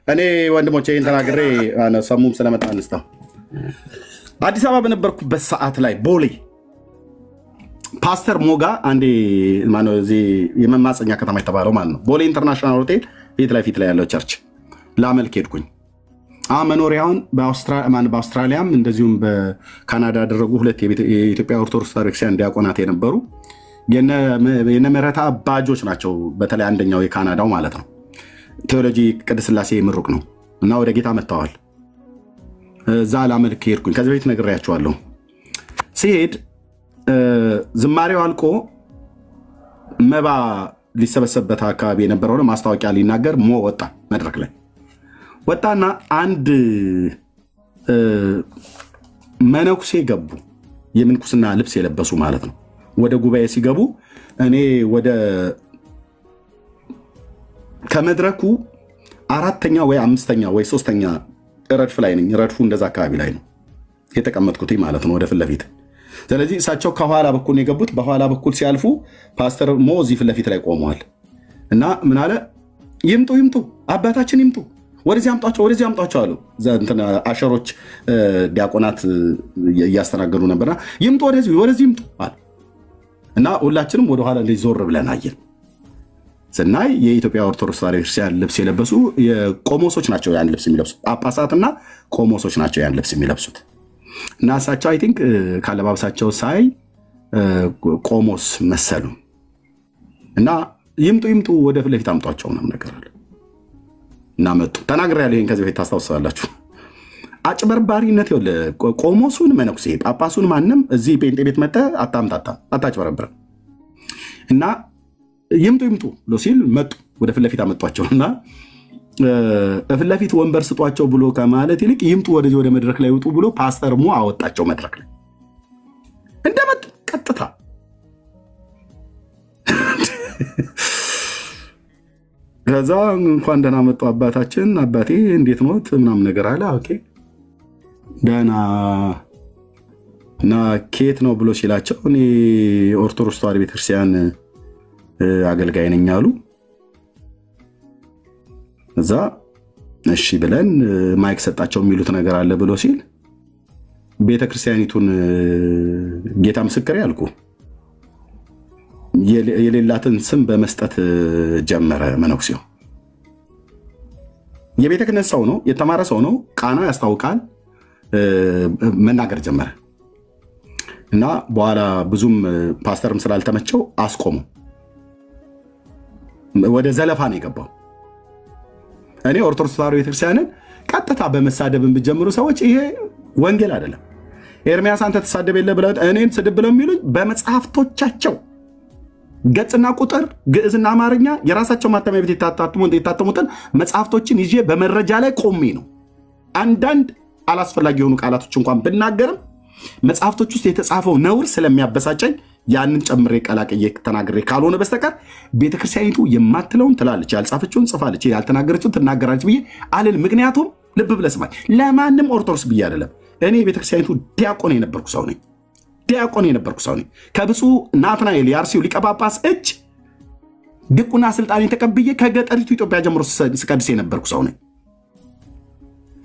እኔ ወንድሞቼ ተናግሬ ሰሙም ስለመጣ አንስታ አዲስ አበባ በነበርኩበት ሰዓት ላይ ቦሌ ፓስተር ሞጋ አንዴ ማነው እዚህ የመማፀኛ ከተማ የተባለው ማለት ነው። ቦሌ ኢንተርናሽናል ሆቴል ፊት ለፊት ላይ ያለው ቸርች ላመልክ ሄድኩኝ። መኖሪያውን በአውስትራሊያም እንደዚሁም በካናዳ ያደረጉ ሁለት የኢትዮጵያ ኦርቶዶክስ ቤተክርስቲያን ዲያቆናት የነበሩ የነ ምህረታ አባጆች ናቸው። በተለይ አንደኛው የካናዳው ማለት ነው ቴዎሎጂ ቅድስት ሥላሴ ምሩቅ ነው እና ወደ ጌታ መጥተዋል። እዛ ላመልክ ሄድኩኝ። ከዚህ በፊት ነግሬያቸዋለሁ። ሲሄድ ዝማሬው አልቆ መባ ሊሰበሰብበት አካባቢ የነበረው ማስታወቂያ ሊናገር ወጣ። መድረክ ላይ ወጣና አንድ መነኩሴ ገቡ። የምንኩስና ልብስ የለበሱ ማለት ነው። ወደ ጉባኤ ሲገቡ እኔ ከመድረኩ አራተኛ ወይ አምስተኛ ወይ ሶስተኛ ረድፍ ላይ ነኝ። ረድፉ እንደዛ አካባቢ ላይ ነው የተቀመጥኩት ማለት ነው፣ ወደ ፊት ለፊት። ስለዚህ እሳቸው ከኋላ በኩል ነው የገቡት። በኋላ በኩል ሲያልፉ ፓስተር ሞ እዚህ ፊት ለፊት ላይ ቆመዋል እና ምን አለ፣ ይምጡ አባታችን ይምጡ፣ ወደዚህ አምጧቸው አሉ። አሸሮች ዲያቆናት እያስተናገዱ ነበርና ይምጡ፣ ወደዚህ ይምጡ አለ እና ሁላችንም ወደኋላ ዞር ብለን አየን። ስናይ የኢትዮጵያ ኦርቶዶክስ ቤተክርስቲያን ልብስ የለበሱ ቆሞሶች ናቸው ያን ልብስ የሚለብሱት። ጳጳሳትና ቆሞሶች ናቸው ያን ልብስ የሚለብሱት እና እሳቸው አይ ቲንክ ካለባበሳቸው ሳይ ቆሞስ መሰሉ እና ይምጡ ወደ ፊት ለፊት አምጧቸው ምናምን ነገር አለ እና መጡ። ተናግሬያለሁ። ይሄን ከዚህ በፊት ታስታውሳላችሁ። አጭበርባሪነት ይኸውልህ፣ ቆሞሱን መነኩሴ ጳጳሱን ማንም እዚህ ጴንጤ ቤት መጥተህ አታጭበረብርም እና ይምጡ ብሎ ሲል መጡ። ወደ ፊት ለፊት አመጧቸው እና ፊት ለፊት ወንበር ስጧቸው ብሎ ከማለት ይልቅ ይምጡ ወደዚህ ወደ መድረክ ላይ ውጡ ብሎ ፓስተር ሞ አወጣቸው መድረክ ላይ እንደመጡ ቀጥታ። ከዛ እንኳን ደህና መጡ አባታችን፣ አባቴ እንዴት ኖት ምናምን ነገር አለ። ኦኬ ደህና እና ኬት ነው ብሎ ሲላቸው እኔ ኦርቶዶክስ ተዋሕዶ ቤተክርስቲያን አገልጋይ ነኝ አሉ። እዛ እሺ ብለን ማይክ ሰጣቸው የሚሉት ነገር አለ ብሎ ሲል ቤተክርስቲያኒቱን ጌታ ምስክሬ አልኩ የሌላትን ስም በመስጠት ጀመረ መነኩሴው። የቤተ ክህነት ሰው ነው፣ የተማረ ሰው ነው፣ ቃና ያስታውቃል። መናገር ጀመረ እና በኋላ ብዙም ፓስተርም ስላልተመቸው አስቆሙ። ወደ ዘለፋ ነው የገባው። እኔ ኦርቶዶክስ ተዋሕዶ ቤተክርስቲያንን ቀጥታ በመሳደብ ብጀምሩ ሰዎች ይሄ ወንጌል አይደለም። ኤርሚያስ አንተ ተሳደብ የለ ብለው እኔን ስድብ ብለው የሚሉኝ በመጽሐፍቶቻቸው ገጽና ቁጥር ግዕዝና አማርኛ የራሳቸው ማተሚያ ቤት የታተሙትን መጽሐፍቶችን ይዤ በመረጃ ላይ ቆሜ ነው። አንዳንድ አላስፈላጊ የሆኑ ቃላቶች እንኳን ብናገርም መጽሐፍቶች ውስጥ የተጻፈው ነውር ስለሚያበሳጨኝ ያንን ጨምሬ ቀላቅዬ ተናግሬ ካልሆነ በስተቀር ቤተክርስቲያኒቱ የማትለውን ትላለች፣ ያልጻፈችውን ጽፋለች፣ ያልተናገረችውን ትናገራለች ብዬ አልል። ምክንያቱም ልብ ብለህ ስማኝ፣ ለማንም ኦርቶዶክስ ብዬ አይደለም። እኔ ቤተክርስቲያኒቱ ዲያቆን የነበርኩ ሰው ነኝ። ከብፁዕ ናትናኤል የአርሲው ሊቀ ጳጳስ እጅ ድቁና ስልጣኔን ተቀብዬ ከገጠሪቱ ኢትዮጵያ ጀምሮ ስቀድስ የነበርኩ ሰው ነኝ።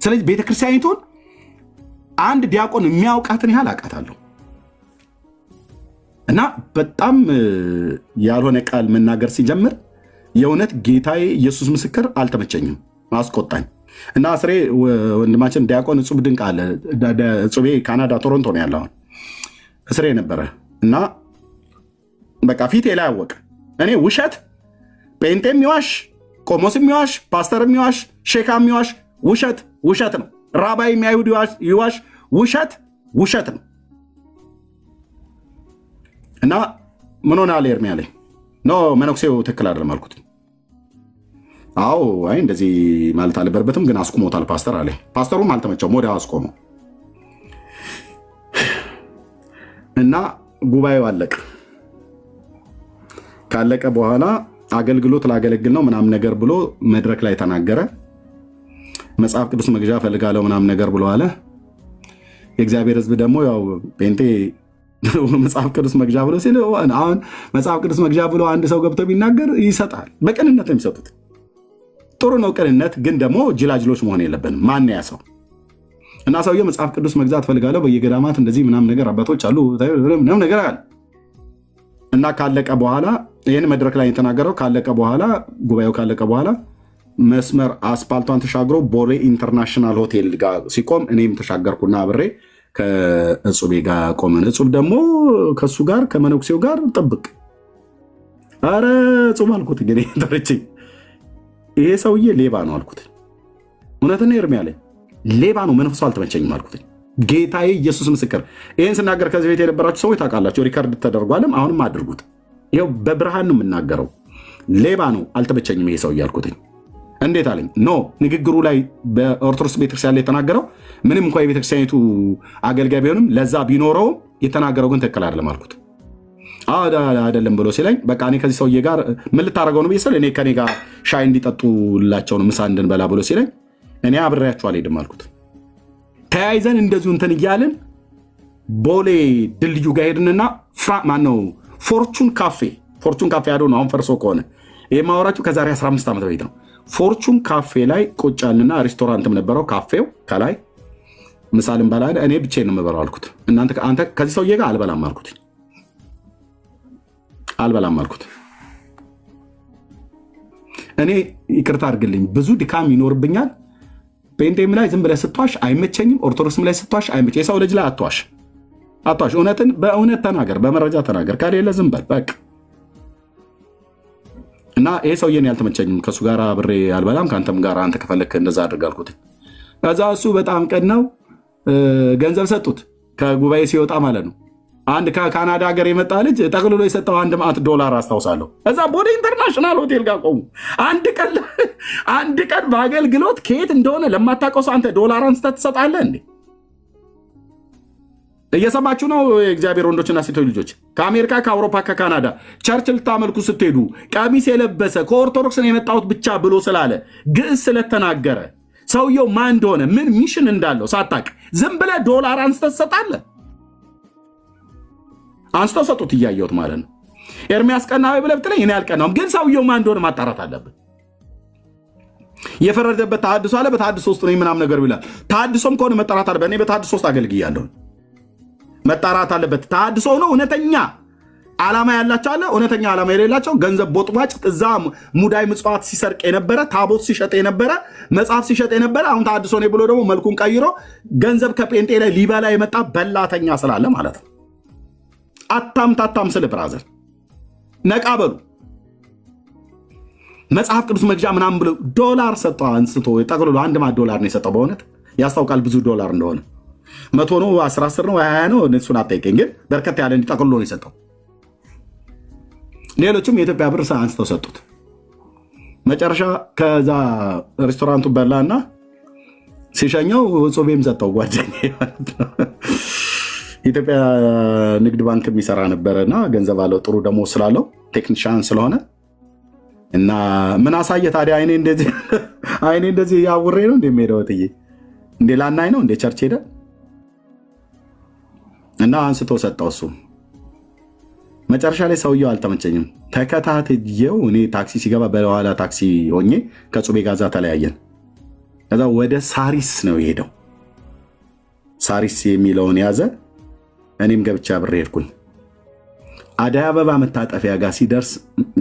ስለዚህ ቤተክርስቲያኒቱን አንድ ዲያቆን የሚያውቃትን ያህል አውቃታለሁ። እና በጣም ያልሆነ ቃል መናገር ሲጀምር የእውነት ጌታዬ ኢየሱስ ምስክር አልተመቸኝም፣ አስቆጣኝ። እና ስሬ ወንድማችን ዲያቆን እጹብ ድንቅ አለ። እጹቤ ካናዳ ቶሮንቶ ነው ያለው። እስሬ ነበረ እና በቃ ፊቴ ላይ አወቀ። እኔ ውሸት ጴንጤ የሚዋሽ ቆሞስ የሚዋሽ ፓስተር የሚዋሽ ሼካ የሚዋሽ ውሸት ነው። ራባይ የሚያይሁድ ይዋሽ ውሸት ነው። እና ምን ሆነ አለ ኤርሚያ ላይ ኖ መነኩሴው ትክክል አይደለም አልኩት። አዎ አይ እንደዚህ ማለት አልነበረበትም ግን አስቆሞታል ፓስተር አለ። ፓስተሩም አልተመቸውም፣ ወዲያው አስቆመው እና ጉባኤው አለቀ። ካለቀ በኋላ አገልግሎት ላገለግል ነው ምናምን ነገር ብሎ መድረክ ላይ ተናገረ። መጽሐፍ ቅዱስ መግዣ ፈልጋለሁ ምናምን ነገር ብሎ አለ። የእግዚአብሔር ሕዝብ ደግሞ ያው ጴንጤ መጽሐፍ ቅዱስ መግዣ ብሎ ሲል አሁን መጽሐፍ ቅዱስ መግዣ ብሎ አንድ ሰው ገብቶ ቢናገር ይሰጣል። በቅንነት ነው የሚሰጡት። ጥሩ ነው ቅንነት፣ ግን ደግሞ ጅላጅሎች መሆን የለብንም። ማን ያ ሰው እና ሰውየው መጽሐፍ ቅዱስ መግዛት ፈልጋለሁ በየገዳማት እንደዚህ ምናምን ነገር አባቶች አሉ ምናምን ነገር አለ እና ካለቀ በኋላ ይህን መድረክ ላይ የተናገረው ካለቀ በኋላ ጉባኤው ካለቀ በኋላ መስመር አስፓልቷን ተሻግሮ ቦሌ ኢንተርናሽናል ሆቴል ጋር ሲቆም እኔም ተሻገርኩና አብሬ ከእጹቤ ጋር ቆመን፣ እጹብ ደግሞ ከእሱ ጋር ከመነኩሴው ጋር ጥብቅ። አረ እጹብ አልኩት እንግዲህ ተረችኝ፣ ይሄ ሰውዬ ሌባ ነው አልኩት። እውነትና ኤርሚያ ላይ ሌባ ነው፣ መንፈሱ አልተመቸኝም አልኩት። ጌታዬ ኢየሱስ ምስክር። ይህን ስናገር ከዚህ ቤት የነበራችሁ ሰዎች ታውቃላችሁ፣ ሪካርድ ተደርጓልም፣ አሁንም አድርጉት። ይኸው በብርሃን ነው የምናገረው። ሌባ ነው አልተመቸኝም ይሄ ሰውዬ አልኩትኝ። እንዴት አለኝ። ኖ ንግግሩ ላይ በኦርቶዶክስ ቤተክርስቲያን ላይ የተናገረው ምንም እንኳ የቤተክርስቲያኒቱ አገልጋይ ቢሆንም ለዛ ቢኖረውም የተናገረው ግን ትክክል አይደለም አልኩት። አይደለም ብሎ ሲለኝ በቃ እኔ ከዚህ ሰውዬ ጋር ምን ልታደርገው ነው ብዬ እኔ ከኔ ጋር ሻይ እንዲጠጡላቸው ነው ምሳ እንድንበላ ብሎ ሲለኝ እኔ አብሬያቸው አልሄድም አልኩት። ተያይዘን እንደዚሁ እንትን እያልን ቦሌ ድልድዩ ጋር ሄድንና ማነው ፎርቹን ካፌ ያዶ ነው አሁን ፈርሶ ከሆነ ይህ ማወራችሁ ከዛሬ 15 ዓመት በፊት ነው። ፎርቹን ካፌ ላይ ቁጭ አልንና ሬስቶራንትም ነበረው ካፌው ከላይ ምሳልን በላ እኔ ብቻዬን ነው የምበላው አልኩት። አንተ ከዚህ ሰውዬ ጋር አልበላም አልኩት። እኔ ይቅርታ አድርግልኝ ብዙ ድካም ይኖርብኛል። ጴንጤም ላይ ዝም ብለህ ስትዋሽ አይመቸኝም። ኦርቶዶክስም ላይ ስትዋሽ አይመቸኝም። የሰው ልጅ ላይ አትዋሽ። እውነትን በእውነት ተናገር፣ በመረጃ ተናገር። ከሌለ ዝም በል በቃ። እና ይሄ ሰውዬን ያልተመቸኝም፣ ከእሱ ጋር አብሬ አልበላም፣ ከአንተም ጋር አንተ ከፈለክ እንደዛ አድርግ አልኩት። ከዛ እሱ በጣም ቀናው። ገንዘብ ሰጡት ከጉባኤ ሲወጣ ማለት ነው። አንድ ከካናዳ ሀገር የመጣ ልጅ ጠቅልሎ የሰጠው $100 አስታውሳለሁ። እዛ ቦሌ ኢንተርናሽናል ሆቴል ጋር ቆሙ። አንድ ቀን በአገልግሎት ከየት እንደሆነ ለማታውቀው ሰው አንተ ዶላር አንስተህ ትሰጣለህ እንዴ? እየሰማችሁ ነው? የእግዚአብሔር ወንዶችና ሴቶች ልጆች ከአሜሪካ፣ ከአውሮፓ፣ ከካናዳ ቸርች ልታመልኩ ስትሄዱ ቀሚስ የለበሰ ከኦርቶዶክስ ነው የመጣሁት ብቻ ብሎ ስላለ ግዕዝ ስለተናገረ ሰውየው ማን እንደሆነ ምን ሚሽን እንዳለው ሳታቅ ዝም ብለህ ዶላር አንስተህ ትሰጣለህ? አንስተው ሰጡት እያየሁት ማለት ነው። ኤርሚያስ ቀናህ ብለህ ብትለኝ እኔ አልቀናውም፣ ግን ሰውየው ማን እንደሆነ ማጣራት አለብን። የፈረደበት ተሐድሶ አለ፣ በተሐድሶ ውስጥ ነው ምናምን ነገር ይላል። ተሐድሶም ከሆነ መጣራት አለበት። እኔ በተሐድሶ ውስጥ አገልግያለሁ፣ መጣራት አለበት። ተሐድሶ ነው እውነተኛ ዓላማ ያላቸው አለ፣ እውነተኛ ዓላማ የሌላቸው ገንዘብ ቦጥባጭ፣ እዛ ሙዳይ ምጽዋት ሲሰርቅ የነበረ ታቦት ሲሸጥ የነበረ መጽሐፍ ሲሸጥ የነበረ አሁን ተሐድሶ ነው ብሎ ደግሞ መልኩን ቀይሮ ገንዘብ ከጴንጤ ላይ ሊበላ የመጣ በላተኛ ስላለ ማለት ነው። አታም ስል ብራዘር ነቃ በሉ። መጽሐፍ ቅዱስ መግዣ ምናምን ብሎ ዶላር ሰጠው አንስቶ ጠቅልሎ $100 ነው የሰጠው። በእውነት ያስታውቃል ብዙ ዶላር እንደሆነ። 100 ነው 10 ነው 20 ነው እሱን አጠይቀኝ፣ ግን በርከት ያለ እንዲጠቅልሎ ነው የሰጠው። ሌሎችም የኢትዮጵያ ብር አንስተው ሰጡት። መጨረሻ ከዛ ሬስቶራንቱ በላና ሲሸኘው ጾቤም ሰጠው ጓደኛዬ ማለት ነው። ኢትዮጵያ ንግድ ባንክ የሚሰራ ነበረና ገንዘብ አለው ጥሩ ደግሞ ስላለው ቴክኒሻን ስለሆነ እና ምን አሳየ ታዲያ አይኔ እንደዚህ ያውሬ ነው እንደሚሄደው ትዬ እንዴ ላናይ ነው እንዴ ቸርች ሄደ እና አንስቶ ሰጠው። እሱ መጨረሻ ላይ ሰውየው አልተመቸኝም። ተከታትየው እኔ ታክሲ ሲገባ በኋላ ታክሲ ሆኜ ከጹቤ ጋዛ ተለያየን። ከዛ ወደ ሳሪስ ነው የሄደው። ሳሪስ የሚለውን ያዘ። እኔም ገብቻ አብሬ ሄድኩኝ። አደይ አበባ መታጠፊያ ጋር ሲደርስ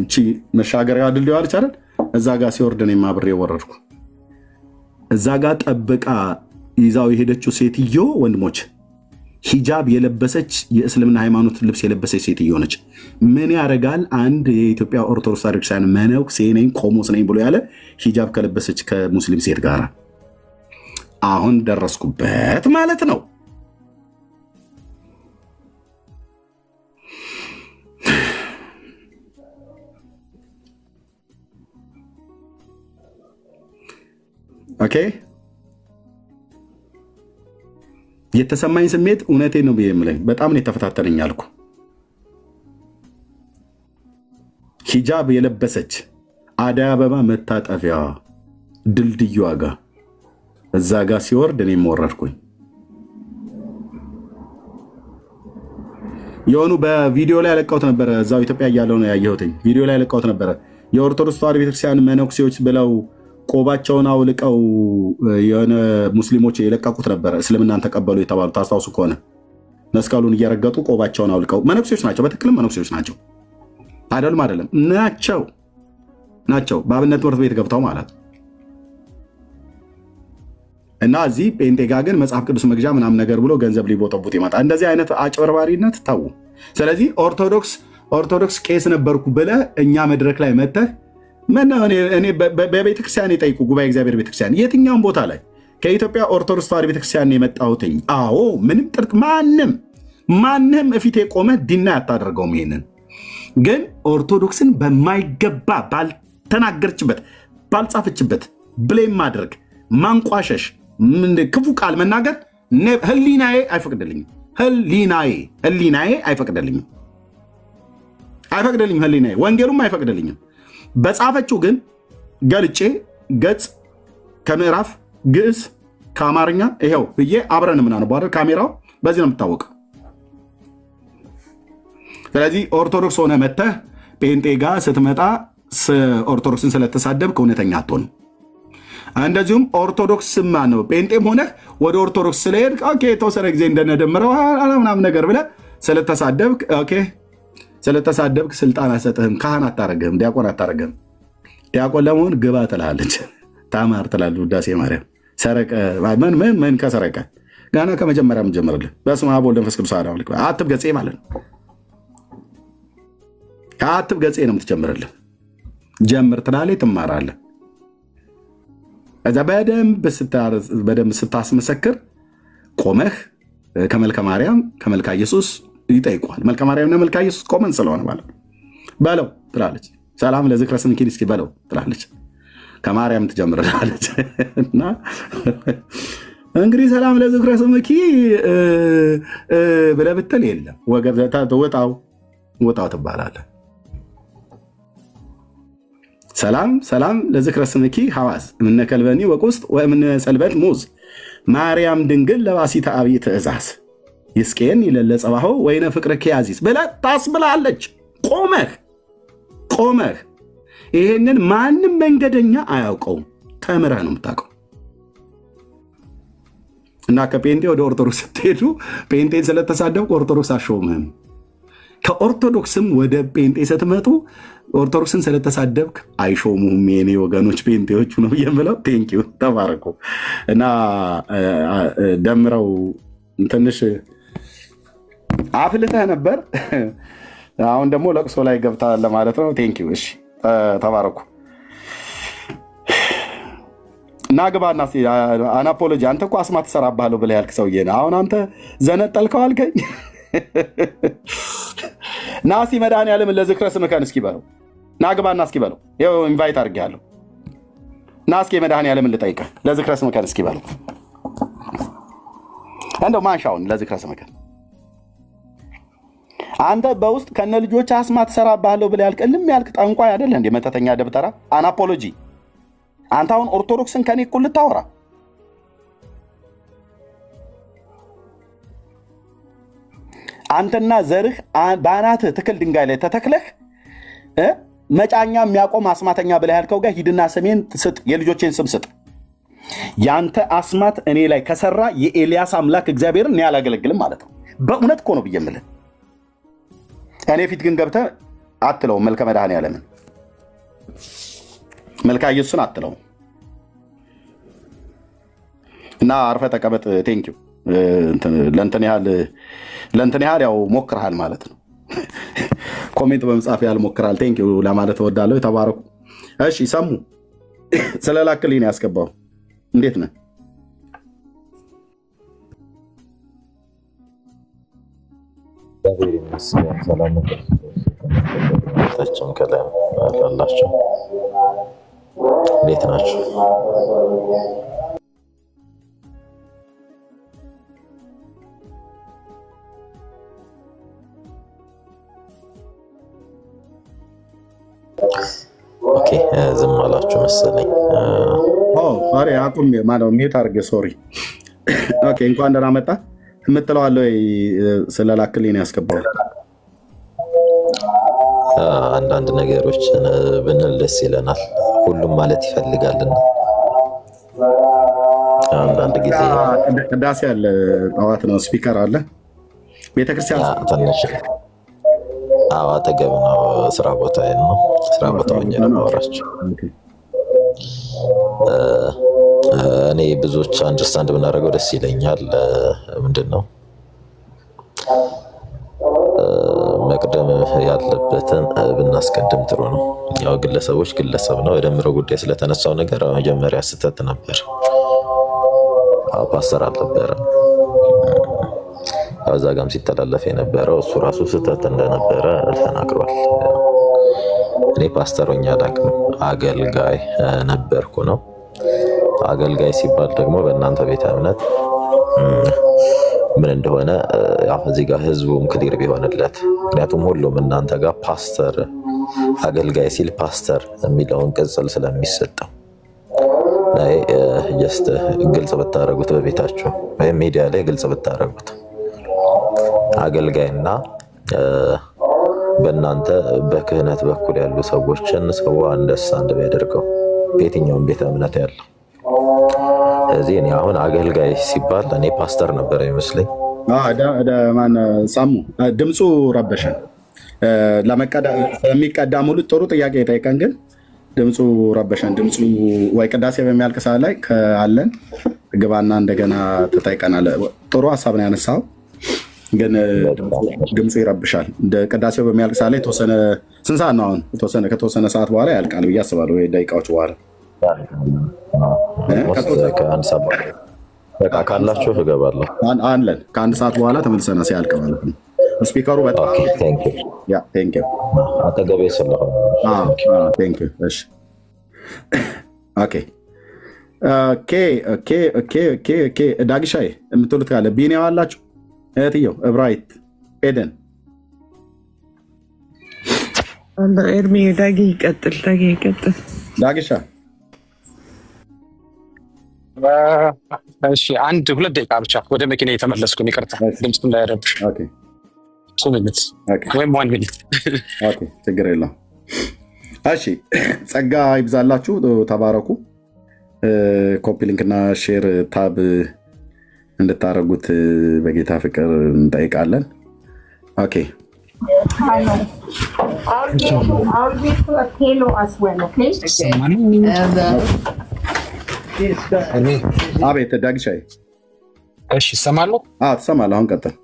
እቺ መሻገሪያ ድልድይ አለች አይደል? እዛ ጋር ሲወርድ እኔም አብሬ ወረድኩ። እዛ ጋር ጠብቃ ይዛው የሄደችው ሴትዮ ወንድሞች ሂጃብ የለበሰች የእስልምና ሃይማኖት ልብስ የለበሰች ሴትዮ ነች። ምን ያደርጋል አንድ የኢትዮጵያ ኦርቶዶክስ ቤተክርስቲያን መነኩሴ ነኝ ቆሞስ ነኝ ብሎ ያለ ሂጃብ ከለበሰች ከሙስሊም ሴት ጋር አሁን ደረስኩበት ማለት ነው። ኦኬ የተሰማኝ ስሜት እውነቴ ነው ብዬ የምለኝ በጣም ነው የተፈታተነኝ አልኩ። ሂጃብ የለበሰች አደይ አበባ መታጠፊያ ድልድዩ ጋር እዛ ጋር ሲወርድ እኔም ወረድኩኝ። የሆኑ በቪዲዮ ላይ ያለቀውት ነበረ። እዛው ኢትዮጵያ እያለሁ ነው ያየሁትኝ። ቪዲዮ ላይ ያለቀውት ነበረ። የኦርቶዶክስ ተዋሕዶ ቤተክርስቲያን መነኩሴዎች ብለው ቆባቸውን አውልቀው የሆነ ሙስሊሞች የለቀቁት ነበረ። እስልምናን ተቀበሉ የተባሉ ታስታውሱ ከሆነ መስቀሉን እየረገጡ ቆባቸውን አውልቀው መነኩሴዎች ናቸው። በትክክልም መነኩሴዎች ናቸው። አይደሉም? አይደለም ናቸው። በአብነት ትምህርት ቤት ገብተው ማለት እና እዚህ ጴንጤ ጋ ግን መጽሐፍ ቅዱስ መግዣ ምናምን ነገር ብሎ ገንዘብ ሊቦጠቡት ይመጣል። እንደዚህ አይነት አጭበርባሪነት ታው። ስለዚህ ኦርቶዶክስ ቄስ ነበርኩ ብለህ እኛ መድረክ ላይ መጥተህ እኔ በቤተክርስቲያን የጠይቁ ጉባኤ እግዚአብሔር ቤተክርስቲያን የትኛውም ቦታ ላይ ከኢትዮጵያ ኦርቶዶክስ ተዋሕዶ ቤተክርስቲያን የመጣሁትኝ። አዎ ምንም ጥርጥ ማንም እፊት የቆመ ዲና ያታደርገውም። ይሄንን ግን ኦርቶዶክስን በማይገባ ባልተናገረችበት ባልጻፈችበት ብሌም ማድረግ፣ ማንቋሸሽ፣ ክፉ ቃል መናገር ህሊናዬ አይፈቅድልኝም። ህሊናዬ አይፈቅድልኝም። ህሊናዬ ወንጌሉም አይፈቅድልኝም። በጻፈችው ግን ገልጬ ገጽ ከምዕራፍ ግዕዝ ከአማርኛ ይሄው ብዬ አብረን ምናነባው አይደል? ካሜራው በዚህ ነው የምታወቀው። ስለዚህ ኦርቶዶክስ ሆነ መተህ ጴንጤ ጋር ስትመጣ ኦርቶዶክስን ስለተሳደብክ እውነተኛ አትሆንም። እንደዚሁም ኦርቶዶክስ ነው ጴንጤም ሆነህ ወደ ኦርቶዶክስ ስለሄድክ የተወሰነ ጊዜ እንደነደምረው ምናምን ነገር ብለህ ስለተሳደብክ ስልጣን አሰጥህም። ካህን አታረግህም፣ ዲያቆን አታረግህም። ዲያቆን ለመሆን ግባ ትላለች፣ ታማር ትላለች ውዳሴ ማርያም። ሰረቀ ምን ከሰረቀ ገና ከመጀመሪያ የምንጀምርልህ በስመ አብ ወወልድ ወመንፈስ ቅዱስ አሐዱ አምላክ አትብ ገጼ ማለት ነው። ከአትብ ገጼ ነው የምትጀምርልህ። ጀምር ትላለች፣ ትማራለህ። እዛ በደንብ ስታስመሰክር ቆመህ ከመልከ ማርያም ከመልካ ኢየሱስ ይጠይቋል። መልከ ማርያምና መልካ ኢየሱስ ቆመን ስለሆነ ማለት በለው ትላለች። ሰላም ለዝክረ ስምኪ እስኪ በለው ትላለች። ከማርያም ትጀምራለች እና እንግዲህ ሰላም ለዝክረ ስምኪ ብለህ ብትል የለም ወጣው ትባላለህ። ሰላም ለዝክረ ስምኪ ሐዋዝ እምነ ከልበኒ ወቁስጥ ወእምነ ሰልበት ሙዝ ማርያም ድንግል ለባሲተ አብይ ትእዛዝ ይስቄን ይለለጸባሁ ወይነ ፍቅር ከያዚስ ብላ ታስብላለች። ቆመህ ይሄንን ማንም መንገደኛ አያውቀውም። ተምረህ ነው የምታውቀው። እና ከጴንጤ ወደ ኦርቶዶክስ ስትሄዱ ጴንጤን ስለተሳደብክ ኦርቶዶክስ አሾምህም። ከኦርቶዶክስም ወደ ጴንጤ ስትመጡ ኦርቶዶክስን ስለተሳደብክ አይሾሙም። የኔ ወገኖች ጴንጤዎቹ ነው የምለው። ቴንኪው ተባረኩ። እና ደምረው ትንሽ አፍልተህ ነበር። አሁን ደግሞ ለቅሶ ላይ ገብተሃል ለማለት ነው። ቴንኪው። እሺ ተባረኩ። ናግባና አናፖሎጂ አንተ እኮ አስማት ትሰራብሃለሁ ብለህ ያልክ ሰውዬ ነህ። አሁን አንተ ዘነጠልከው አልከኝ። ናሲ መድኃኒዓለምን ለዝክረ ስምከን እስኪ በለው። ናግባና እስኪ በለው። ይኸው ኢንቫይት አድርጌሃለሁ። ና እስኪ መድኃኒዓለምን ልጠይቅህ ለዝክረ ስምከን እስኪ በለው። እንደው ማንሻውን ለዝክረ ስምከን አንተ በውስጥ ከነ ልጆች አስማት ትሰራብሃለሁ ብለህ ያልክ እልም ያልክ ጠንቋይ አይደለ እንዴ? መተተኛ ደብተራ አናፖሎጂ። አንተ አሁን ኦርቶዶክስን ከኔ እኩል ልታወራ? አንተና ዘርህ በአናትህ ትክል ድንጋይ ላይ ተተክለህ መጫኛ የሚያቆም አስማተኛ ብለህ ያልከው ጋር ሂድና ስሜን ስጥ፣ የልጆቼን ስም ስጥ። ያንተ አስማት እኔ ላይ ከሰራ የኤልያስ አምላክ እግዚአብሔርን እኔ አላገለግልም ማለት ነው። በእውነት እኮ ነው ብዬ የምልህ። እኔ ፊት ግን ገብተህ አትለውም። መልከ መድኃኒዓለምን መልካ ኢየሱስን አትለውም። እና አርፈህ ተቀመጥ። ቴንኪው። ለእንትን ያህል ያው ሞክርሃል ማለት ነው። ኮሜንት በመጻፍ ያህል ሞክርሃል። ቴንኪው ለማለት እወዳለሁ። የተባረኩ። እሺ ሰሙ ስለላክልኝ ነው ያስገባው። እንዴት ነህ? ታችም ከላይ አላላችሁ። እንዴት ናችሁ? ኦኬ ዝም አላችሁ መሰለኝ። ኦሬ አቁም ማለት ሚዩት አድርጌ ሶሪ። ኦኬ እንኳን ደህና መጣ የምትለዋለሁ ስለላክልኝ ነው ያስገባው። አንዳንድ ነገሮችን ብንል ደስ ይለናል። ሁሉም ማለት ይፈልጋልና አንዳንድ ጊዜ ቅዳሴ አለ፣ ጠዋት ነው፣ ስፒከር አለ ቤተክርስቲያን ትንሽ አጠገብ ነው። ስራ ቦታ ነው። ስራ ቦታ ሆኜ ነው የማወራቸው። እኔ ብዙዎች አንደርስታንድ ብናደርገው ደስ ይለኛል። ምንድን ነው መቅደም ያለበትን ብናስቀድም ጥሩ ነው። ያው ግለሰቦች ግለሰብ ነው። የደምረው ጉዳይ ስለተነሳው ነገር መጀመሪያ ስህተት ነበር። ፓስተር አልነበረ እዛ ጋም ሲተላለፍ የነበረው እሱ ራሱ ስህተት እንደነበረ ተናግሯል። እኔ ፓስተር ሆኜ አላውቅም፣ አገልጋይ ነበርኩ ነው። አገልጋይ ሲባል ደግሞ በእናንተ ቤተ እምነት ምን እንደሆነ እዚህ ጋር ህዝቡም ክሊር ቢሆንለት። ምክንያቱም ሁሉም እናንተ ጋር ፓስተር አገልጋይ ሲል ፓስተር የሚለውን ቅጽል ስለሚሰጠው ጀስት ግልጽ ብታደረጉት በቤታችሁ ወይም ሚዲያ ላይ ግልጽ ብታደረጉት አገልጋይና በእናንተ በክህነት በኩል ያሉ ሰዎችን ሰው አንደርስታንድ ቢያደርገው በየትኛውም ቤተ እምነት ያለው። ስለዚህ እኔ አሁን አገልጋይ ሲባል እኔ ፓስተር ነበር ይመስለኝ። ሳሙ ድምፁ ረበሸን። ለሚቀዳ ሙሉ ጥሩ ጥያቄ የጠይቀን ግን ድምፁ ረበሸን። ድምፁ ወይ ቅዳሴ በሚያልቅ ሰዓት ላይ ካለን ግባና እንደገና ትጠይቀናል። ጥሩ ሀሳብ ነው ያነሳው፣ ግን ድምፁ ይረብሻል። ቅዳሴው በሚያልቅ ሰዓት ላይ የተወሰነ ስንት ሰዓት ነው አሁን? ከተወሰነ ሰዓት በኋላ ያልቃል ብዬ አስባለሁ፣ ወይ ደቂቃዎች በኋላ ካላችሁ እገባለሁ አለን። ከአንድ ሰዓት በኋላ ተመልሰና ሲያልቅ ማለት ነው። ስፒከሩ በጣም አጠገቤ ስለሆነ ዳግሻይ የምትሉት ካለ ቢኒያው አላችሁ? እህትየው እብራይት ኤደን ኤርሚ ዳጊ ይቀጥል። ዳግሻ እሺ፣ አንድ ሁለት ደቂቃ ብቻ ወደ መኪና የተመለስኩ ይቅርታ፣ ድምፅ እንዳይረብሽ። ወይም 1 ሚኒት ችግር የለም። እሺ፣ ጸጋ ይብዛላችሁ፣ ተባረኩ። ኮፒ ሊንክና ሼር ታብ እንድታደርጉት በጌታ ፍቅር እንጠይቃለን። ኦኬ አቤት ዳግሻይ። እሺ እሰማለሁ። ትሰማለህ? አሁን ቀጥል።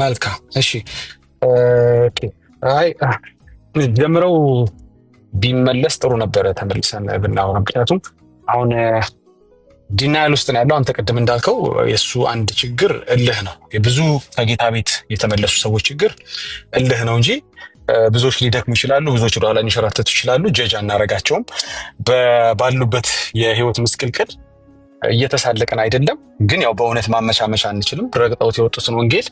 መልካም። እሺ አይ ጀምረው ቢመለስ ጥሩ ነበረ ተመልሰን ብናወራ። ምክንያቱም አሁን ዲናይል ውስጥ ነው ያለው። አንተ ቅድም እንዳልከው የእሱ አንድ ችግር እልህ ነው። የብዙ ከጌታ ቤት የተመለሱ ሰዎች ችግር እልህ ነው እንጂ ብዙዎች ሊደክሙ ይችላሉ፣ ብዙዎች ወደኋላ ሊንሸራተቱ ይችላሉ። ጀጅ አናረጋቸውም። ባሉበት የህይወት ምስቅልቅል እየተሳለቀን አይደለም፣ ግን ያው በእውነት ማመቻመቻ አንችልም። ረግጠውት የወጡትን ወንጌል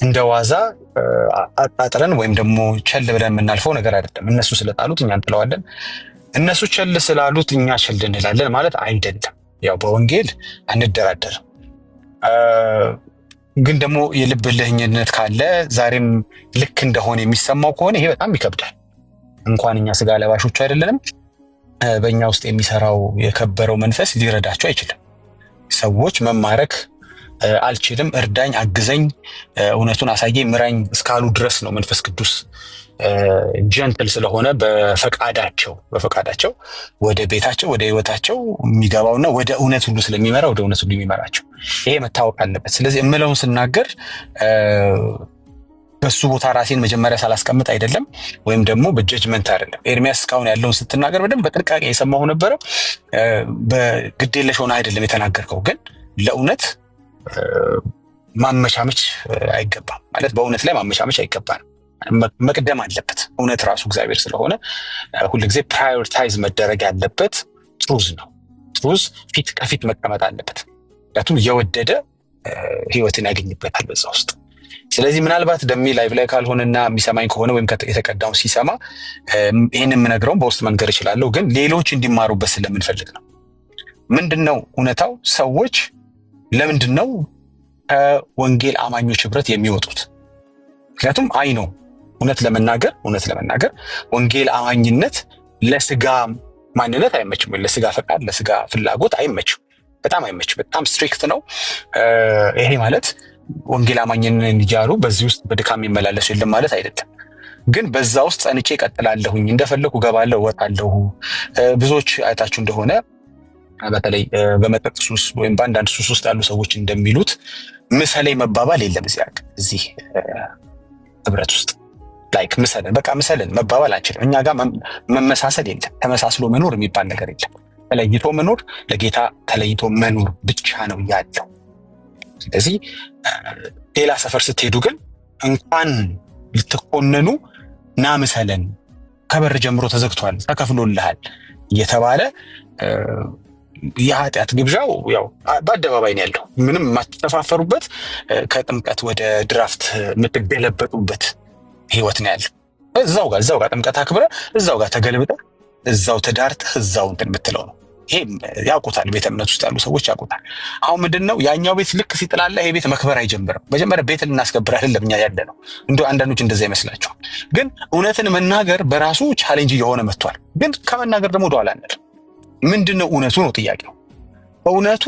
እንደ ዋዛ አጣጥረን ወይም ደግሞ ቸል ብለን የምናልፈው ነገር አይደለም። እነሱ ስለጣሉት እኛ እንጥለዋለን፣ እነሱ ቸል ስላሉት እኛ ቸል እንላለን ማለት አይደለም። ያው በወንጌል አንደራደርም። ግን ደግሞ የልብ ልህኝነት ካለ ዛሬም ልክ እንደሆነ የሚሰማው ከሆነ ይሄ በጣም ይከብዳል። እንኳን እኛ ስጋ ለባሾቹ አይደለንም፣ በእኛ ውስጥ የሚሰራው የከበረው መንፈስ ሊረዳቸው አይችልም። ሰዎች መማረክ አልችልም፣ እርዳኝ፣ አግዘኝ፣ እውነቱን አሳየኝ፣ ምራኝ እስካሉ ድረስ ነው መንፈስ ቅዱስ ጀንትል ስለሆነ በፈቃዳቸው ወደ ቤታቸው ወደ ህይወታቸው የሚገባውና ወደ እውነት ሁሉ ስለሚመራ ወደ እውነት ሁሉ የሚመራቸው ይሄ መታወቅ አለበት። ስለዚህ እምለውን ስናገር በሱ ቦታ ራሴን መጀመሪያ ሳላስቀምጥ አይደለም፣ ወይም ደግሞ በጀጅመንት አይደለም። ኤርሚያስ እስካሁን ያለውን ስትናገር በደንብ በጥንቃቄ የሰማሁ ነበረ። በግዴለሽ ሆነ አይደለም የተናገርከው፣ ግን ለእውነት ማመቻመች አይገባም። ማለት በእውነት ላይ ማመቻመች አይገባም፣ መቅደም አለበት። እውነት ራሱ እግዚአብሔር ስለሆነ ሁልጊዜ ፕራዮሪታይዝ መደረግ ያለበት ትሩዝ ነው። ትሩዝ ፊት ከፊት መቀመጥ አለበት። ምክንያቱም የወደደ ህይወትን ያገኝበታል በዛ ውስጥ። ስለዚህ ምናልባት ደሜ ላይቭ ላይ ካልሆነና የሚሰማኝ ከሆነ ወይም የተቀዳውን ሲሰማ ይህን የምነግረውን በውስጥ መንገር እችላለሁ፣ ግን ሌሎች እንዲማሩበት ስለምንፈልግ ነው። ምንድነው እውነታው? ሰዎች ለምንድን ነው ከወንጌል አማኞች ህብረት የሚወጡት? ምክንያቱም እውነት ለመናገር ወንጌል አማኝነት ለስጋ ማንነት አይመችም፣ ለስጋ ፈቃድ፣ ለስጋ ፍላጎት አይመችም። በጣም አይመችም። በጣም ስትሪክት ነው። ይሄ ማለት ወንጌል አማኝነን እያሉ በዚህ ውስጥ በድካም የሚመላለሱ የለም ማለት አይደለም። ግን በዛ ውስጥ ጸንቼ እቀጥላለሁኝ፣ እንደፈለኩ ገባለሁ ወጣለሁ። ብዙዎች አይታችሁ እንደሆነ በተለይ በመጠጥ ሱስ ወይም በአንዳንድ ሱስ ውስጥ ያሉ ሰዎች እንደሚሉት ምሰሌ መባባል የለም እዚህ ህብረት ውስጥ ላይክ ምሰልን በቃ ምሰልን መባባል አንችልም። እኛ ጋር መመሳሰል የለም፣ ተመሳስሎ መኖር የሚባል ነገር የለም። ተለይቶ መኖር ለጌታ ተለይቶ መኖር ብቻ ነው ያለው። ስለዚህ ሌላ ሰፈር ስትሄዱ ግን እንኳን ልትኮነኑ ና ምሰለን ከበር ጀምሮ ተዘግቷል ተከፍሎልሃል እየተባለ የኃጢአት ግብዣው ያው በአደባባይ ነው ያለው። ምንም የማትተፋፈሩበት ከጥምቀት ወደ ድራፍት የምትገለበጡበት ህይወት ነው ያለው። እዛው ጋር ጥምቀት አክብረ እዛው ጋር ተገልብጠ እዛው ተዳርተህ እዛው እንትን የምትለው ነው። ይሄ ያውቁታል፣ ቤተ እምነት ውስጥ ያሉ ሰዎች ያውቁታል። አሁን ምንድነው ያኛው ቤት ልክ ሲጥላለ ይሄ ቤት መክበር አይጀምርም። መጀመሪያ ቤት ልናስከብር አይደለም እኛ ያለ ነው። አንዳንዶች እንደዛ ይመስላቸዋል። ግን እውነትን መናገር በራሱ ቻሌንጅ እየሆነ መጥቷል። ግን ከመናገር ደግሞ ወደኋላ አንልም። ምንድነው እውነቱ ነው ጥያቄው። እውነቱ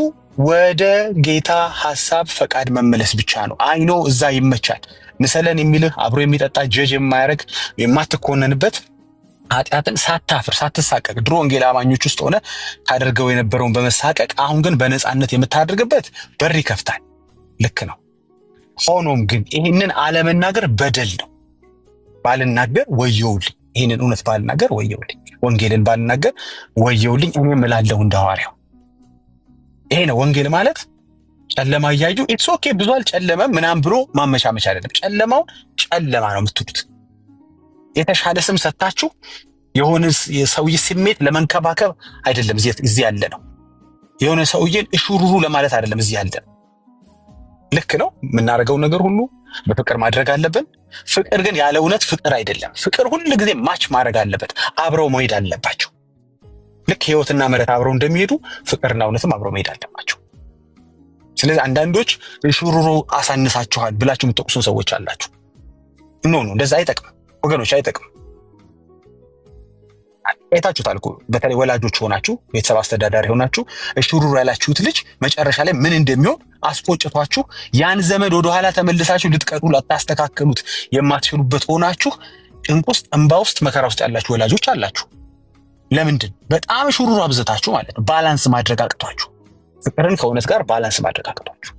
ወደ ጌታ ሐሳብ ፈቃድ መመለስ ብቻ ነው። አይኖ እዛ ይመቻል። ምሰለን የሚልህ አብሮ የሚጠጣ ጀጅ የማያደርግ የማትኮነንበት ኃጢአትን ሳታፍር ሳትሳቀቅ ድሮ ወንጌል አማኞች ውስጥ ሆነ ታደርገው የነበረውን በመሳቀቅ አሁን ግን በነፃነት የምታደርግበት በር ይከፍታል። ልክ ነው። ሆኖም ግን ይህንን አለመናገር በደል ነው። ባልናገር ወየውልኝ፣ ይህንን እውነት ባልናገር ወየውልኝ፣ ወንጌልን ባልናገር ወየውልኝ እኔም እላለሁ እንደ ሐዋርያው። ይሄ ነው ወንጌል ማለት። ጨለማ እያዩ ኢትስ ኦኬ ብዙ አልጨለመም ምናምን ብሎ ማመቻመች አይደለም። ጨለማውን ጨለማ ነው የምትሉት። የተሻለ ስም ሰጣችሁ የሆነ የሰውዬ ስሜት ለመንከባከብ አይደለም እዚህ ያለ ነው። የሆነ ሰውዬን እሹሩሩ ለማለት አይደለም እዚህ ያለ ነው። ልክ ነው። የምናደርገው ነገር ሁሉ በፍቅር ማድረግ አለብን። ፍቅር ግን ያለ እውነት ፍቅር አይደለም። ፍቅር ሁሉ ጊዜ ማች ማድረግ አለበት፣ አብረው መሄድ አለባቸው። ልክ ህይወትና ምሕረት አብረው እንደሚሄዱ ፍቅርና እውነትም አብረው መሄድ አለባቸው። ስለዚህ አንዳንዶች እሹሩሩ አሳንሳችኋል ብላችሁ የምትጠቁሱን ሰዎች አላችሁ። ኖ እንደዛ አይጠቅም ወገኖች፣ አይጠቅም። አይታችሁታል እኮ በተለይ ወላጆች ሆናችሁ ቤተሰብ አስተዳዳሪ ሆናችሁ እሹሩሩ ያላችሁት ልጅ መጨረሻ ላይ ምን እንደሚሆን አስቆጭቷችሁ ያን ዘመድ ወደኋላ ተመልሳችሁ ልትቀሩ ላታስተካከሉት የማትችሉበት ሆናችሁ ጭንቅ ውስጥ እንባ ውስጥ መከራ ውስጥ ያላችሁ ወላጆች አላችሁ። ለምንድን? በጣም እሹሩሩ አብዝታችሁ ማለት ነው። ባላንስ ማድረግ አቅቷችሁ፣ ፍቅርን ከእውነት ጋር ባላንስ ማድረግ አቅቷችሁ።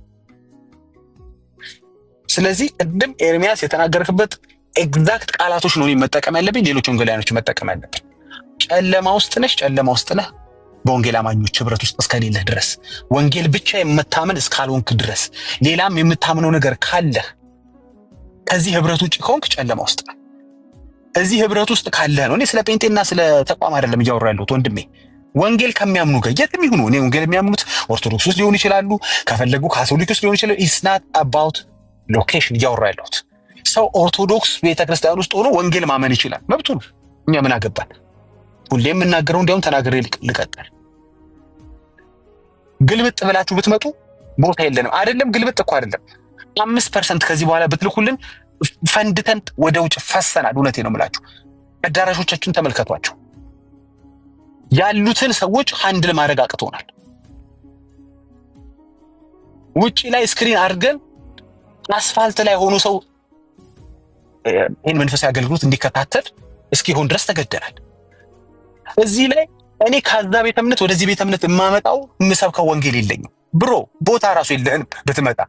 ስለዚህ ቅድም ኤርሚያስ የተናገርክበት ኤግዛክት ቃላቶች ነው መጠቀም ያለብኝ፣ ሌሎች ወንጌላውያኖች መጠቀም ያለብን። ጨለማ ውስጥ ነህ በወንጌል አማኞች ህብረት ውስጥ እስከሌለህ ድረስ፣ ወንጌል ብቻ የምታምን እስካልሆንክ ድረስ፣ ሌላም የምታምነው ነገር ካለህ ከዚህ ህብረት ውጭ ከሆንክ ጨለማ ውስጥ ነህ። እዚህ ህብረት ውስጥ ካለህ ነው። እኔ ስለ ጴንጤና ስለ ተቋም አይደለም እያወራ ያለሁት ወንድሜ። ወንጌል ከሚያምኑ ጋር የትም ይሁኑ፣ እኔ ወንጌል የሚያምኑት ኦርቶዶክስ ውስጥ ሊሆኑ ይችላሉ፣ ከፈለጉ ካቶሊክ ውስጥ ሊሆኑ ይችላሉ። ኢትስ ናት አባውት ሎኬሽን እያወራ ያለሁት። ሰው ኦርቶዶክስ ቤተክርስቲያን ውስጥ ሆኖ ወንጌል ማመን ይችላል፣ መብቱ ነው። እኛ ምን አገባን? ሁሌ የምናገረው እንዲያውም ተናግሬ ልቀጥል። ግልብጥ ብላችሁ ብትመጡ ቦታ የለንም። አይደለም ግልብጥ እኮ አይደለም 5% ከዚህ በኋላ ብትልኩልን ፈንድተን ወደ ውጭ ፈሰናል። እውነቴ ነው የምላችሁ። አዳራሾቻችሁን ተመልከቷቸው። ያሉትን ሰዎች ሃንድል ማድረግ አቅቶናል። ውጪ ላይ ስክሪን አድርገን አስፋልት ላይ ሆኖ ሰው ይህን መንፈሳዊ አገልግሎት እንዲከታተል እስኪሆን ድረስ ተገደናል። እዚህ ላይ እኔ ከዛ ቤተ እምነት ወደዚህ ቤተ እምነት የማመጣው የምሰብከው ወንጌል የለኝም። ብሮ ቦታ ራሱ የለህም ብትመጣ።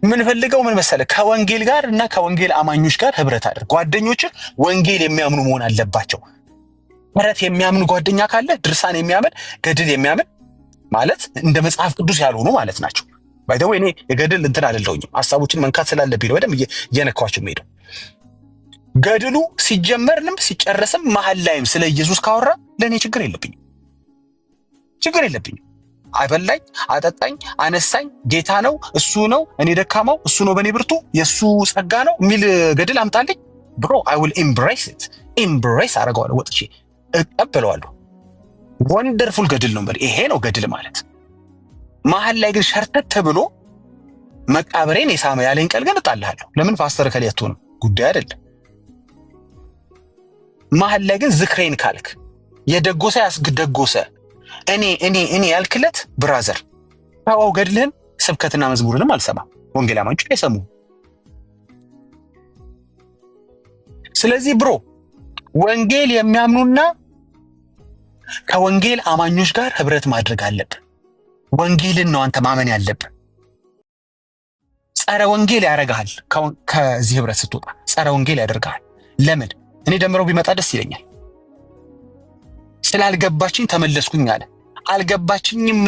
ምን ፈልገው ምን መሰለህ? ከወንጌል ጋር እና ከወንጌል አማኞች ጋር ህብረት አድርግ። ጓደኞችህ ወንጌል የሚያምኑ መሆን አለባቸው። ምሕረት የሚያምኑ ጓደኛ ካለ ድርሳን የሚያምን ገድል የሚያምን ማለት እንደ መጽሐፍ ቅዱስ ያልሆኑ ማለት ናቸው። ባይ ዘ ወይ እኔ የገድል እንትን አይደለሁኝም። ሐሳቦችን መንካት ስላለብኝ ነው በደንብ እየነካኋቸው የምሄደው። ገድሉ ሲጀመርንም ሲጨረስም መሀል ላይም ስለ ኢየሱስ ካወራ ለእኔ ችግር የለብኝም። አበላኝ፣ አጠጣኝ፣ አነሳኝ፣ ጌታ ነው እሱ ነው፣ እኔ ደካማው እሱ ነው፣ በእኔ ብርቱ የእሱ ጸጋ ነው የሚል ገድል አምጣልኝ ብሮ I will embrace አደርገዋለሁ። ወጥቼ እቀበለዋለሁ። ወንደርፉል ገድል ነው ማለት ይሄ ነው ገድል ማለት። መሀል ላይ ግን ሸርተት ተብሎ መቃብሬን የሳመ ያለኝ ቀል ግን እጣልሃለሁ። ለምን ፓስተር ከሊያቱ ነው ጉዳይ አይደለም። መሀል ላይ ግን ዝክሬን ካልክ የደጎሰ ያስደጎሰ እኔ ያልክለት ብራዘር ታው ገድልህን ስብከትና መዝሙርንም አልሰማም። ወንጌል አማኞች አይሰሙም። ስለዚህ ብሮ ወንጌል የሚያምኑና ከወንጌል አማኞች ጋር ህብረት ማድረግ አለብህ። ወንጌልን ነው አንተ ማመን ያለብህ። ጸረ ወንጌል ያደርግሃል። ከዚህ ህብረት ስትወጣ ጸረ ወንጌል ያደርግሃል። ለምን? እኔ ደምረው ቢመጣ ደስ ይለኛል። ስላልገባችኝ ተመለስኩኝ አለ። አልገባችኝም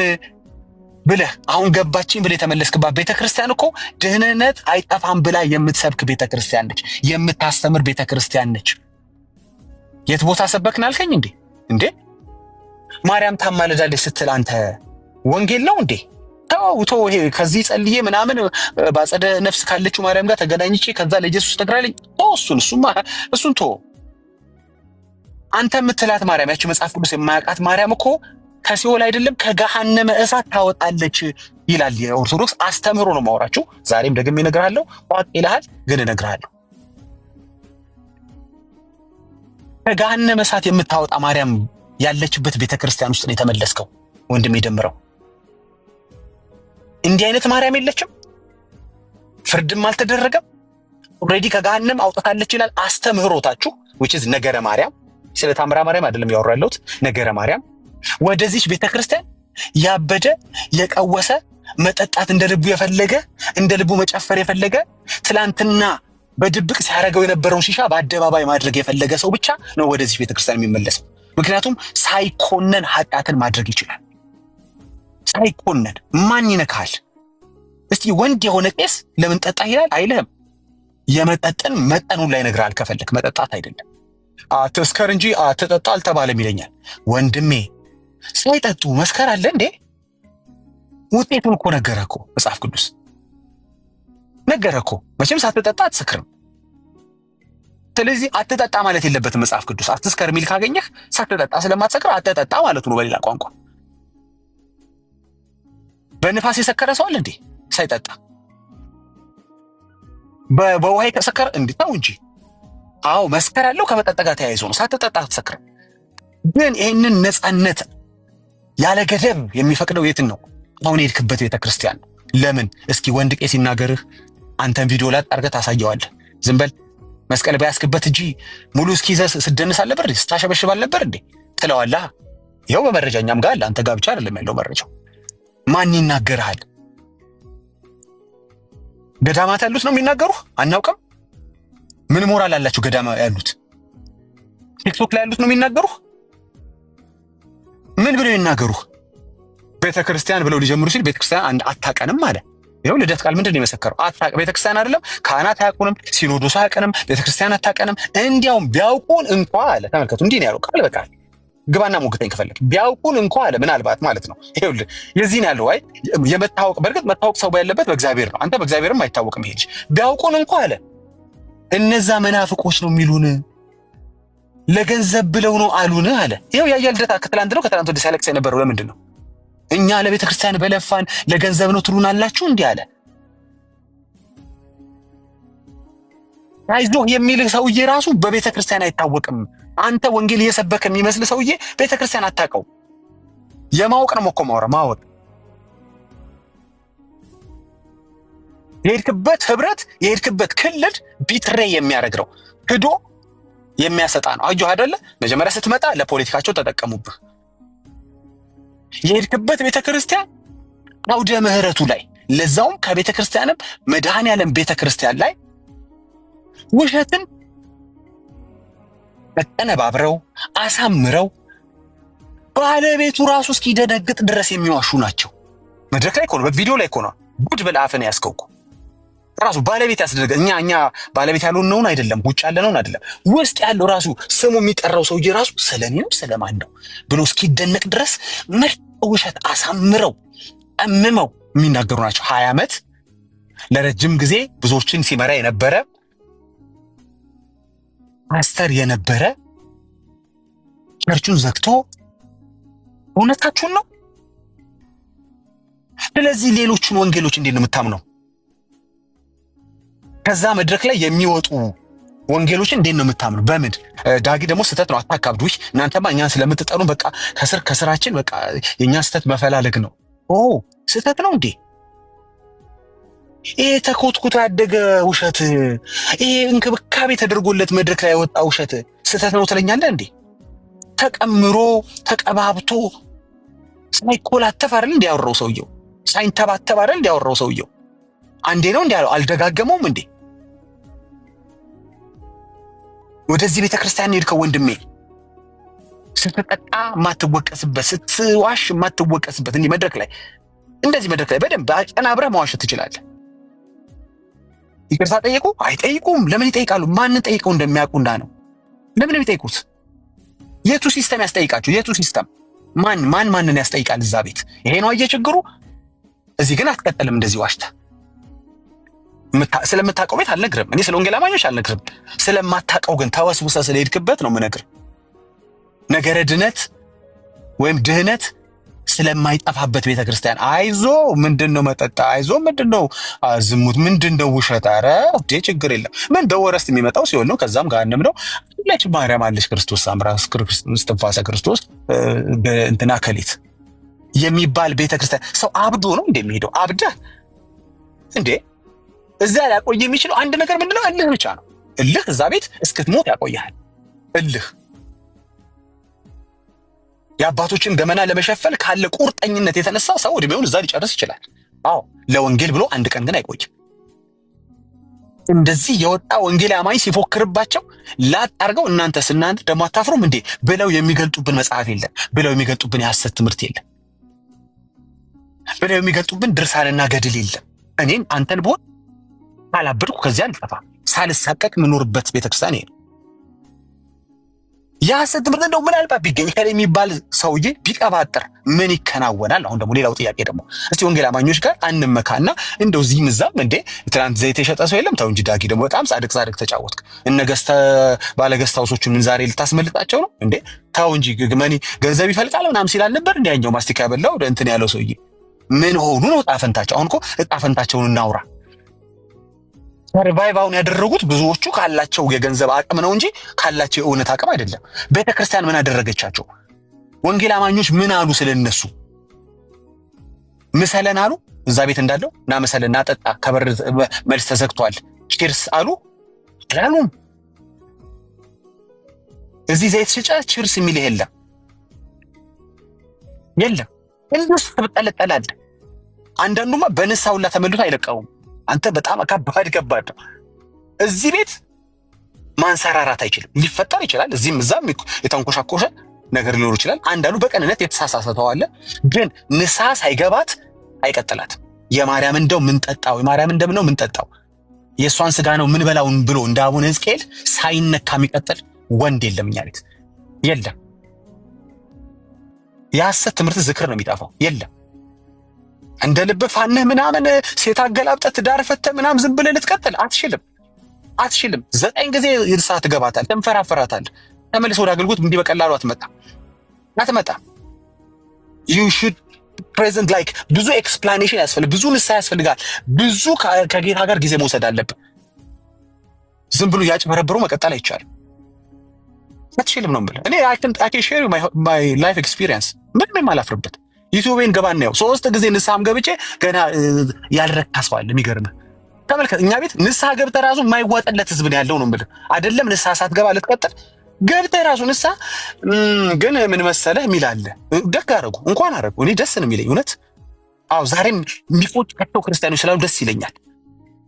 ብለህ አሁን ገባችኝ ብለህ የተመለስክባት ቤተክርስቲያን እኮ ድህነት አይጠፋም ብላ የምትሰብክ ቤተክርስቲያን ነች፣ የምታስተምር ቤተክርስቲያን ነች። የት ቦታ ሰበክን አልከኝ እንዴ? ማርያም ታማልዳለች ስትል አንተ ወንጌል ነው እንዴ? ተው ይሄ ከዚህ ጸልዬ ምናምን ባጸደ ነፍስ ካለችው ማርያም ጋር ተገናኝቼ ከዛ ለኢየሱስ ተግራልኝ እሱን ተው። አንተ የምትላት ማርያም ያቺ መጽሐፍ ቅዱስ የማያውቃት ማርያም እኮ ከሲኦል አይደለም ከገሃነመ እሳት ታወጣለች ይላል የኦርቶዶክስ አስተምህሮ ነው ማወራችሁ። ዛሬም ደግሜ እነግርሃለሁ፣ ቋቅ ይልሃል ግን እነግርሃለሁ። ከገሃነመ እሳት የምታወጣ ማርያም ያለችበት ቤተክርስቲያን ውስጥ ነው የተመለስከው ወንድሜ ደምረው። እንዲህ አይነት ማርያም የለችም፣ ፍርድም አልተደረገም። ኦልሬዲ ከገሃነም አውጥታለች ይላል አስተምህሮታችሁ which is ነገረ ማርያም። ስለ ታምራ ማርያም አይደለም ያወራለሁት፣ ነገረ ማርያም። ወደዚህ ቤተክርስቲያን ያበደ የቀወሰ መጠጣት እንደልቡ የፈለገ እንደልቡ መጨፈር የፈለገ ትላንትና በድብቅ ሲያረገው የነበረውን ሺሻ በአደባባይ ማድረግ የፈለገ ሰው ብቻ ነው ወደዚህ ቤተክርስቲያን የሚመለሰው። ምክንያቱም ሳይኮነን ኃጢአትን ማድረግ ይችላል። ሳይኮነን ማን ይነካል? እስቲ ወንድ የሆነ ቄስ ለምን ጠጣ ይላል አይልም። የመጠጥን መጠኑን ላይ ነግራል። ከፈለክ መጠጣት አይደለም አትስከር እንጂ አትጠጣ አልተባለም ይለኛል። ወንድሜ ሳይጠጡ መስከር አለ እንዴ? ውጤቱን እኮ ነገረኮ መጽሐፍ ቅዱስ ነገረኮ። መቼም ሳትጠጣ አትሰክርም። ስለዚህ አትጠጣ ማለት የለበትም መጽሐፍ ቅዱስ። አትስከር ሚል ካገኘህ ሳትጠጣ ስለማትሰክር አትጠጣ ማለት ነው በሌላ ቋንቋ። በንፋስ የሰከረ ሰው አለ እንዴ ሳይጠጣ? በውሃ ከሰከረ እንዴታው እንጂ አዎ መስከር ያለው ከመጠጥ ጋር ተያይዞ ነው። ሳትጠጣ አትሰክርም። ግን ይሄንን ነፃነት ያለ ገደብ የሚፈቅደው የትን ነው? አሁን የሄድክበት ቤተክርስቲያን። ለምን? እስኪ ወንድ ቄስ ሲናገርህ አንተን ቪዲዮ ላይ አድርገህ ታሳየዋለህ። ዝም በል መስቀል ባያስክበት እንጂ ሙሉ እስኪዘህ ስደንስ አልነበር ስታሸበሽብ አልነበር እንዴ ትለዋለህ። ይኸው በመረጃኛም ጋር አለ። አንተ ጋር ብቻ አይደለም ያለው መረጃው። ማን ይናገርሃል? ገዳማት ያሉት ነው የሚናገሩህ? አናውቅም። ምን ሞራል አላችሁ ገዳማ ያሉት? ቲክቶክ ላይ ያሉት ነው የሚናገሩህ? ምን ብለው ይናገሩህ? ቤተክርስቲያን ብለው ሊጀምሩ ሲል ቤተክርስቲያን አንድ አታቀንም አለ። ይኸው ልደት ቃል ምንድን ነው የመሰከረው? ቤተክርስቲያን አይደለም ካህናት አያውቁንም፣ ሲኖዶስ አያውቅንም፣ ቤተክርስቲያን አታቀንም። እንዲያውም ቢያውቁን እንኳ አለ። ተመልከቱ፣ እንዲህ ነው ያለው ቃል በቃል። ግባና ሞግተኝ ከፈለክ። ቢያውቁን እንኳ አለ። ምናልባት ማለት ነው። ይኸውልህ የዚህ ነው ያለው። አይ የመታወቅ በርግጥ መታወቅ ሰው ባለበት በእግዚአብሔር ነው። አንተ በእግዚአብሔርም አይታወቅም። ይሄ ቢያውቁን እንኳ አለ እነዛ መናፍቆች ነው የሚሉን፣ ለገንዘብ ብለው ነው አሉን አለ። ይኸው ያያ ልደታ ከትላንት ወደ ሲያለቅስ የነበረው ለምንድን ነው? እኛ ለቤተክርስቲያን በለፋን ለገንዘብ ነው ትሉን አላችሁ እንዲህ አለ። አይዞህ የሚልህ ሰውዬ ራሱ በቤተክርስቲያን አይታወቅም። አንተ ወንጌል እየሰበከ የሚመስል ሰውዬ ቤተክርስቲያን አታውቀው። የማወቅ ነው እኮ ማወቅ። የሄድክበት ህብረት የሄድክበት ክልል ቢትሬ የሚያደርግ ነው፣ ክዶ የሚያሰጣ ነው። አየሁ አይደለ? መጀመሪያ ስትመጣ ለፖለቲካቸው ተጠቀሙብህ። የሄድክበት ቤተክርስቲያን አውደ ምህረቱ ላይ ለዛውም ከቤተክርስቲያንም መድኃኔዓለም ቤተክርስቲያን ላይ ውሸትን ተቀነባብረው አሳምረው ባለቤቱ ራሱ እስኪደነግጥ ድረስ የሚዋሹ ናቸው። መድረክ ላይ ኮነ በቪዲዮ ላይ ኮነ ጉድ በላፈን ያስከውኩ ራሱ ባለቤት ያስደረገ እኛ ባለቤት ያለውን ነው አይደለም፣ ውጭ ያለ ነው አይደለም፣ ውስጥ ያለው ራሱ ስሙ የሚጠራው ሰውዬ ራሱ ስለኔም ስለማን ነው ብሎ እስኪደነቅ ድረስ ምርጥ ውሸት አሳምረው ጠምመው የሚናገሩ ናቸው። 20 ዓመት ለረጅም ጊዜ ብዙዎችን ሲመራ የነበረ ፓስተር የነበረ ቸርቹን ዘግቶ እውነታችሁን ነው። ስለዚህ ሌሎችን ወንጌሎች እንዴት ነው የምታምነው? ከዛ መድረክ ላይ የሚወጡ ወንጌሎችን እንዴት ነው የምታምኑ? በምን? ዳጊ ደግሞ ስህተት ነው አታካብዱሽ። እናንተማ እኛን ስለምትጠሩ በቃ ከስራችን በቃ የእኛን ስህተት መፈላለግ ነው። ስህተት ነው እንዴ? ይሄ ተኮትኩቶ ያደገ ውሸት፣ ይሄ እንክብካቤ ተደርጎለት መድረክ ላይ ያወጣ ውሸት ስህተት ነው ትለኛለህ እንዴ? ተቀምሮ ተቀባብቶ ሳይኮላተፍ አይደል እንዲያወራው ሰውየው፣ ሳይንተባተብ አይደል እንዲያወራው ሰውየው። አንዴ ነው እንዲያለው አልደጋገመውም እንዴ? ወደዚህ ቤተክርስቲያን ሄድከው ወንድሜ ስትጠጣ ማትወቀስበት፣ ስትዋሽ ማትወቀስበት፣ እንዲህ መድረክ ላይ እንደዚህ መድረክ ላይ በደንብ አቀናብረህ መዋሸት ትችላለህ። ይቅርታ ጠየቁ አይጠይቁም? ለምን ይጠይቃሉ? ማንን ጠይቀው እንደሚያውቁና ነው። ለምን የሚጠይቁት? የቱ ሲስተም ያስጠይቃቸው? የቱ ሲስተም ማንን ያስጠይቃል እዛ ቤት? ይሄ ነው ችግሩ። እዚህ ግን አትቀጥልም እንደዚህ ዋሽተህ። ስለምታውቀው ቤት አልነግርም እኔ፣ ስለ ወንጌል አማኞች አልነግርም። ስለማታውቀው ግን ተወስውሰህ ስለሄድክበት ነው የምነግርህ። ነገረ ድነት ወይም ድህነት ስለማይጠፋበት ቤተክርስቲያን አይዞ ምንድነው መጠጣ፣ አይዞ ምንድነው ዝሙት፣ ምንድነው ውሸት፣ ኧረ እንዴ ችግር የለም ምን በወረስት የሚመጣው ሲሆን ነው። ከዛም ገሃነም ነው። ለች ማርያም አለች፣ ክርስቶስ ሳምራ፣ እስትንፋሰ ክርስቶስ እንትና ከሊት የሚባል ቤተክርስቲያን ሰው አብዶ ነው እንደሚሄደው። አብደህ እንዴ እዛ ያቆይ የሚችለው አንድ ነገር ምንድነው? እልህ ብቻ ነው። እልህ እዛ ቤት እስክትሞት ያቆያል። እልህ የአባቶችን ገመና ለመሸፈን ካለ ቁርጠኝነት የተነሳ ሰው እድሜውን እዛ ሊጨርስ ይችላል። አዎ ለወንጌል ብሎ አንድ ቀን ግን አይቆይም። እንደዚህ የወጣ ወንጌል አማኝ ሲፎክርባቸው ላጣርገው እናንተ ደግሞ አታፍሩም እንዴ ብለው የሚገልጡብን መጽሐፍ የለም፣ ብለው የሚገልጡብን የሐሰት ትምህርት የለም፣ ብለው የሚገልጡብን ድርሳንና ገድል የለም። እኔን አንተን ብሆን ካላበድኩ ከዚያ አልጠፋ ሳልሳቀቅ የምኖርበት ቤተክርስቲያን ይሄ ነው። የሐሰት ትምህርት እንደው ምናልባት ቢገኝ ከላይ የሚባል ሰውዬ ቢቀባጥር ምን ይከናወናል? አሁን ደግሞ ሌላው ጥያቄ ደግሞ እስቲ ወንጌል አማኞች ጋር አንመካና እንደው እዚህም እዛም እንዴ ትናንት ዘይት የሸጠ ሰው የለም? ተው እንጂ ዳጊ ደግሞ በጣም ጻድቅ ተጫወትክ። እነ ባለገስታውሶቹን ምን ዛሬ ልታስመልጣቸው ነው እንዴ? ተው እንጂ ግመኒ ገንዘብ ይፈልቃል ምናምን ሲላል ነበር እንዴ ያኛው ማስቲካ ያበላው እንትን ያለው ሰውዬ ምን ሆኑ ነው ጣፈንታቸው? አሁን እኮ ጣፈንታቸውን እናውራ። ሰርቫይቫውን ያደረጉት ብዙዎቹ ካላቸው የገንዘብ አቅም ነው እንጂ ካላቸው የእውነት አቅም አይደለም። ቤተክርስቲያን ምን አደረገቻቸው? ወንጌል አማኞች ምን አሉ ስለነሱ? ምሰለን አሉ እዛ ቤት እንዳለው ና ምሰለን ና ጠጣ፣ ከበር መልስ ተዘግቷል ቺርስ አሉ አላሉም? እዚህ ዘይት ሽጫ ቺርስ የሚል የለም እንደሱ ተበጠለጠላል። አንዳንዱማ በንሳውላ ተመልቶ አይለቀውም። አንተ በጣም ከባድ ነው። እዚህ ቤት ማንሰራራት አይችልም። ሊፈጠር ይችላል እዚህም እዛም የተንኮሻኮሸ ነገር ሊኖር ይችላል። አንዳንዱ በቀንነት የተሳሳተዋለ ግን ንስሐ ሳይገባት አይቀጥላትም። የማርያም እንደው ምን ጠጣው፣ የማርያም እንደም ነው ምን ጠጣው፣ የእሷን ስጋ ነው ምን በላውን ብሎ እንደ አቡነ ሕዝቅኤል ሳይነካ የሚቀጥል ወንድ የለም እኛ ቤት የለም። የሐሰት ትምህርት ዝክር ነው የሚጠፋው የለም። እንደ ልብ ፋንህ ምናምን ሴት አገላብጠህ ትዳር ፈተህ ምናምን ዝም ብለህ ልትቀጥል አትችልም። 9 ጊዜ ንስሐ ትገባታል፣ ተንፈራፈራታል። ተመልሰህ ወደ አገልግሎት እንዲህ በቀላሉ አትመጣ። you should present like ብዙ ኤክስፕላኔሽን ያስፈልጋል፣ ብዙ ንስሐ ያስፈልጋል፣ ብዙ ከጌታ ጋር ጊዜ መውሰድ አለብህ። ዝም ብሎ ያጭበረብሩ መቀጠል አይቻልም። አትችልም ነው የምልህ። እኔ I can share my life experience ምንም አላፍርበት። ዩቲዩብን ገባና ያው 3 ጊዜ ንስሐም ገብቼ ገና ያልረካስዋል። የሚገርምህ ተመልከት፣ እኛ ቤት ንስሐ ገብተህ ራሱ የማይዋጥለት ህዝብ ያለው ነው የምልህ። አይደለም ንስሐ ሳትገባ ልትቀጥል ገብተህ ራሱ ንስሐ ግን ምን መሰለህ የሚላለ ደግ አደረጉ እንኳን አደረጉ። እኔ ደስ ነው የሚለኝ እውነት። አዎ ዛሬም የሚቆጫቸው ክርስቲያኖች ስላሉ ደስ ይለኛል።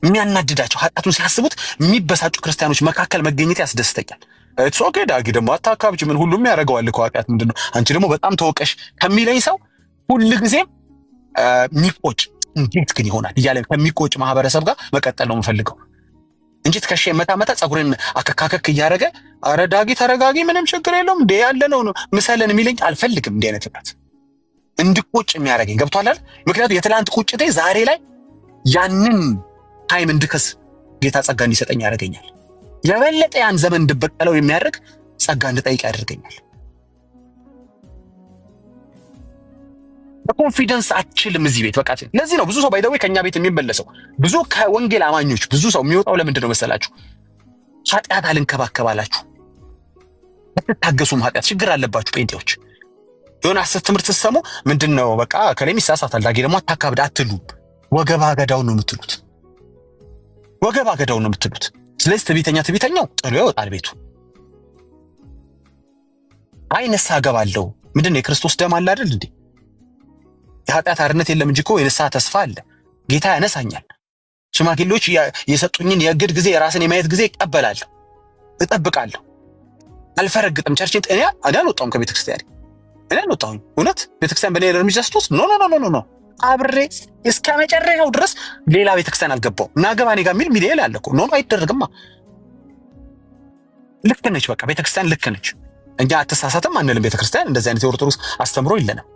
የሚያናድዳቸው ኃጢአቱን ሲያስቡት የሚበሳጩ ክርስቲያኖች መካከል መገኘት ያስደስተኛል። ኢትስ ኦኬ ዳጊ ደግሞ አታካብጅ፣ ምን ሁሉም ያደርገዋል እኮ ኃጢአት ምንድነው? አንቺ ደግሞ በጣም ተወቀሽ ከሚለኝ ሰው ሁሉ ጊዜም የሚቆጭ እንዴት ግን ይሆናል እያለ ከሚቆጭ ማህበረሰብ ጋር መቀጠል ነው የምፈልገው እንጂ ትከሻ መታ ጸጉሬን አከካከክ እያደረገ አረ ዳጊ ተረጋጊ ምንም ችግር የለውም እንዴ ያለ ነው ምሰለን የሚለኝ አልፈልግም። እንዲህ አይነት ፍቃት እንድቆጭ የሚያደርገኝ ገብቷል አይደል? ምክንያቱም የትላንት ቁጭቴ ዛሬ ላይ ያንን ታይም እንድከስ ጌታ ጸጋ እንዲሰጠኝ ያደርገኛል። የበለጠ ያን ዘመን እንድበቀለው የሚያደርግ ጸጋ እንድጠይቅ ያደርገኛል። በኮንፊደንስ አችልም እዚህ ቤት በቃ። ለዚህ ነው ብዙ ሰው ባይደው ከኛ ቤት የሚመለሰው። ብዙ ከወንጌል አማኞች ብዙ ሰው የሚወጣው ለምንድን ነው መሰላችሁ? ኃጢአት አልንከባከባላችሁ አትታገሱም። ኃጢአት ችግር አለባችሁ ጴንጤዎች። የሆነ ሐሰት ትምህርት ስትሰሙ ምንድነው በቃ ከለም ይሳሳታል ዳጊ ደግሞ አታካብድ አትሉም። ወገባ ገዳውን ነው የምትሉት። ወገባ ገዳውን ነው የምትሉት። ስለዚህ ትዕቢተኛው ጥሎ ይወጣል ቤቱ። ንስሐ እገባለሁ ምንድነው የክርስቶስ ደም አለ አይደል እንዴ? የኃጢአት አርነት የለም እንጂ እኮ የንስሐ ተስፋ አለ። ጌታ ያነሳኛል። ሽማግሌዎች የሰጡኝን የእግድ ጊዜ የራስን የማየት ጊዜ እቀበላለሁ፣ እጠብቃለሁ፣ አልፈረግጥም። ቸርችን እኔ አልወጣሁም ከቤተክርስቲያን እኔ አልወጣሁም። እውነት ቤተክርስቲያን በኔ እርምጃ ስትወስድ ኖ አብሬ እስከ መጨረሻው ድረስ ሌላ ቤተክርስቲያን አልገባሁም። ናገባ እኔ ጋር ሚል ሚዲያ አለ እኮ ኖ አይደረግማ። ልክ ነች በቃ ቤተክርስቲያን ልክ ነች። እኛ አትሳሳትም አንልም። ቤተክርስቲያን እንደዚህ አይነት የኦርቶዶክስ አስተምሮ የለንም።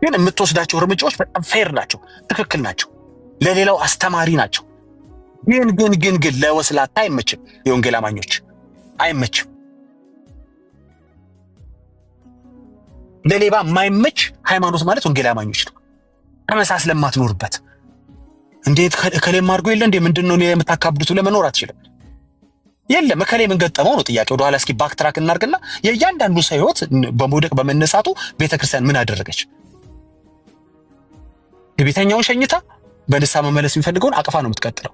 ግን የምትወስዳቸው እርምጃዎች በጣም ፌር ናቸው፣ ትክክል ናቸው፣ ለሌላው አስተማሪ ናቸው። ግን ለወስላታ አይመችም። የወንጌል አማኞች አይመችም። ለሌባ የማይመች ሃይማኖት ማለት ወንጌል አማኞች ነው። ተመሳስለ ማትኖርበት እንዴት ከሌም አድርጎ የለ እንዴ ምንድነው የምታካብዱት? ለመኖር አትችልም። የለም ከሌ ምን ገጠመው ነው ጥያቄ። ወደ ኋላ እስኪ ባክትራክ እናርግና የእያንዳንዱ ሰው ህይወት በመውደቅ በመነሳቱ ቤተክርስቲያን ምን አደረገች? የቤተኛውን ሸኝታ በንስሐ መመለስ የሚፈልገውን አቅፋ ነው የምትቀጥለው።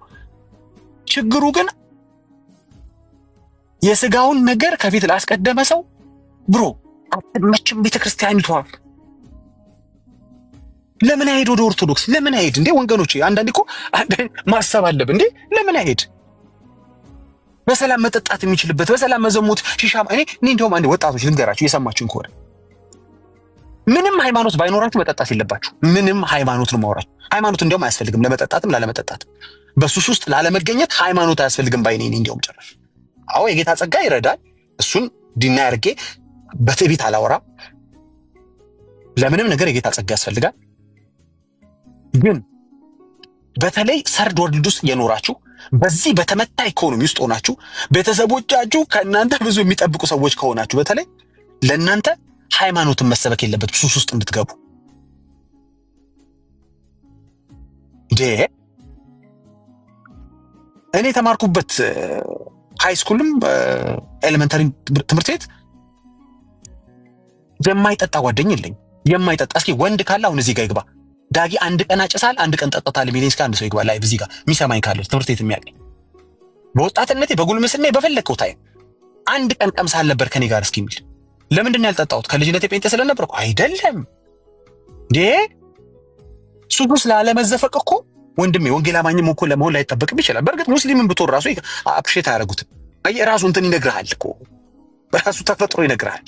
ችግሩ ግን የስጋውን ነገር ከፊት ላስቀደመ ሰው ብሮ አትመችም ቤተክርስቲያኒቷ። ለምን አይሄድ ወደ ኦርቶዶክስ? ለምን አይሄድ እንዴ ወንገኖቼ? አንዳንዴ እኮ ማሰብ አለብን እንዴ። ለምን አይሄድ? በሰላም መጠጣት የሚችልበት በሰላም መዘሙት ሺሻም እኔ እንደውም አንዴ ወጣቶች ልንገራችሁ የሰማችሁን ከሆነ ምንም ሃይማኖት ባይኖራችሁ መጠጣት የለባችሁ። ምንም ሃይማኖት ነው ማውራችሁ። ሃይማኖት እንደውም አያስፈልግም ለመጠጣትም ላለመጠጣትም። በሱስ ውስጥ ላለመገኘት ሃይማኖት አያስፈልግም ባይ ነኝ እንደውም ጨራሽ። አዎ የጌታ ጸጋ ይረዳል። እሱን ዲና ያርጌ በትዕቢት አላወራም። ለምንም ነገር የጌታ ጸጋ ያስፈልጋል። ግን በተለይ ሰርድ ወርልድ ውስጥ የኖራችሁ በዚህ በተመታ ኢኮኖሚ ውስጥ ሆናችሁ ቤተሰቦቻችሁ ከእናንተ ብዙ የሚጠብቁ ሰዎች ከሆናችሁ በተለይ ለእናንተ ሃይማኖትን መሰበክ የለበት ሱስ ውስጥ እንድትገቡ። እኔ ተማርኩበት ሃይ ስኩልም ኤሌመንታሪ ትምህርት ቤት የማይጠጣ ጓደኛ የለኝ። የማይጠጣ እስኪ ወንድ ካለ አሁን እዚህ ጋር ይግባ። ዳጊ አንድ ቀን አጭሳል አንድ ቀን ጠጥታል ሚሊንስ ከአንድ ሰው ይግባ ላይ እዚህ ጋር የሚሰማኝ ካለ ትምህርት ቤት የሚያውቅ በወጣትነቴ በጉልምስና በፈለከው ታይም አንድ ቀን ቀምሳል ነበር ከኔ ጋር እስኪ የሚል። ለምንድን ነው ያልጠጣሁት? ከልጅነቴ ጴንጤ ስለነበርኩ አይደለም እንዴ። ሱስ ላለመዘፈቅ እኮ ወንድሜ ወንጌል አማኝም እኮ ለመሆን ላይጠበቅም ይችላል። በእርግጥ ሙስሊምን ብትሆን ራሱ አፕሼት አያደርጉትም። ራሱ እንትን ይነግርሃል እኮ በራሱ ተፈጥሮ ይነግርሃል።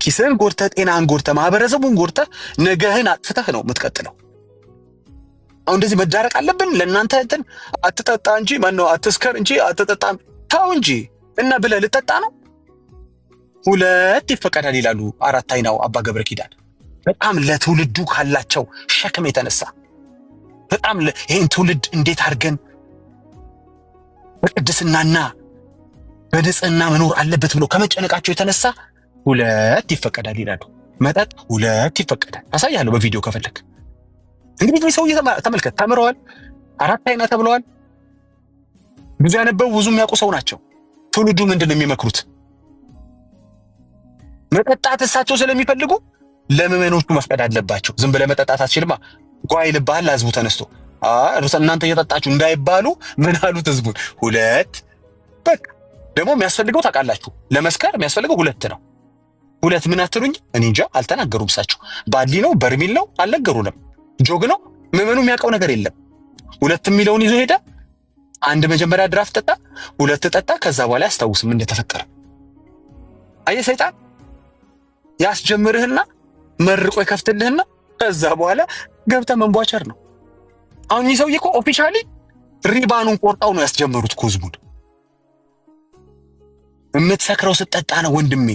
ኪስህን ጎድተህ ጤናህን ጎድተህ ማህበረሰቡን ጎድተህ ነገህን አጥፍተህ ነው የምትቀጥለው። አሁን እንደዚህ መዳረቅ አለብን? ለእናንተ እንትን አትጠጣ እንጂ ማነው አትስከር እንጂ አትጠጣ ታው እንጂ እና ብለህ ልጠጣ ነው። ሁለት ይፈቀዳል ይላሉ አራት አይናው አባ ገብረ ኪዳን። በጣም ለትውልዱ ካላቸው ሸክም የተነሳ በጣም ይሄን ትውልድ እንዴት አድርገን በቅድስናና በንጽህና መኖር አለበት ብሎ ከመጨነቃቸው የተነሳ ሁለት ይፈቀዳል ይላሉ። መጠጥ ሁለት ይፈቀዳል። አሳያለሁ በቪዲዮ ከፈለክ። እንግዲህ ሰው ተመልከት፣ ተምረዋል፣ አራት አይና ተብለዋል፣ ብዙ ያነበቡ ብዙ የሚያውቁ ሰው ናቸው። ትውልዱ ምንድን ነው የሚመክሩት? መጠጣት እሳቸው ስለሚፈልጉ ለምዕመኖቹ መፍቀድ አለባቸው። ዝም ብለህ መጠጣት አትችልማ። ጓይ ልባል ህዝቡ ተነስቶ እናንተ እየጠጣችሁ እንዳይባሉ ምን አሉት ህዝቡን? ሁለት በቃ ደግሞ የሚያስፈልገው ታውቃላችሁ፣ ለመስከር የሚያስፈልገው ሁለት ነው። ሁለት ምን አትሉኝ? እኔ እንጃ አልተናገሩም እሳቸው። ባሊ ነው በርሚል ነው አልነገሩንም። ጆግ ነው ምዕመኑ የሚያውቀው ነገር የለም። ሁለት የሚለውን ይዞ ሄደ። አንድ መጀመሪያ ድራፍት ጠጣ፣ ሁለት ጠጣ። ከዛ በኋላ ያስታውስም እንደተፈጠረ። አየህ ሰይጣን ያስጀምርህና መርቆ ይከፍትልህና ከዛ በኋላ ገብተህ መንቧቸር ነው። አሁን ይህ ሰውዬ እኮ ኦፊሻሊ ሪባኑን ቆርጣው ነው ያስጀመሩት እኮ ህዝቡን። የምትሰክረው ስትጠጣ ነው ወንድሜ።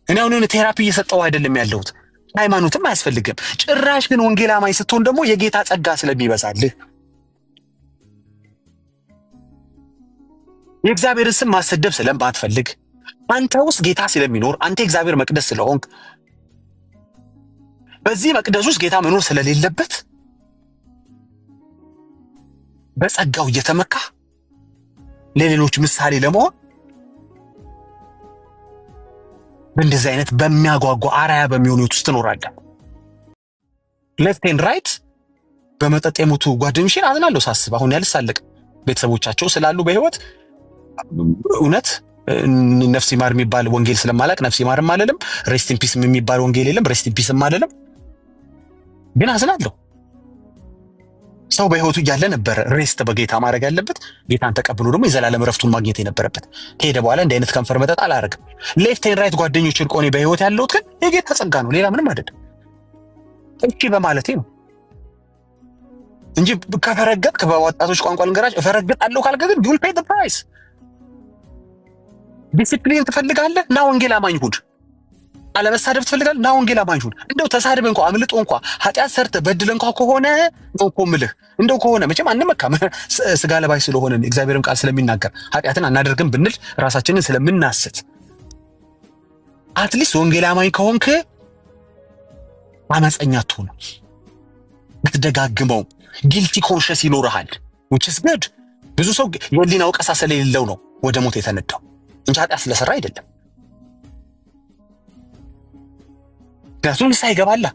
እኔ አሁን ቴራፒ እየሰጠው አይደለም ያለሁት። ሃይማኖትም አያስፈልግም ጭራሽ። ግን ወንጌል አማኝ ስትሆን ደግሞ የጌታ ጸጋ ስለሚበዛልህ የእግዚአብሔርን ስም ማሰደብ ስለማትፈልግ አንተ ውስጥ ጌታ ስለሚኖር አንተ የእግዚአብሔር መቅደስ ስለሆንክ በዚህ መቅደስ ውስጥ ጌታ መኖር ስለሌለበት በጸጋው እየተመካ ለሌሎች ምሳሌ ለመሆን እንደዚህ አይነት በሚያጓጓ አራያ በሚሆኑ ውስጥ ትኖራለህ። ሌፍት ኤንድ ራይት በመጠጥ የሞቱ ጓደኞቼን አዝናለሁ ሳስብ። አሁን ያልሳለቅ ቤተሰቦቻቸው ስላሉ በህይወት እውነት ነፍስ ይማር የሚባል ወንጌል ስለማላቅ ነፍስ ይማርም አልልም። ሬስት ኢን ፒስ የሚባል ወንጌል የለም። ሬስት ኢን ፒስም አልልም። ግን አዝናለሁ። ሰው በህይወቱ እያለ ነበር ሬስት በጌታ ማድረግ ያለበት። ጌታን ተቀብሎ ደግሞ የዘላለም ረፍቱን ማግኘት የነበረበት። ከሄደ በኋላ እንደ አይነት ከንፈር መጠጥ አላረግም። ሌፍት ኤንድ ራይት ጓደኞችን ቆኔ በህይወት ያለሁት ግን የጌታ ጸጋ ነው፣ ሌላ ምንም አይደለም። እሺ በማለቴ ነው እንጂ ከፈረገጥክ በወጣቶች ቋንቋ ልንገራች እፈረግጣለሁ ካልከ ግን you'll pay the price። ዲሲፕሊን ትፈልጋለህ? ና ወንጌል አማኝ ሁን። አለመሳደብ ትፈልጋለህ? ና ወንጌል አማኝ ሁን። እንደው ተሳድብ እንኳን አምልጦ እንኳን ኃጢአት ሰርተ በድል እንኳን ከሆነ ነው እኮ ምልህ። እንደው ከሆነ መቼም አንመካም ስጋ ለባሽ ስለሆነ እግዚአብሔርም ቃል ስለሚናገር ኃጢአትን አናደርግም ብንል ራሳችንን ስለምናስት አትሊስት ወንጌል አማኝ ከሆንክ አመፀኛ አትሆን። ብትደጋግመው ጊልቲ ኮንሽስ ይኖርሃል which is good። ብዙ ሰው የህሊና ወቀሳ ስለሌለው ነው ወደ ሞት የተነዳው እንጂ ኃጢአት ስለሰራ አይደለም። ምክንያቱም ንስሐ ይገባላ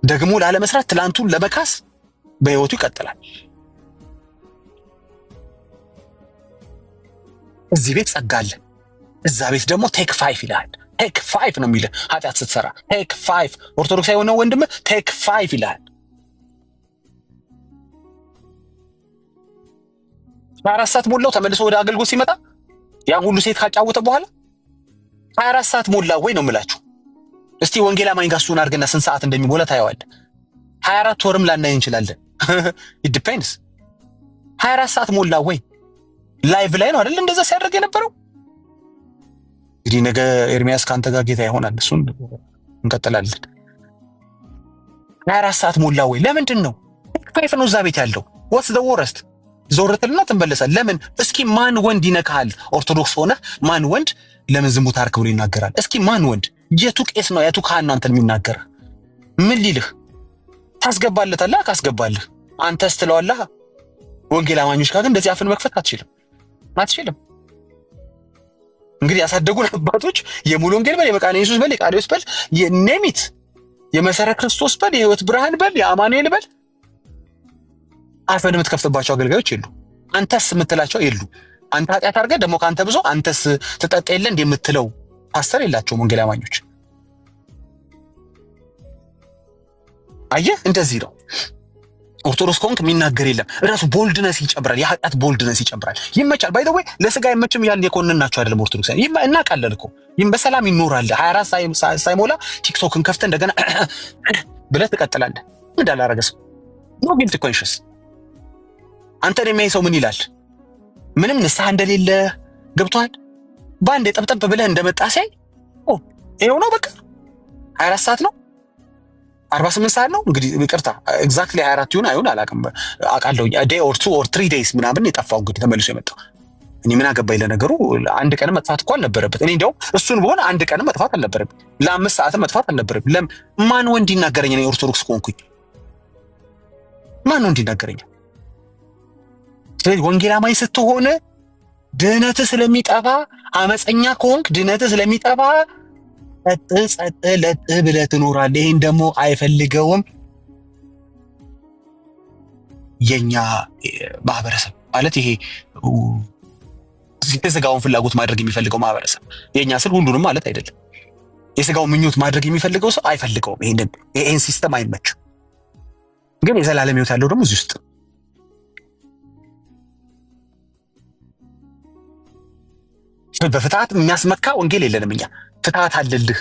ደግሞ ላለመስራት ትላንቱን ለመካስ በህይወቱ ይቀጥላል። እዚህ ቤት ጸጋ አለ፣ እዛ ቤት ደግሞ ቴክ 5 ይላል። ቴክ 5 ነው የሚልህ ኃጢአት ስትሰራ ቴክ 5። ኦርቶዶክስ የሆነው ወንድም ቴክ 5 ይላል። 24 ሰዓት ሞላው ተመልሶ ወደ አገልግሎት ሲመጣ ያ ሁሉ ሴት ካጫወተ በኋላ 24 ሰዓት ሞላው ወይ ነው የምላችሁ። እስቲ ወንጌል አማኝ ጋር እሱን አድርገና ስንት ሰዓት እንደሚሞላ ታየዋለህ። 24 ወርም ላናይ እንችላለን። it depends። 24 ሰዓት ሞላው ወይ ላይቭ ላይ ነው አይደል እንደዛ ሲያደርግ የነበረው። እንግዲህ ነገ ኤርሚያስ ካንተ ጋር ጌታ ይሆናል፣ እሱን እንቀጥላለን። 24 ሰዓት ሞላው ወይ ለምንድን ነው ፋይፍ ነው እዛ ቤት ያለው? what's the worst? ዞርትልና ትንበለሳል። ለምን? እስኪ ማን ወንድ ይነካል? ኦርቶዶክስ ሆነ ማን ወንድ ለምን ዝሙት አርክ ብሎ ይናገራል? እስኪ ማን ወንድ? የቱ ቄስ ነው የቱ ካህን ነው አንተን የሚናገር? ምን ሊልህ ታስገባለታለህ? ካስገባልህ አንተስ ትለዋለህ። ወንጌል አማኞች ጋር ግን እንደዚህ አፍን መክፈት አትችልም። እንግዲህ ያሳደጉን አባቶች የሙሉ ወንጌል በል፣ የመቃነ ኢየሱስ በል፣ የቃሊዮስ በል፣ የኔሚት የመሰረ ክርስቶስ በል፣ የህይወት ብርሃን በል፣ የአማኑኤል በል አፈን የምትከፍትባቸው አገልጋዮች የሉ። አንተስ የምትላቸው የሉ። አንተ ኃጢአት አድርገህ ደግሞ ካንተ ብዙ አንተስ ትጠጣ የለ እንደ የምትለው ፓስተር የላቸውም ወንጌል አማኞች። አየህ እንደዚህ ነው። ኦርቶዶክስ ኮንክ የሚናገር የለም። ራሱ ቦልድነስ ይጨምራል፣ የኃጢአት ቦልድነስ ይጨምራል። ይመቻል። ባይ ዘ ወይ ለስጋ አይመችም ያልን የኮንናቸው አይደለም ኦርቶዶክስ እናውቃለን እኮ በሰላም ይኖራል። 24 ሳይሞላ ቲክቶክን ከፍተህ እንደገና ብለህ ትቀጥላለህ እንዳላረገ ሰው ኖ ጊልት ኮንሽስ። አንተን የሚያይ ሰው ምን ይላል? ምንም ንስሐ እንደሌለ ገብቷል። በአንድ ጠብጠብ ብለህ እንደመጣ ሲያይ ይኸው ነው በቃ 24 ሰዓት ነው 48 ሰዓት ነው እንግዲህ ይቅርታ ኤግዛክትሊ 24 ይሁን አይሁን አላውቅም። አውቃለሁ ዴይ ኦር 2 ኦር 3 ዴይስ ምናምን የጠፋው እንግዲህ ተመልሶ የመጣው እኔ ምን አገባኝ ለነገሩ። አንድ ቀን መጥፋት እኮ አልነበረበት። እኔ እንደውም እሱን በሆነ አንድ ቀን መጥፋት አልነበረብኝ፣ ለ5 ሰዓት መጥፋት አልነበረብኝ። ማን ወንድ ይናገረኝ? እኔ ኦርቶዶክስ ኮንኩኝ ማን ወንድ ይናገረኛል? ስለዚህ ወንጌል አማኝ ስትሆን ድህነት ስለሚጠፋ አመፀኛ ከሆንክ ድህነት ስለሚጠፋ ጸጥ ለጥ ብለህ ትኖራለህ። ይሄን ደግሞ አይፈልገውም የኛ ማህበረሰብ ማለት ይሄ የስጋውን ፍላጎት ማድረግ የሚፈልገው ማህበረሰብ። የኛ ስል ሁሉንም ማለት አይደለም። የስጋውን ምኞት ማድረግ የሚፈልገው ሰው አይፈልገውም። ይሄን ሲስተም አይመችም። ግን የዘላለም ሕይወት ያለው ደግሞ እዚህ ውስጥ በፍትሃት የሚያስመካ ወንጌል የለንም እኛ። ፍትሃት አለልህ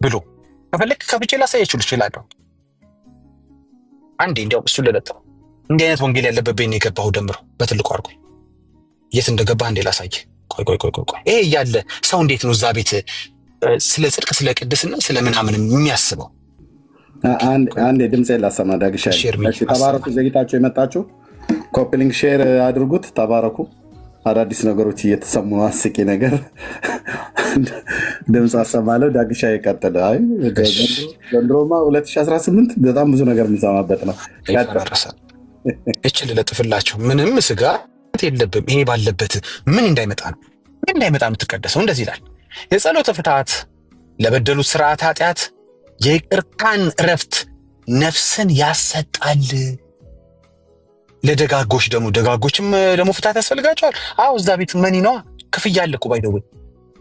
ብሎ ከፈለክ ከፍቼ ላሳያችሁ እችላለሁ። አንዴ እንዲያውም እሱን ልለጥፍ። እንዲህ አይነት ወንጌል ያለበት ቤት ነው የገባሁ። ደምሮ በትልቁ አድርጎ የት እንደገባህ እንዴ ላሳይ። ቆይ ይሄ እያለ ሰው እንዴት ነው እዛ ቤት ስለ ጽድቅ ስለ ቅድስና ስለ ምናምን የሚያስበው? አንድ ድምጽ ላሰማ። ዳግሻ ተባረኩ። ዘግይታችሁ የመጣችሁ ኮፒሊንግ ሼር አድርጉት። ተባረኩ። አዳዲስ ነገሮች እየተሰሙ አስቂ ነገር ድምፅ አሰማለሁ። ዳግሻ ይቀጥል። አይ ዘንድሮማ 2018 በጣም ብዙ ነገር የሚሰማበት ነው። እችል ለጥፍላቸው ምንም ስጋት የለብም። ይሄ ባለበት ምን እንዳይመጣ ነው የምትቀደሰው። እንደዚህ ይላል የጸሎተ ፍትሐት ለበደሉት ስርዓት ኃጢአት የይቅርታን እረፍት ነፍስን ያሰጣል። ለደጋጎች ደግሞ ደጋጎችም ደግሞ ፍትሐት ያስፈልጋቸዋል። አዎ እዛ ቤት መኒ ነው ክፍያ አለ እኮ ባይደው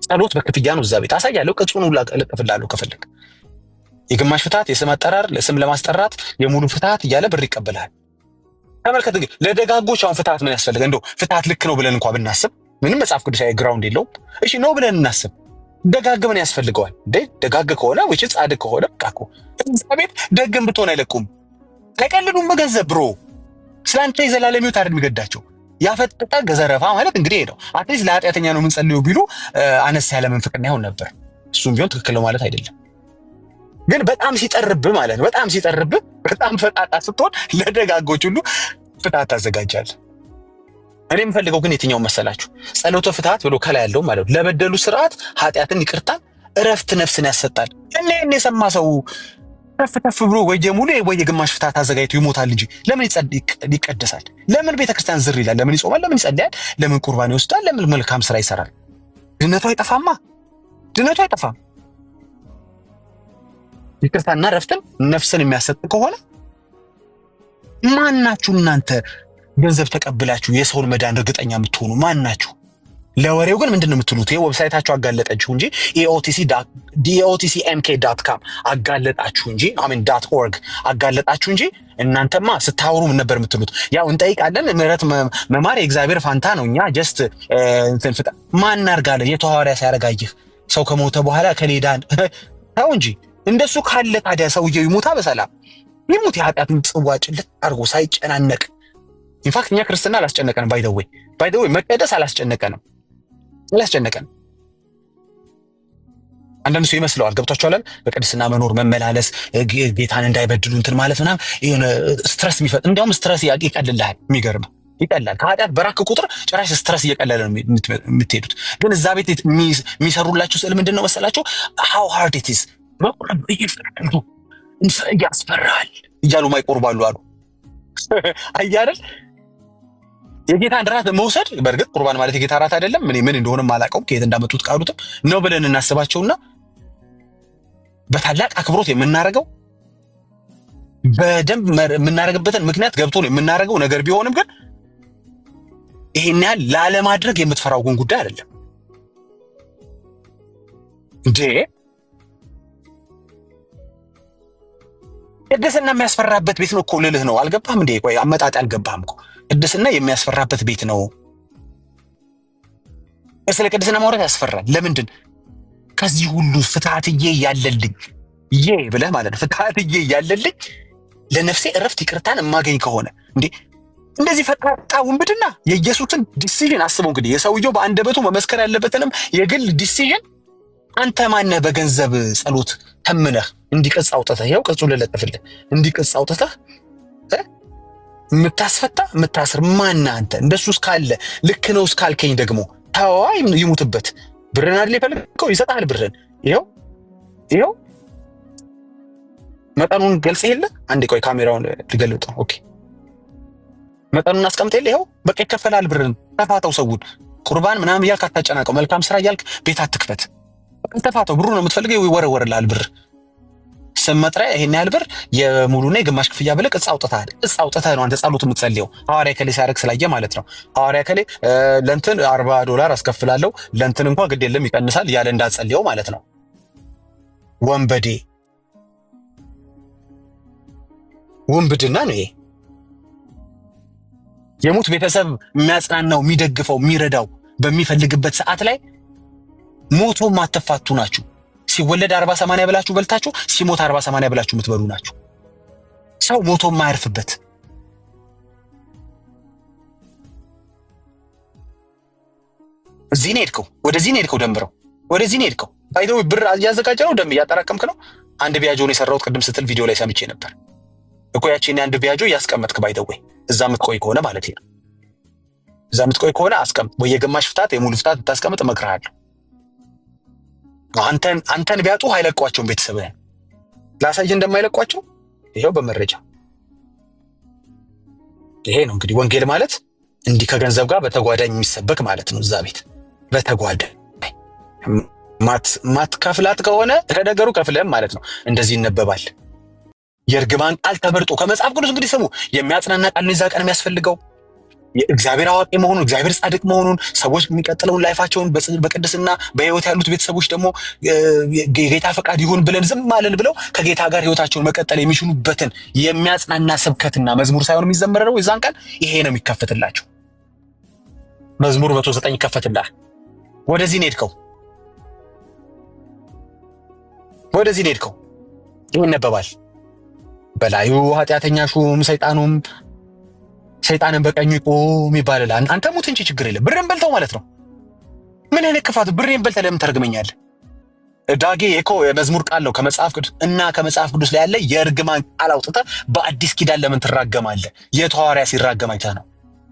ጸሎት በክፍያ ነው። እዛ ቤት አሳያለሁ፣ ቅጹን ሁሉ እለጥፍልሃለሁ ከፈለክ። የግማሽ ፍትሐት የስም አጠራር ለስም ለማስጠራት የሙሉ ፍትሐት እያለ ብር ይቀበላል። ተመልከት እንግዲህ ለደጋጎች አሁን ፍትሐት ምን ያስፈልጋል? እንደው ፍትሐት ልክ ነው ብለን እንኳን ብናስብ ምንም መጽሐፍ ቅዱሳዊ ግራውንድ የለውም። እሺ ነው ብለን እናስብ። ደጋግ ምን ያስፈልገዋል? ደጋግ ከሆነ ወይ ጻድቅ ከሆነ በቃ እኮ እዛ ቤት ደግም ብትሆን አይለቁም። አይቀልዱም በገንዘብ ብሮ ስላንተ የዘላለም ሕይወት አይደል የሚገዳቸው። ያፈጠጠ ገዘረፋ ማለት እንግዲህ ነው። አትሊስት ለኃጢአተኛ ነው የምንጸልየው ቢሉ አነስ ያለ መንፍቅና ይሆን ነበር። እሱም ቢሆን ትክክል ነው ማለት አይደለም። ግን በጣም ሲጠርብህ ማለት ነው፣ በጣም ሲጠርብህ፣ በጣም ፈጣጣ ስትሆን ለደጋጎች ሁሉ ፍትሐት ታዘጋጃለህ። እኔ የምፈልገው ግን የትኛው መሰላችሁ? ጸሎተ ፍትሐት ብሎ ከላይ ያለው ማለት ነው። ለበደሉ ስርዓት ኃጢአትን ይቅርታል፣ እረፍት ነፍስን ያሰጣል። እኔ የሰማ ሰው ተፍ ብሎ ወይ የሙሉ ወይ የግማሽ ፍትሐት አዘጋጅቶ ይሞታል እንጂ ለምን ይቀደሳል? ለምን ቤተክርስቲያን ዝር ይላል? ለምን ይጾማል? ለምን ይጸልያል? ለምን ቁርባን ይወስዳል? ለምን መልካም ስራ ይሰራል? ድነቱ አይጠፋማ፣ ድነቱ አይጠፋም። ይቅርታና እረፍትን ነፍስን የሚያሰጥ ከሆነ ማናችሁ እናንተ ገንዘብ ተቀብላችሁ የሰውን መዳን እርግጠኛ የምትሆኑ ማናችሁ? ለወሬው ግን ምንድነው የምትሉት? ዌብሳይታችሁ አጋለጠችሁ እንጂ EOTCMK.com አጋለጣችሁ እንጂ .org አጋለጣችሁ እንጂ እናንተማ ስታወሩ ምን ነበር የምትሉት? ያው እንጠይቃለን፣ ምህረት መማር የእግዚአብሔር ፋንታ ነው። እኛ ጀስት እንትን ፍታ ማን አርጋለ የተዋሪያ ሲያረጋይህ ሰው ከሞተ በኋላ ከሌዳን ታው እንጂ እንደሱ ካለ ታዲያ ሰውየው ይሞታ በሰላም ይሙት። የኃጢአትን ጽዋ ጭልጥ አድርጎ ሳይጨናነቅ። ኢንፋክት እኛ ክርስትና አላስጨነቀንም። ባይ ዘ ዌይ መቀደስ አላስጨነቀንም። አንዳንድ ሰው ይመስለዋል፣ ገብቷችኋል? በቅድስና መኖር መመላለስ፣ ጌታን እንዳይበድሉ እንትን ማለት ምናምን የሆነ ስትረስ የሚፈጥ እንዲያውም ስትረስ ይቀልልሃል። የሚገርም ይቀላል። ከኃጢአት በራክ ቁጥር ጭራሽ ስትረስ እየቀለለ ነው የምትሄዱት። ግን እዛ ቤት የሚሰሩላችሁ ስዕል ምንድን ነው መሰላችሁ? how hard it is መቁረብ ያስፈራል እያሉ ማይቆርባሉ አሉ። አያደል የጌታን ራት መውሰድ፣ በእርግጥ ቁርባን ማለት የጌታ ራት አይደለም። ምን እንደሆነም አላውቀውም፣ ከየት እንዳመጡት ቃሉትም ነው ብለን እናስባቸውና በታላቅ አክብሮት የምናረገው በደንብ የምናረግበትን ምክንያት ገብቶ ነው የምናረገው ነገር ቢሆንም ግን ይሄን ያህል ላለማድረግ የምትፈራው ጉዳይ አይደለም እንዴ። ቅድስና የሚያስፈራበት ቤት ነው እኮ ልልህ ነው። አልገባህም እንዴ? ቆይ አመጣጥ አልገባህም እኮ። ቅድስና የሚያስፈራበት ቤት ነው። ስለ ቅድስና ማውራት ያስፈራል። ለምንድን? ከዚህ ሁሉ ፍትሐትዬ ያለልኝ ብለህ ማለት ነው። ፍትሐትዬ ያለልኝ ለነፍሴ እረፍት ይቅርታን የማገኝ ከሆነ እንዴ እንደዚህ ፈጣጣ ውንብድና የኢየሱስን ዲሲዥን አስበው እንግዲህ። የሰውየው በአንደበቱ መመስከር ያለበትንም የግል ዲሲዥን አንተ ማነህ በገንዘብ ጸሎት ተምነህ እንዲቀጽ አውጥተህ ይኸው ቅጹን ልለጥፍልህ እንዲቀጽ አውጥተህ የምታስፈታ የምታስር ማነህ አንተ? እንደሱ እስካለ ልክ ነው እስካልከኝ ደግሞ ታዋይ ይሙትበት። ብርን አይደል የፈለከው? ይሰጣል ብርን። ይኸው መጠኑን ገልጽ የለ አንዴ። ቆይ ካሜራውን ልገልብጠው። ኦኬ መጠኑን አስቀምጥ የለ ይኸው በቃ ይከፈላል ብርን። ተፋተው ሰውን ቁርባን ምናምን እያልክ አታጨናቀው። መልካም ስራ እያልክ ቤት አትክፈት። ተፋተው። ብሩ ነው የምትፈልገው ይወረወርልሃል ብር። ስም መጥሪያ ይሄን ያህል ብር የሙሉና የግማሽ ክፍያ ብለህ ቅጽ አውጥተሃል። ቅጽ አውጥተህ ነው አንተ ጸሎት የምትጸልየው። ሐዋርያ ከሌ ሲያደርግ ስላየ ማለት ነው። ሐዋርያ ከሌ ለእንትን $40 አስከፍላለሁ ለእንትን እንኳን ግድ የለም ይቀንሳል ያለ እንዳትጸልየው ማለት ነው። ወንበዴ ውንብድና ነው ይሄ። የሙት ቤተሰብ የሚያጽናናው የሚደግፈው የሚረዳው በሚፈልግበት ሰዓት ላይ ሞቶ ማተፋቱ ናችሁ። ሲወለድ 40-80 ብላችሁ በልታችሁ ሲሞት 40-80 ብላችሁ የምትበሉ ናችሁ። ሰው ሞቶ ማያርፍበት እዚህ ነው ሄድከው፣ ወደዚህ ነው ሄድከው፣ ደምረው ወደዚህ ነው ሄድከው። ባይደው ብር እያዘጋጀ ነው፣ ደም እያጠራቀምክ ነው። አንድ ቢያጆ ነው የሰራሁት ቅድም ስትል ቪዲዮ ላይ ሰምቼ ነበር እኮ። ያቺን አንድ ቢያጆ እያስቀመጥክ ባይደው እዛ የምትቆይ ከሆነ ማለት ነው። እዛ የምትቆይ ከሆነ አስቀምጥ። ወይ የግማሽ ፍታት የሙሉ ፍታት ብታስቀምጥ እመክርሃለሁ። አንተን ቢያጡ አይለቋቸውም። ቤተሰብህን ላሳይ እንደማይለቋቸው ይሄው በመረጃ። ይሄ ነው እንግዲህ ወንጌል ማለት እንዲህ ከገንዘብ ጋር በተጓዳኝ የሚሰበክ ማለት ነው። እዛ ቤት በተጓዳኝ ማትከፍላት ከሆነ ከነገሩ ከፍለም ማለት ነው። እንደዚህ ይነበባል። የእርግማን ቃል ተመርጦ ከመጽሐፍ ቅዱስ እንግዲህ ስሙ የሚያጽናና ቃል ነው። የዛ ቀን የሚያስፈልገው እግዚአብሔር አዋቂ መሆኑን እግዚአብሔር ጻድቅ መሆኑን ሰዎች የሚቀጥለውን ላይፋቸውን በቅድስና በህይወት ያሉት ቤተሰቦች ደግሞ የጌታ ፈቃድ ይሁን ብለን ዝም አለን ብለው ከጌታ ጋር ህይወታቸውን መቀጠል የሚችሉበትን የሚያጽናና ስብከትና መዝሙር ሳይሆን የሚዘመረው የዛን ቀን ይሄ ነው የሚከፈትላቸው። መዝሙር 109 ይከፈትልሃል። ወደዚህ ሄድከው ይነበባል። በላዩ ኃጢአተኛ ሹም ሰይጣንን በቀኙ ይቆም ይባላል። አንተ ሙት እንጂ ችግር የለም። ብሬን በልተው ማለት ነው። ምን አይነት ክፋት! ብሬን በልተህ ለምን ተረግመኛለህ? ዳጌ እኮ የመዝሙር ቃል ነው ከመጽሐፍ ቅዱስ እና ከመጽሐፍ ቅዱስ ላይ ያለ የእርግማን ቃል አውጥተህ በአዲስ ኪዳን ለምን ትራገማለህ? የተሐዋርያ ሲራገም አይተህ ነው።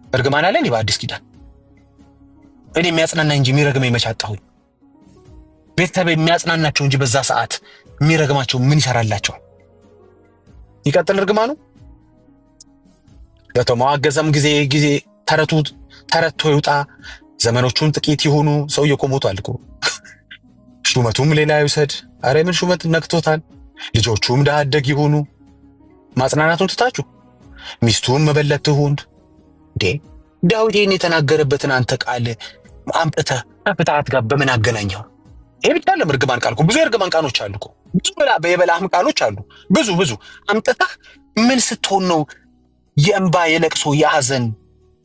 እርግማን አለ እንዴ በአዲስ ኪዳን? እኔ የሚያጽናና እንጂ የሚረግመኝ መች አጣሁኝ? ቤተሰብ የሚያጽናናቸው እንጂ በዛ ሰዓት የሚረግማቸው ምን ይሰራላቸዋል? ይቀጥል እርግማኑ። በተሟገዘም ጊዜ ተረቶ ይውጣ፣ ዘመኖቹም ጥቂት ይሁኑ። ሰውዬው እኮ ሞቷል እኮ። ሹመቱም ሌላ ይውሰድ። አረ ምን ሹመት ነክቶታል? ልጆቹም ድሃ አደግ ይሁኑ። ማጽናናቱን ትታችሁ ሚስቱም መበለት ትሁን። ዳዊት ይህን የተናገረበትን አንተ ቃል አምጥተህ ከፍትሐት ጋር በምን አገናኘው? ይሄ ብቻ አይደለም። እርግማን ቃል እኮ ብዙ የእርግማን ቃሎች አሉ እኮ። ብዙ የበላህም ቃሎች አሉ። ብዙ አምጥተህ ምን ስትሆን ነው የእንባ የለቅሶ የሐዘን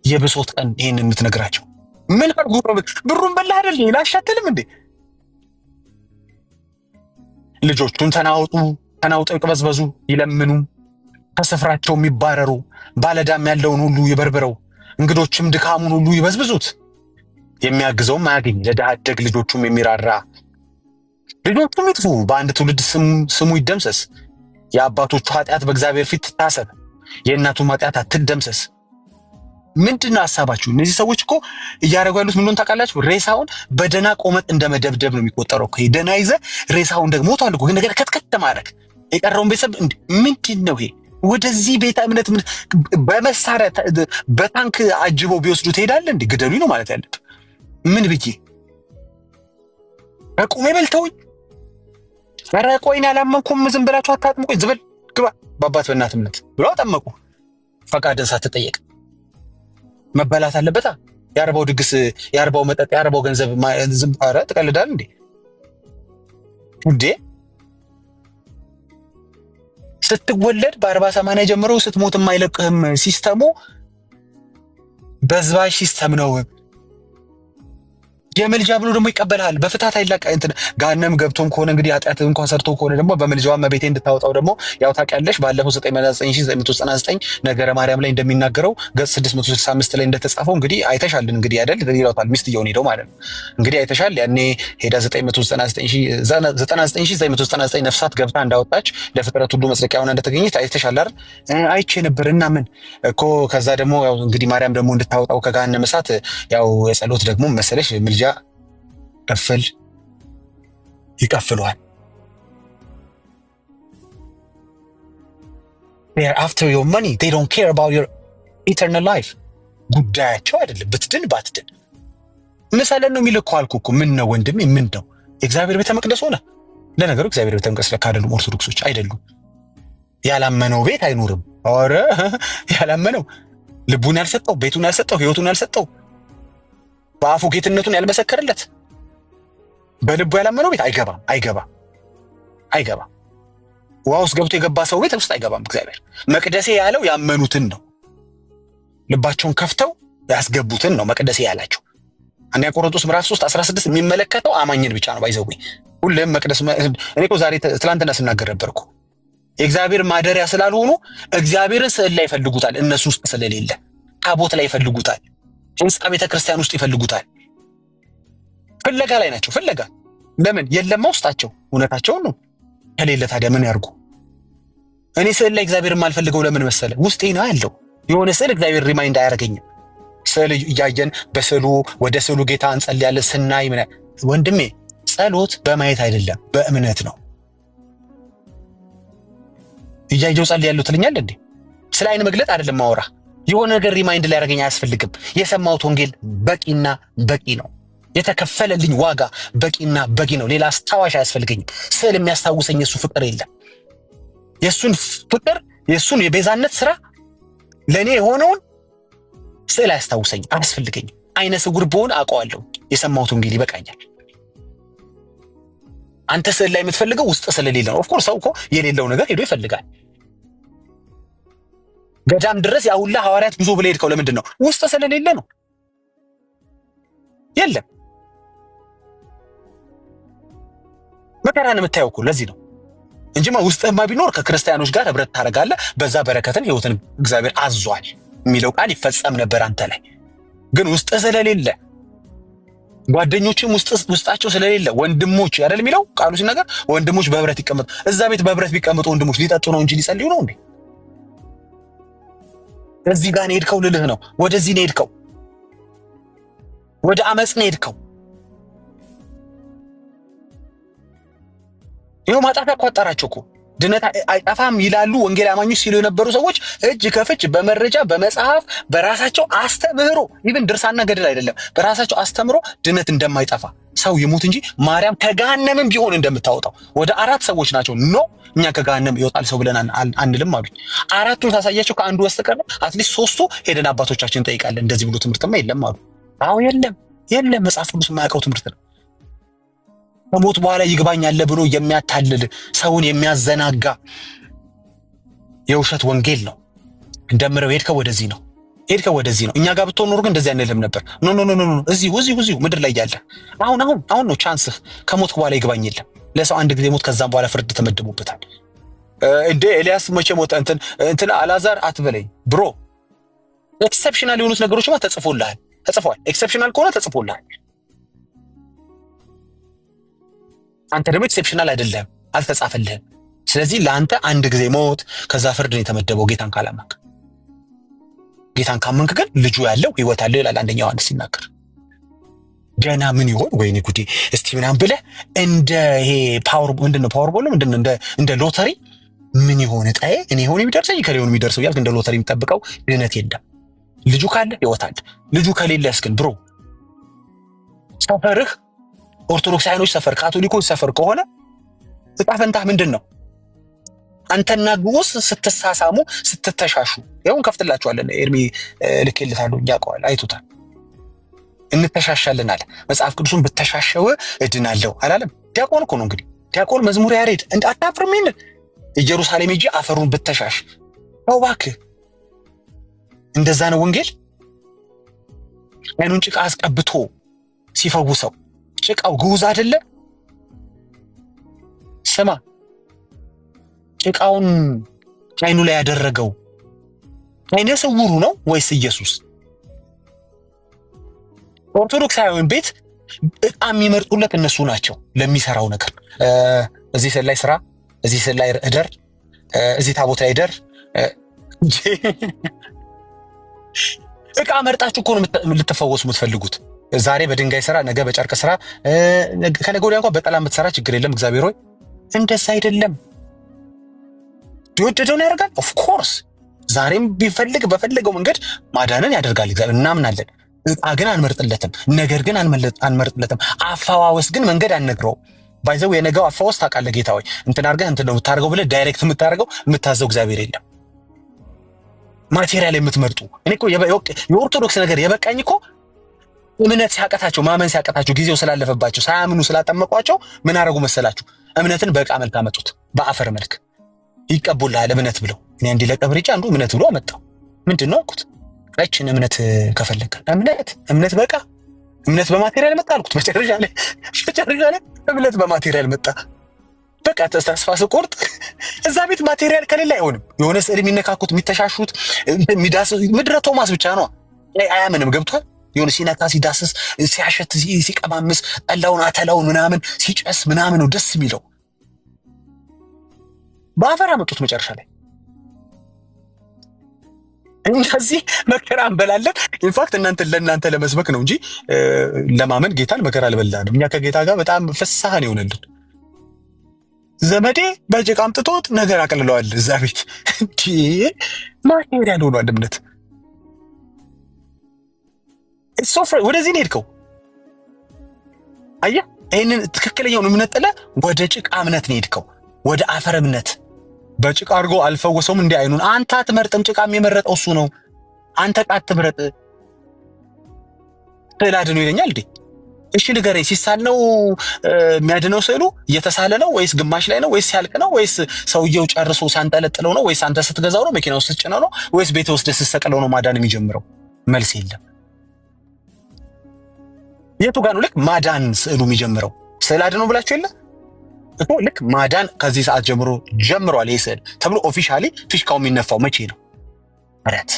የብሶት ቀን ይሄን የምትነግራቸው? ምን አርጉ ነው? ብሩን በላህ አይደል? ላሻተልም እንዴ? ልጆቹን ተናውጠው ይቅበዝበዙ፣ ይለምኑ፣ ከስፍራቸው የሚባረሩ፣ ባለዳም ያለውን ሁሉ ይበርብረው፣ እንግዶችም ድካሙን ሁሉ ይበዝብዙት። የሚያግዘውም አያገኝ፣ ለድሃ አደግ ልጆቹም የሚራራ። ልጆቹም ይጥፉ፣ በአንድ ትውልድ ስሙ ይደምሰስ። የአባቶቹ ኃጢአት በእግዚአብሔር ፊት ትታሰብ፣ የእናቱም ኃጢአት አትደምሰስ። ምንድን ነው ሀሳባችሁ? እነዚህ ሰዎች እኮ እያደረጉ ያሉት ምንድን ታውቃላችሁ? ሬሳውን በደና ቆመጥ እንደ መደብደብ ነው የሚቆጠረው። ደና ይዘህ ሬሳውን ደግሞ ሞቷል እኮ ግን ነገር ከትከት ማድረግ የቀረውን ቤተሰብ ምንድን ነው ይሄ? ወደዚህ ቤተ እምነት በመሳሪያ በታንክ አጅበው ቢወስዱ ትሄዳለህ እንዴ? ግደሉኝ ነው ማለት ያለብህ። ምን ብዬ በቁሜ በልተውኝ? ኧረ ቆይን ያላመንኩም። ዝም ብላችሁ አታጥምቁኝ። ዝበል ግባ በአባት በእናት እምነት ብሎ አጠመቁ። ፈቃድን ሳትጠየቅ መበላት አለበታ። የአርባው ድግስ፣ የአርባው መጠጥ፣ የአርባው ገንዘብ ዝም። ኧረ ትቀልዳል እንዴ? ስትወለድ በ40-80 ጀምሮ ስትሞት የማይለቅህም ሲስተሙ በዝባዥ ሲስተም ነው። የምልጃ ብሎ ደግሞ ይቀበልሃል። በፍታት አይላቀ እንትን ጋነም ገብቶም ከሆነ እንግዲህ ኃጢአት እንኳን ሰርቶ ከሆነ ደግሞ በምልጃዋ መቤቴ እንድታወጣው ደግሞ ያው ታውቂያለሽ። ባለፈው 999999 ነገረ ማርያም ላይ እንደሚናገረው ገጽ 665 ላይ እንደተጻፈው እንግዲህ አይተሻልን እንግዲህ አይደል ይላታል። ሚስትየውን ሄደው ማለት ነው እንግዲህ አይተሻል። ያኔ ሄዳ 999999 ነፍሳት ገብታ እንዳወጣች ለፍጥረት ሁሉ መጽደቂያ ሆና እንደተገኘች አይተሻል አይደል? አይቼ ነበር። እና ምን እኮ ከዛ ደግሞ ያው እንግዲህ ማርያም ደግሞ እንድታወጣው ከገሃነመ እሳት ያው የጸሎት ደግሞ መሰለሽ ምልጃ ይቀፍሏል። They are after your money. They don't care about your eternal life. ጉዳያቸው አይደለም ብትድን ባትድን። ምሳለን ነው የሚልከው አልኩ እኮ። ምን ነው ወንድሜ? ምን ነው የእግዚአብሔር ቤተ መቅደስ ሆነ? ለነገሩ እግዚአብሔር ቤተ መቅደስ ለካ አይደሉም ኦርቶዶክሶች አይደሉም። ያላመነው ቤት አይኖርም። ኧረ ያላመነው ልቡን ያልሰጠው፣ ቤቱን ያልሰጠው፣ ህይወቱን ያልሰጠው፣ በአፉ ጌትነቱን ያልመሰከረለት፣ በልቡ ያላመነው ቤት አይገባም። ውሃ ውስጥ ገብቶ የገባ ሰው ቤት ውስጥ አይገባም። እግዚአብሔር መቅደሴ ያለው ያመኑትን ነው። ልባቸውን ከፍተው ያስገቡትን ነው መቅደሴ ያላቸው። አንደኛ ቆሮንቶስ ምዕራፍ 3:16 የሚመለከተው አማኝን ብቻ ነው። ባይዘው ሁሌም መቅደስ እኔ እኮ ዛሬ ትላንትና ስናገር ነበርኩ። የእግዚአብሔር ማደሪያ ስላልሆኑ እግዚአብሔርን ስዕል ላይ ይፈልጉታል። እነሱ ውስጥ ስለሌለ ታቦት ላይ ይፈልጉታል። ህንጻ ቤተክርስቲያን ውስጥ ይፈልጉታል። ፍለጋ ላይ ናቸው። ፍለጋ ለምን የለማ ውስጣቸው እውነታቸውን ነው። ከሌለ ታዲያ ምን ያርጉ? እኔ ስዕል ላይ እግዚአብሔር የማልፈልገው ለምን መሰለ? ውስጤ ነው ያለው። የሆነ ስዕል እግዚአብሔር ሪማይንድ አያደርገኝም። ስዕል እያየን በስዕሉ ወደ ስዕሉ ጌታ እንጸልያለን ስናይ ወንድሜ ጸሎት በማየት አይደለም በእምነት ነው። እያየው ጸልያለሁ ትልኛል እንዴ? ስለ አይን መግለጥ አይደለም ማወራ። የሆነ ነገር ሪማይንድ ሊያደርገኝ አያስፈልግም። የሰማሁት ወንጌል በቂና በቂ ነው። የተከፈለልኝ ዋጋ በቂና በቂ ነው። ሌላ አስታዋሽ አያስፈልገኝም። ስዕል የሚያስታውሰኝ የሱ ፍቅር የለም። የሱን ፍቅር የሱን የቤዛነት ስራ ለኔ የሆነውን ስዕል አያስታውሰኝም፣ አያስፈልገኝም። አይነ ስውር ብሆን አውቀዋለሁ። የሰማሁት ወንጌል ይበቃኛል። አንተ ስዕል ላይ የምትፈልገው ውስጥ ስለሌለ ነው። ኦፍኮርስ ሰው እኮ የሌለው ነገር ሄዶ ይፈልጋል። ገዳም ድረስ ያ ሁላ ሐዋርያት ጉዞ ብለህ ሄድከው ለምንድን ነው? ውስጥ ስለሌለ ነው። የለም መከራን የምታየው እኮ ለዚህ ነው እንጂማ ውስጥህማ ቢኖር ከክርስቲያኖች ጋር ህብረት ታደርጋለህ። በዛ በረከትን ህይወትን እግዚአብሔር አዟል የሚለው ቃል ይፈጸም ነበር አንተ ላይ። ግን ውስጥ ስለሌለ ጓደኞችም ውስጣቸው ስለሌለ ወንድሞች አይደል የሚለው ቃሉ ሲናገር ወንድሞች በህብረት ይቀመጡ። እዛ ቤት በህብረት ቢቀመጡ ወንድሞች ሊጠጡ ነው እንጂ ሊጸልዩ ነው እንዴ? እዚህ ጋር ነው ሄድከው ልልህ ነው። ወደዚህ ነው ሄድከው፣ ወደ አመጽ ነው ሄድከው። ይኸው ማጣፊያ እኮ አጣራቸው እኮ። ድነት አይጠፋም ይላሉ ወንጌል አማኞች ሲሉ የነበሩ ሰዎች እጅ ከፍች በመረጃ በመጽሐፍ በራሳቸው አስተምህሮ ኢቭን ድርሳና ገድል አይደለም በራሳቸው አስተምሮ ድነት እንደማይጠፋ ሰው ይሙት እንጂ ማርያም ከገሃነምም ቢሆን እንደምታወጣው ወደ 4 ሰዎች ናቸው። ኖ እኛ ከገሃነም ይወጣል ሰው ብለን አንልም አሉኝ። 4ቱን ታሳያቸው ከአንዱ በስተቀር አትሊስት 3ቱ ሄደን አባቶቻችን እንጠይቃለን። እንደዚህ ብሎ ትምህርትማ የለም አሉ። አዎ የለም መጽሐፍ ቅዱስ የማያውቀው ትምህርት ነው። ከሞት በኋላ ይግባኝ አለ ብሎ የሚያታልል ሰውን የሚያዘናጋ የውሸት ወንጌል ነው። እንደምረው ሄድከው ወደዚህ ነው። እኛ ጋር ብትሆን ኖር ግን እንደዚህ አንልም ነበር። ኖ እዚሁ ምድር ላይ ያለ አሁን ነው ቻንስህ። ከሞት በኋላ ይግባኝ የለም። ለሰው አንድ ጊዜ ሞት፣ ከዛም በኋላ ፍርድ ተመድቦበታል። እንደ ኤልያስ መቼ ሞተ እንትን አልዓዛር አትበለኝ ብሮ። ኤክሰፕሽናል የሆኑት ነገሮችማ ተጽፏል። ኤክሰፕሽናል ከሆነ ተጽፎልሃል። አንተ ደግሞ ኤክሰፕሽናል አይደለም፣ አልተጻፈልህም። ስለዚህ ለአንተ አንድ ጊዜ ሞት ከዛ ፍርድ ነው የተመደበው። ጌታን ካላመንክ፣ ጌታን ካመንክ ግን ልጁ ያለው ህይወት አለው ይላል አንደኛ ዮሐንስ ሲናገር። ገና ምን ይሆን ወይኔ ጉዴ እስቲ ምናምን ብለህ እንደ ይሄ ፓወርቦል እንደ ሎተሪ ምን ይሆን እጣዬ እኔ ይሆን የሚደርሰኝ ከሌውን የሚደርሰው ያልክ እንደ ሎተሪ የሚጠብቀው ድነት የለም። ልጁ ካለ ህይወት አለ። ልጁ ከሌለስ ግን ብሮ ሰፈርህ ኦርቶዶክሳውያኖች ሰፈር፣ ካቶሊኮች ሰፈር ከሆነ ዕጣ ፈንታህ ምንድን ነው? አንተና ግዑዝ ስትሳሳሙ ስትተሻሹ፣ ይሁን ከፍትላችኋለን። ኤርሚ ልኬልታለሁ፣ ያውቀዋል፣ አይቶታል። እንተሻሻለን አለ መጽሐፍ ቅዱስን። ብተሻሸው እድናለሁ አላለም? ዲያቆን እኮ ነው እንግዲህ። ዲያቆን መዝሙር ያሬድ አታፍርም? ይሄን ኢየሩሳሌም ሄጄ አፈሩን ብተሻሽ ተው እባክህ። እንደዛ ነው ወንጌል። አይኑን ጭቃ አስቀብቶ ሲፈውሰው ጭቃው ግዑዝ አይደለ? ስማ፣ ጭቃውን አይኑ ላይ ያደረገው አይነ ስውሩ ነው ወይስ ኢየሱስ? ኦርቶዶክሳውያን ቤት ዕቃ የሚመርጡለት እነሱ ናቸው ለሚሰራው ነገር። እዚህ ስዕል ላይ ስራ፣ እዚህ ስዕል ላይ እደር፣ እዚህ ታቦት ላይ እደር። ዕቃ መርጣችሁ እኮ ነው ልትፈወሱ የምትፈልጉት። ዛሬ በድንጋይ ስራ፣ ነገ በጨርቅ ስራ፣ ከነገ ወዲያ እንኳን በጠላ የምትሰራ ችግር የለም። እግዚአብሔር ሆይ እንደዛ አይደለም። የወደደውን ያደርጋል። ኦፍ ኮርስ ዛሬም ቢፈልግ በፈለገው መንገድ ማዳንን ያደርጋል እግዚአብሔር፣ እናምናለን። ዕቃ ግን አንመርጥለትም፣ ነገር ግን አንመርጥለትም። አፈዋወስ ግን መንገድ አንነግረው። ባይዘው የነገው አፈዋወስ ታውቃለህ ጌታ ሆይ እንትን አድርገህ እንትን ነው የምታደርገው ብለህ ዳይሬክት የምታዘው እግዚአብሔር የለም። ማቴሪያል የምትመርጡ እኔ እኮ የኦርቶዶክስ ነገር የበቃኝ እኮ እምነት ሲያቀታቸው፣ ማመን ሲያቀታቸው፣ ጊዜው ስላለፈባቸው፣ ሳያምኑ ስላጠመቋቸው ምን አደረጉ መሰላችሁ? እምነትን በዕቃ መልክ አመጡት፣ በአፈር መልክ ይቀቡልሃል እምነት ብለው። እኔ አንዴ ለቀብሬጫ አንዱ እምነት ብሎ አመጣው። ምንድን ነው አልኩት። እችን እምነት ከፈለገ እምነት በዕቃ እምነት በማቴሪያል መጣ አልኩት። መጨረሻ ላይ እምነት በማቴሪያል መጣ። በቃ ተስፋ ስቆርጥ እዛ ቤት ማቴሪያል ከሌለ አይሆንም። የሆነ ስዕል የሚነካኩት የሚተሻሹት ምድረ ቶማስ ብቻ ነው። አያምንም። ገብቷል? የሆነ ሲነካ ሲዳስስ ሲያሸት ሲቀማምስ ጠላውን አተላውን ምናምን ሲጨስ ምናምን ነው ደስ የሚለው። በአፈር አመጡት መጨረሻ ላይ። እንደዚህ መከራ እንበላለን። ኢንፋክት ለእናንተ ለመስበክ ነው እንጂ ለማመን ጌታን መከራ አልበላንም። እኛ ከጌታ ጋር በጣም ፍስሐን ይሆነልን። ዘመዴ በጭቃ አምጥቶት ነገር አቅልለዋል እዛ ቤት። ማቴሪያል ሆኗል እምነት። ወደዚህ ነው ሄድከው። አየህ ይሄንን ትክክለኛውን እምነት ጥለህ ወደ ጭቃ እምነት ነው የሄድከው፣ ወደ አፈር እምነት። በጭቃ አድርጎ አልፈወሰውም እንዲህ አይኑን። አንተ አትመርጥም፣ ጭቃም የመረጠው እሱ ነው። አንተ ቃት ትምረጥ። ስዕል አድነው ይለኛል እንዴ? እሺ ንገረኝ፣ ሲሳል ነው የሚያድነው? ስዕሉ እየተሳለ ነው ወይስ ግማሽ ላይ ነው ወይስ ሲያልቅ ነው ወይስ ሰውየው ጨርሶ ሲያንጠለጥለው ነው ወይስ አንተ ስትገዛው ነው መኪና ውስጥ ስትጭነው ነው ወይስ ቤት ውስጥ ስትሰቅለው ነው ማዳን የሚጀምረው? መልስ የለም። የቱ ጋር ነው ልክ ማዳን ስዕሉ የሚጀምረው? ስዕል አድነው ብላችሁ የለ እኮ ልክ ማዳን ከዚህ ሰዓት ጀምሮ ጀምሯል ይሄ ስዕል ተብሎ ኦፊሻሊ ፊሽካው የሚነፋው መቼ ነው? ረት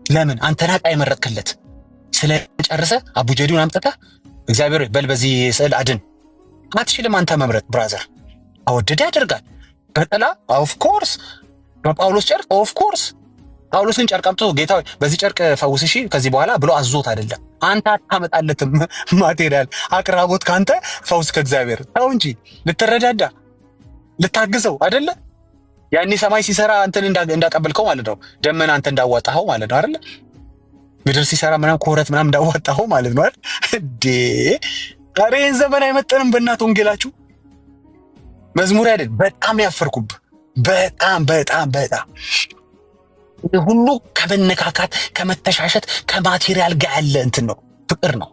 ለምን አንተ ናቃ የመረጥክለት? ስለጨረሰ አቡጀዲውን አምጥተህ እግዚአብሔር በል በዚህ ስዕል አድን አትችልም። አንተ መምረጥ ብራዘር። አወደደ ያደርጋል። በጥላ ኦፍ ኮርስ፣ በጳውሎስ ጨርቅ ኦፍ ኮርስ። ጳውሎስን ጨርቅ አምጥቶ ጌታ በዚህ ጨርቅ ፈውስ እሺ ከዚህ በኋላ ብሎ አዞት አይደለም። አንተ አታመጣለትም ማቴሪያል አቅራቦት ካንተ ፈውስ ከእግዚአብሔር ተው እንጂ ልትረዳዳ ልታግዘው አይደለ? ያኔ ሰማይ ሲሰራ አንተን እንዳቀበልከው ማለት ነው። ደመና አንተ እንዳዋጣኸው ማለት ነው አይደለ? ምድር ሲሰራ ምናምን ኮረት ምናምን እንዳዋጣኸው ማለት ነው አይደል እንዴ? ዛሬ ዘመን አይመጠንም። በእናትህ ወንጌላችሁ መዝሙር አይደል? በጣም ያፈርኩብ በጣም በጣም በጣም ሁሉ ከመነካካት ከመተሻሸት ከማቴሪያል ጋር ያለ እንትን ነው፣ ፍቅር ነው።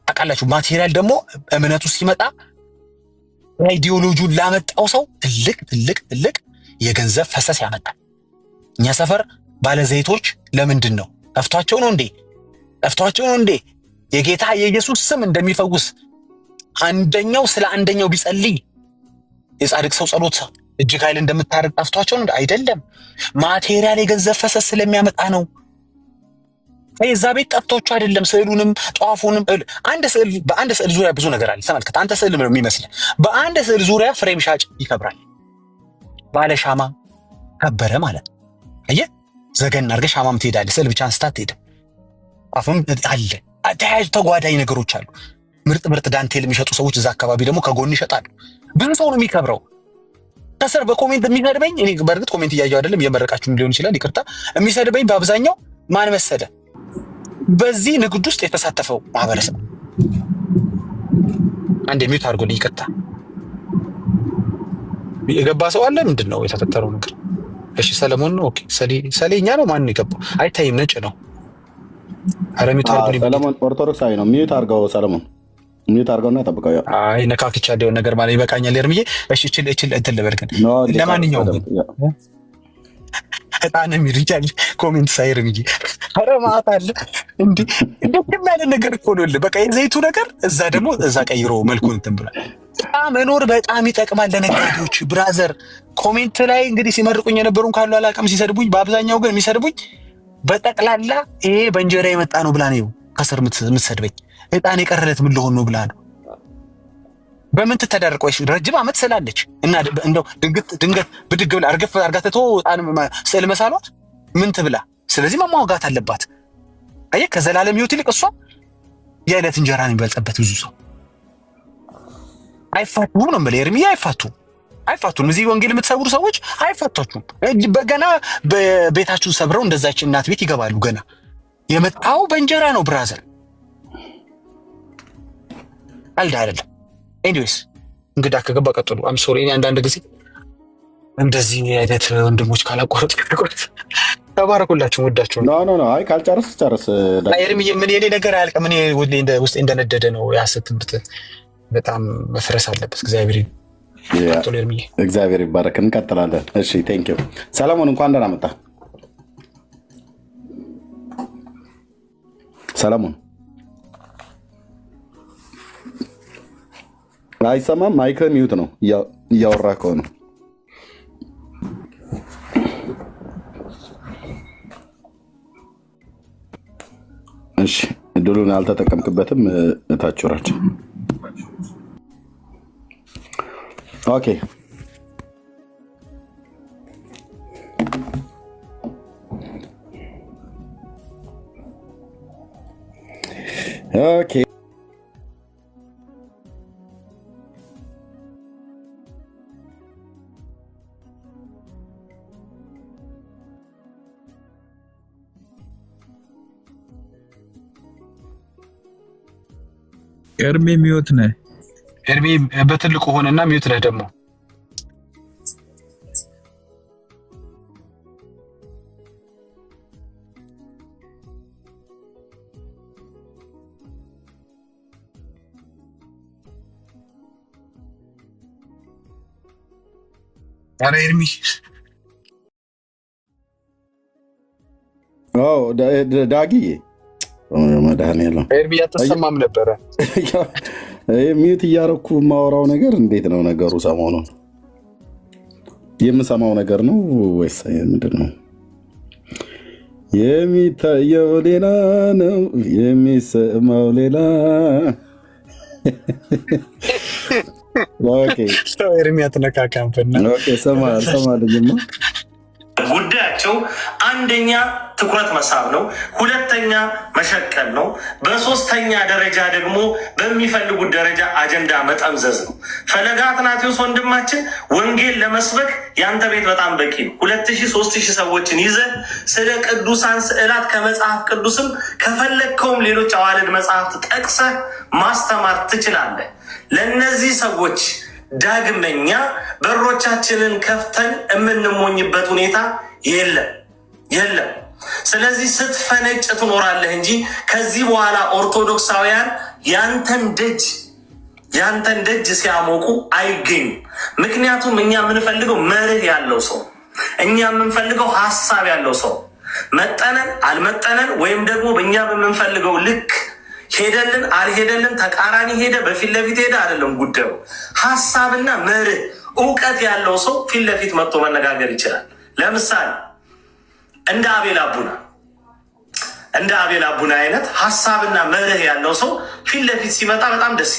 ታውቃላችሁ ማቴሪያል ደግሞ እምነቱ ሲመጣ አይዲዮሎጂውን ላመጣው ሰው ትልቅ ትልቅ ትልቅ የገንዘብ ፈሰስ ያመጣል። እኛ ሰፈር ባለዘይቶች ለምንድን ነው ጠፍቷቸው ነው እንዴ? ጠፍቷቸው ነው እንዴ? የጌታ የኢየሱስ ስም እንደሚፈውስ አንደኛው ስለ አንደኛው ቢጸልይ የጻድቅ ሰው ጸሎት እጅግ ኃይል እንደምታደርግ ጠፍቷቸው ነው አይደለም። ማቴሪያል የገንዘብ ፈሰስ ስለሚያመጣ ነው። የዛ ቤት ጠፍቷቸው አይደለም። ስዕሉንም ጧፉንም አንድ ስዕል በአንድ ስዕል ዙሪያ ብዙ ነገር አለ። ተመልከት። አንተ ስዕል ነው የሚመስልህ። በአንድ ስዕል ዙሪያ ፍሬም ሻጭ ይከብራል። ባለ ሻማ ከበረ ማለት ነው። አየህ ዘገን አድርገህ ሻማም ትሄዳለህ። ስዕል ብቻ አንስታ አትሄድም። ጧፍም አለ። ተያያዥ ተጓዳኝ ነገሮች አሉ። ምርጥ ምርጥ ዳንቴል የሚሸጡ ሰዎች እዛ አካባቢ ደግሞ ከጎን ይሸጣሉ። ብዙ ሰው ነው የሚከብረው። ከስር በኮሜንት የሚሰድበኝ እኔ በእርግጥ ኮሜንት እያየሁ አይደለም፣ እየመረቃችሁም ሊሆን ይችላል፣ ይቅርታ። የሚሰድበኝ በአብዛኛው ማን መሰለ? በዚህ ንግድ ውስጥ የተሳተፈው ማህበረሰብ። አንድ የሚዩት አድርጎልኝ ይቅርታ። የገባ ሰው አለ? ምንድን ነው የተፈጠረው ነገር? እሺ ሰለሞን ነው። ኦኬ ሰሌኛ ነው። ማን ነው የገባው? አይታይም፣ ነጭ ነው። አረ ሚዩት አድርጎልኝ። ሰለሞን ኦርቶዶክሳዊ ነው። ሚዩት አድርገው ሰለሞን፣ ሚዩት አድርገውና ጠብቀው። አይ ነካክቻ ያለው ነገር ማለት ይበቃኛል። እርምዬ እሺ እችል እንትን ልበል ግን ለማንኛውም ግን እጣን የሚርጃል ኮሜንት ሳይር እንጂ አረ ማታ አለ እንዴ እንደም ያለ ነገር እኮ ነው። በቃ የዘይቱ ነገር እዛ ደግሞ እዛ ቀይሮ መልኩን እንትን ብሏል። መኖር በጣም ይጠቅማል ለነጋዴዎች ብራዘር። ኮሜንት ላይ እንግዲህ ሲመርቁኝ የነበሩን ካሉ አላውቅም፣ ሲሰድቡኝ በአብዛኛው ግን የሚሰድቡኝ በጠቅላላ ይሄ በእንጀራ የመጣ ነው ብላ ነው ከስር የምትሰድበኝ። እጣን የቀረለት ምን ልሆን ነው ብላ ነው። በምን ትተዳርቆሽ? ረጅም ዓመት ስላለች እና እንደው ድንገት ብድግ ብላ አርገፍ አርጋተቶ እጣን ስዕል መሳሏት ምን ትብላ? ስለዚህ መሟጋት አለባት። አየህ ከዘላለም ሕይወት ይልቅ እሷ የዕለት እንጀራን የሚበልጽበት ብዙ ሰው አይፋቱም ነው የምልህ ኤርምያ። አይፋቱም። እዚህ ወንጌል የምትሰብሩ ሰዎች አይፋታችሁም። በገና በቤታችሁ ሰብረው እንደዛች እናት ቤት ይገባሉ። ገና የመጣው በእንጀራ ነው ብራዘር፣ ቀልድ አይደለም። ኤኒዌይስ እንግዳ ከገባ ቀጥሉ። አም ሶሪ እኔ አንዳንድ ጊዜ እንደዚህ አይነት ወንድሞች ካላቋረጥ ተባረኩላችሁ፣ ወዳችሁ ነው። አይ ካልጨርስ ጨርስ። ኤርምዬ ምን የኔ ነገር አያልቅም። ምን ውስጥ እንደነደደ ነው ያሰብኩት። በጣም መፍረስ አለበት። እግዚአብሔር ይባረክ። እንቀጥላለን። እሺ ቴንክ ዩ ሰለሞን፣ እንኳን ደህና መጣ ሰለሞን። አይሰማም? ማይክል ሚዩት ነው እያወራ ከሆነ። እሺ እድሉን አልተጠቀምክበትም። እታች ወራች። ኦኬ ኦኬ ኤርሚ ሚዩት ነህ። ኤርሚ በትልቁ ሆነና ሚዩት ነህ ደግሞ። ኧረ ኤርሚ ዳጊ መድኃኒዓለም ኤርሚ አትሰማም ነበረ። ሚዩት እያረኩ የማወራው ነገር እንዴት ነው ነገሩ? ሰሞኑን የምሰማው ነገር ነው ወይስ ምንድን ነው? የሚታየው ሌላ ነው የሚሰማው ሌላ። ኤርሚ አትነካካምና ሰማልኝማ። ጉዳያቸው አንደኛ ትኩረት መሳብ ነው፣ ሁለተኛ መሸቀል ነው፣ በሶስተኛ ደረጃ ደግሞ በሚፈልጉት ደረጃ አጀንዳ መጠምዘዝ ነው። ፈለገ አትናቴዎስ ወንድማችን ወንጌል ለመስበክ ያንተ ቤት በጣም በቂ ነው። 2000-3000 ሰዎችን ይዘህ ስለ ቅዱሳን ስዕላት ከመጽሐፍ ቅዱስም ከፈለግከውም ሌሎች አዋልድ መጽሐፍት ጠቅሰህ ማስተማር ትችላለህ። ለእነዚህ ሰዎች ዳግመኛ በሮቻችንን ከፍተን የምንሞኝበት ሁኔታ የለም። ስለዚህ ስትፈነጭ ትኖራለህ እንጂ ከዚህ በኋላ ኦርቶዶክሳውያን ያንተን ደጅ ሲያሞቁ አይገኙም። ምክንያቱም እኛ የምንፈልገው መርህ ያለው ሰው፣ እኛ የምንፈልገው ሀሳብ ያለው ሰው፣ መጠነን አልመጠነን ወይም ደግሞ በእኛ በምንፈልገው ልክ ሄደልን አልሄደልን ተቃራኒ ሄደ በፊት ለፊት ሄደ አይደለም ጉዳዩ። ሀሳብና መርህ እውቀት ያለው ሰው ፊት ለፊት መጥቶ መነጋገር ይችላል። ለምሳሌ እንደ አቤል አቡና አይነት ሀሳብና መርህ ያለው ሰው ፊት ለፊት ሲመጣ በጣም ደስ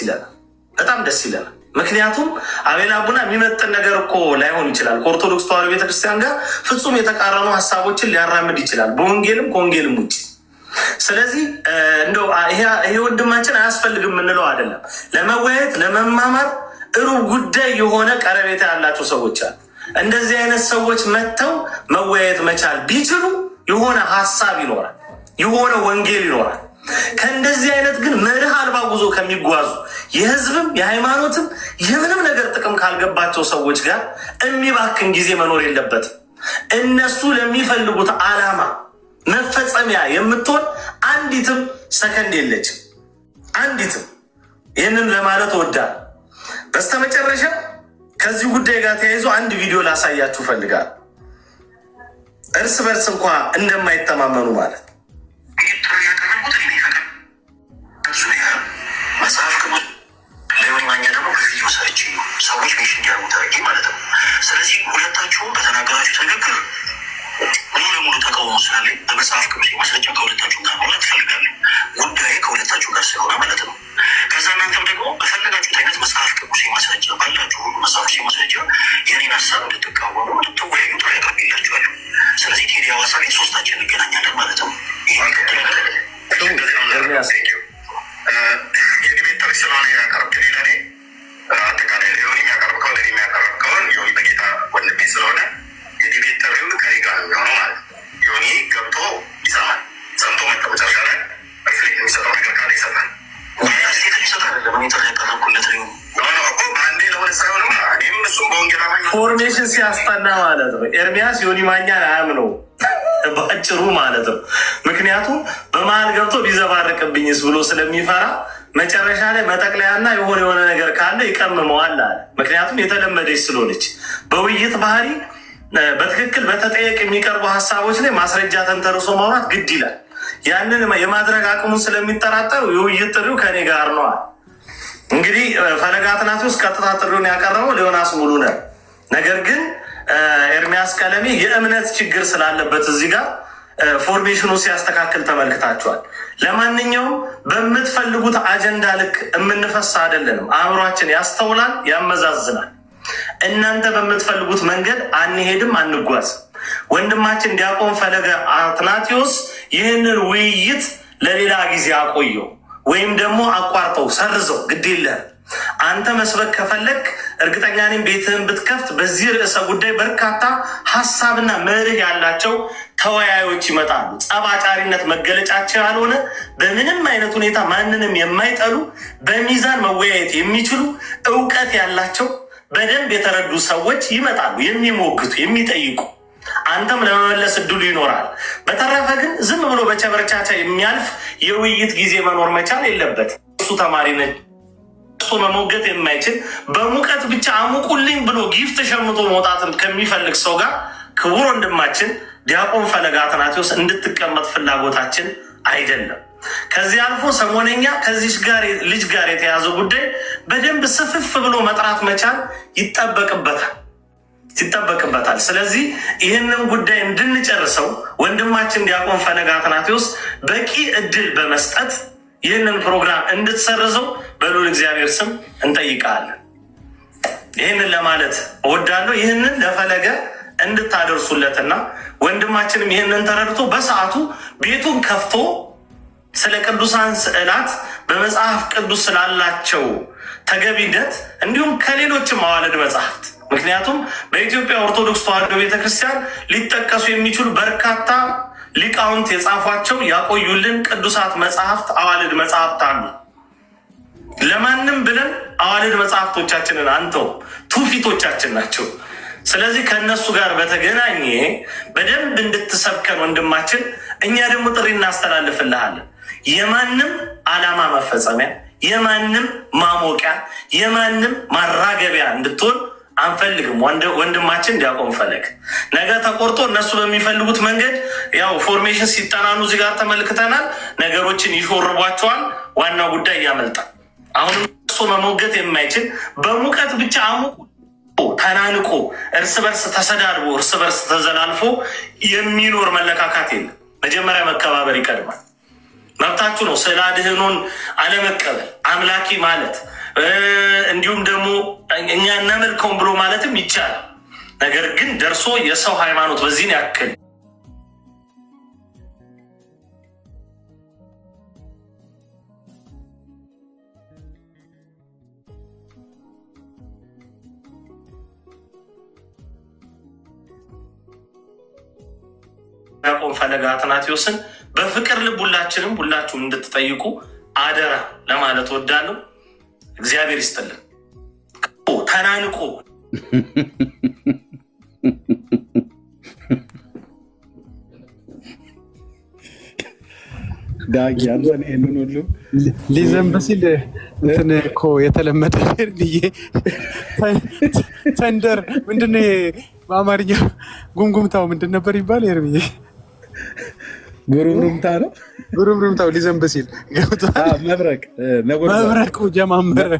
ይለናል። ምክንያቱም አቤል አቡና የሚመጥን ነገር እኮ ላይሆን ይችላል። ከኦርቶዶክስ ተዋሕዶ ቤተክርስቲያን ጋር ፍጹም የተቃረኑ ሀሳቦችን ሊያራምድ ይችላል፣ በወንጌልም ከወንጌልም ውጭ። ስለዚህ እንደው ይሄ ወንድማችን አያስፈልግም የምንለው አይደለም። ለመወያየት ለመማማር ሩብ ጉዳይ የሆነ ቀረቤታ ያላቸው ሰዎች አሉ። እንደዚህ አይነት ሰዎች መጥተው መወያየት መቻል ቢችሉ የሆነ ሀሳብ ይኖራል፣ የሆነ ወንጌል ይኖራል። ከእንደዚህ አይነት ግን መርህ አልባ ጉዞ ከሚጓዙ የህዝብም የሃይማኖትም የምንም ነገር ጥቅም ካልገባቸው ሰዎች ጋር የሚባክን ጊዜ መኖር የለበትም። እነሱ ለሚፈልጉት ዓላማ መፈጸሚያ የምትሆን አንዲትም ሰከንድ የለችም። አንዲትም። ይህንን ለማለት እወዳለሁ። በስተመጨረሻ ከዚህ ጉዳይ ጋር ተያይዞ አንድ ቪዲዮ ላሳያችሁ ፈልጋለሁ። እርስ በርስ እንኳ እንደማይተማመኑ ማለት መጽሐፍ ቅዱስ ለማኛ ደግሞ በቪዲዮ ሰርች ሰዎች ሜሽ እንዲያርጉ ታደርጊ ማለት ነው። ስለዚህ ሁለታችሁም በተናገራችሁ ንግግር ሙሉ ለሙሉ ተቃውሞ ስላለኝ በመጽሐፍ ቅዱስ ማስረጃ ከሁለታችሁ ጋር መሆን ትፈልጋለሁ። ጉዳይ ከሁለታችሁ ጋር ስለሆነ ማለት ነው። ከዛ እናንተም ደግሞ በፈለጋችሁት አይነት መጽሐፍ ቅዱስ ማስረጃ ባላችሁ ሁሉ መጽሐፍ ቅዱስ ማስረጃ የኔን ሀሳብ እንድትቃወሙ እንድትወያዩ ጥሪ አቀርብላችኋለሁ። ስለዚህ ቴዲ ሐዋሳ ቤት ሶስታችን እንገናኛለን ማለት ነው። የዲቤት ጥሪ ስለሆነ ያቀርብ ሌላ አጠቃላይ ሊሆን የሚያቀርብከው ለ የሚያቀርብከውን ዮኒ በጌታ ወንድሜ ስለሆነ የዲቤት ጥሪውን ከኔ ጋር የሚሆነው ማለት ዮኒ ገብቶ ይሰማል። ሰምቶ መጠመጫ ላይ ሪፍሌክት የሚሰጠው ነገር ካለ ይሰጣል። ስቴት የሚሰጥ አይደለም። እኔ ጥሪ ያቀረብኩለት እኮ በአንዴ ለሁለት ሳይሆንም እኔም እሱም በወንጌል አማኝ ፎርሜሽን ሲያስጠና ማለት ነው። ኤርሚያስ ዮኒ ማኛን አያምነው በአጭሩ ማለት ነው። ምክንያቱም በመሀል ገብቶ ቢዘባርቅብኝስ ብሎ ስለሚፈራ መጨረሻ ላይ መጠቅለያና የሆነ ነገር ካለ ይቀምመዋል አለ። ምክንያቱም የተለመደች ስለሆነች በውይይት ባህሪ በትክክል በተጠየቅ የሚቀርቡ ሀሳቦች ላይ ማስረጃ ተንተርሶ ማውራት ግድ ይላል። ያንን የማድረግ አቅሙን ስለሚጠራጠሩ የውይይት ጥሪው ከኔ ጋር ነዋል። እንግዲህ ፈለገ አትናቴዎስ ቀጥታ ጥሪውን ያቀረበው ለዮናስ ሙሉነህ፣ ነገር ግን ኤርሚያስ ቀለሜ የእምነት ችግር ስላለበት እዚህ ጋር ፎርሜሽኑ ሲያስተካክል ተመልክታችኋል። ለማንኛውም በምትፈልጉት አጀንዳ ልክ የምንፈሳ አይደለንም። አእምሯችን ያስተውላል፣ ያመዛዝናል። እናንተ በምትፈልጉት መንገድ አንሄድም፣ አንጓዝ። ወንድማችን ዲያቆን ፈለገ አትናቴዎስ ይህንን ውይይት ለሌላ ጊዜ አቆየው ወይም ደግሞ አቋርጠው ሰርዘው፣ ግድ የለህም። አንተ መስበክ ከፈለግ እርግጠኛ ነኝ ቤትህን ብትከፍት በዚህ ርዕሰ ጉዳይ በርካታ ሀሳብና መርህ ያላቸው ተወያዮች ይመጣሉ። ጸባጫሪነት መገለጫቸው ያልሆነ በምንም አይነት ሁኔታ ማንንም የማይጠሉ በሚዛን መወያየት የሚችሉ እውቀት ያላቸው በደንብ የተረዱ ሰዎች ይመጣሉ፣ የሚሞግቱ የሚጠይቁ። አንተም ለመመለስ እድሉ ይኖራል። በተረፈ ግን ዝም ብሎ በቸበርቻቻ የሚያልፍ የውይይት ጊዜ መኖር መቻል የለበት። እሱ ተማሪ ነች፣ እሱ መሞገት የማይችል በሙቀት ብቻ አሙቁልኝ ብሎ ጊፍት ሸምቶ መውጣትን ከሚፈልግ ሰው ጋር ክቡር ወንድማችን ዲያቆን ፈለገ አትናቴዎስ እንድትቀመጥ ፍላጎታችን አይደለም። ከዚህ አልፎ ሰሞነኛ ከዚህ ልጅ ጋር የተያዘው ጉዳይ በደንብ ስፍፍ ብሎ መጥራት መቻል ይጠበቅበታል። ስለዚህ ይህንን ጉዳይ እንድንጨርሰው ወንድማችን ዲያቆን ፈለገ አትናቴዎስ በቂ እድል በመስጠት ይህንን ፕሮግራም እንድትሰርዘው በልዑል እግዚአብሔር ስም እንጠይቃለን። ይህንን ለማለት እወዳለሁ። ይህንን ለፈለገ እንድታደርሱለትና ወንድማችንም ይህንን ተረድቶ በሰዓቱ ቤቱን ከፍቶ ስለ ቅዱሳን ስዕላት በመጽሐፍ ቅዱስ ስላላቸው ተገቢነት እንዲሁም ከሌሎችም አዋልድ መጽሐፍት፣ ምክንያቱም በኢትዮጵያ ኦርቶዶክስ ተዋሕዶ ቤተክርስቲያን ሊጠቀሱ የሚችሉ በርካታ ሊቃውንት የጻፏቸው ያቆዩልን ቅዱሳት መጽሐፍት አዋልድ መጽሐፍት አሉ። ለማንም ብለን አዋልድ መጽሐፍቶቻችንን አንተው ትውፊቶቻችን ናቸው። ስለዚህ ከእነሱ ጋር በተገናኘ በደንብ እንድትሰብከን ወንድማችን፣ እኛ ደግሞ ጥሪ እናስተላልፍልሃለን። የማንም ዓላማ መፈጸሚያ፣ የማንም ማሞቂያ፣ የማንም ማራገቢያ እንድትሆን አንፈልግም። ወንድማችን ዲያቆን ፈለገ ነገ ተቆርጦ እነሱ በሚፈልጉት መንገድ ያው ፎርሜሽን ሲጠናኑ እዚህ ጋር ተመልክተናል። ነገሮችን ይሾርቧቸዋል። ዋናው ጉዳይ ያመልጣል። አሁንም እሱ መሞገት የማይችል በሙቀት ብቻ አሙቁ ተናንቆ እርስ በርስ ተሰዳድቦ እርስ በርስ ተዘላልፎ የሚኖር መለካካት የለም። መጀመሪያ መከባበር ይቀድማል። መብታችሁ ነው። ስዕለ አድኅኖን አለመቀበል አምላኪ ማለት እንዲሁም ደግሞ እኛ እናመልከውን ብሎ ማለትም ይቻላል። ነገር ግን ደርሶ የሰው ሃይማኖት በዚህን ያክል ዲያቆን ፈለገ አትናቴዎስን በፍቅር ልብ ሁላችሁም እንድትጠይቁ አደራ ለማለት ወዳለሁ። እግዚአብሔር ይስጥልን። ተናንቆ ዳጊ አንተን ይሄንን ሁሉ ሊዘንብ ሲል እንትን እኮ የተለመደ ብዬ ተንደር ምንድን ነው በአማርኛ ጉምጉምታው ምንድን ነበር ይባል? ይርብዬ ጉሩምሩምታ ነው። ጉሩምሩምታው ሊዘንብ ሲል መብረቁ ጀማመረ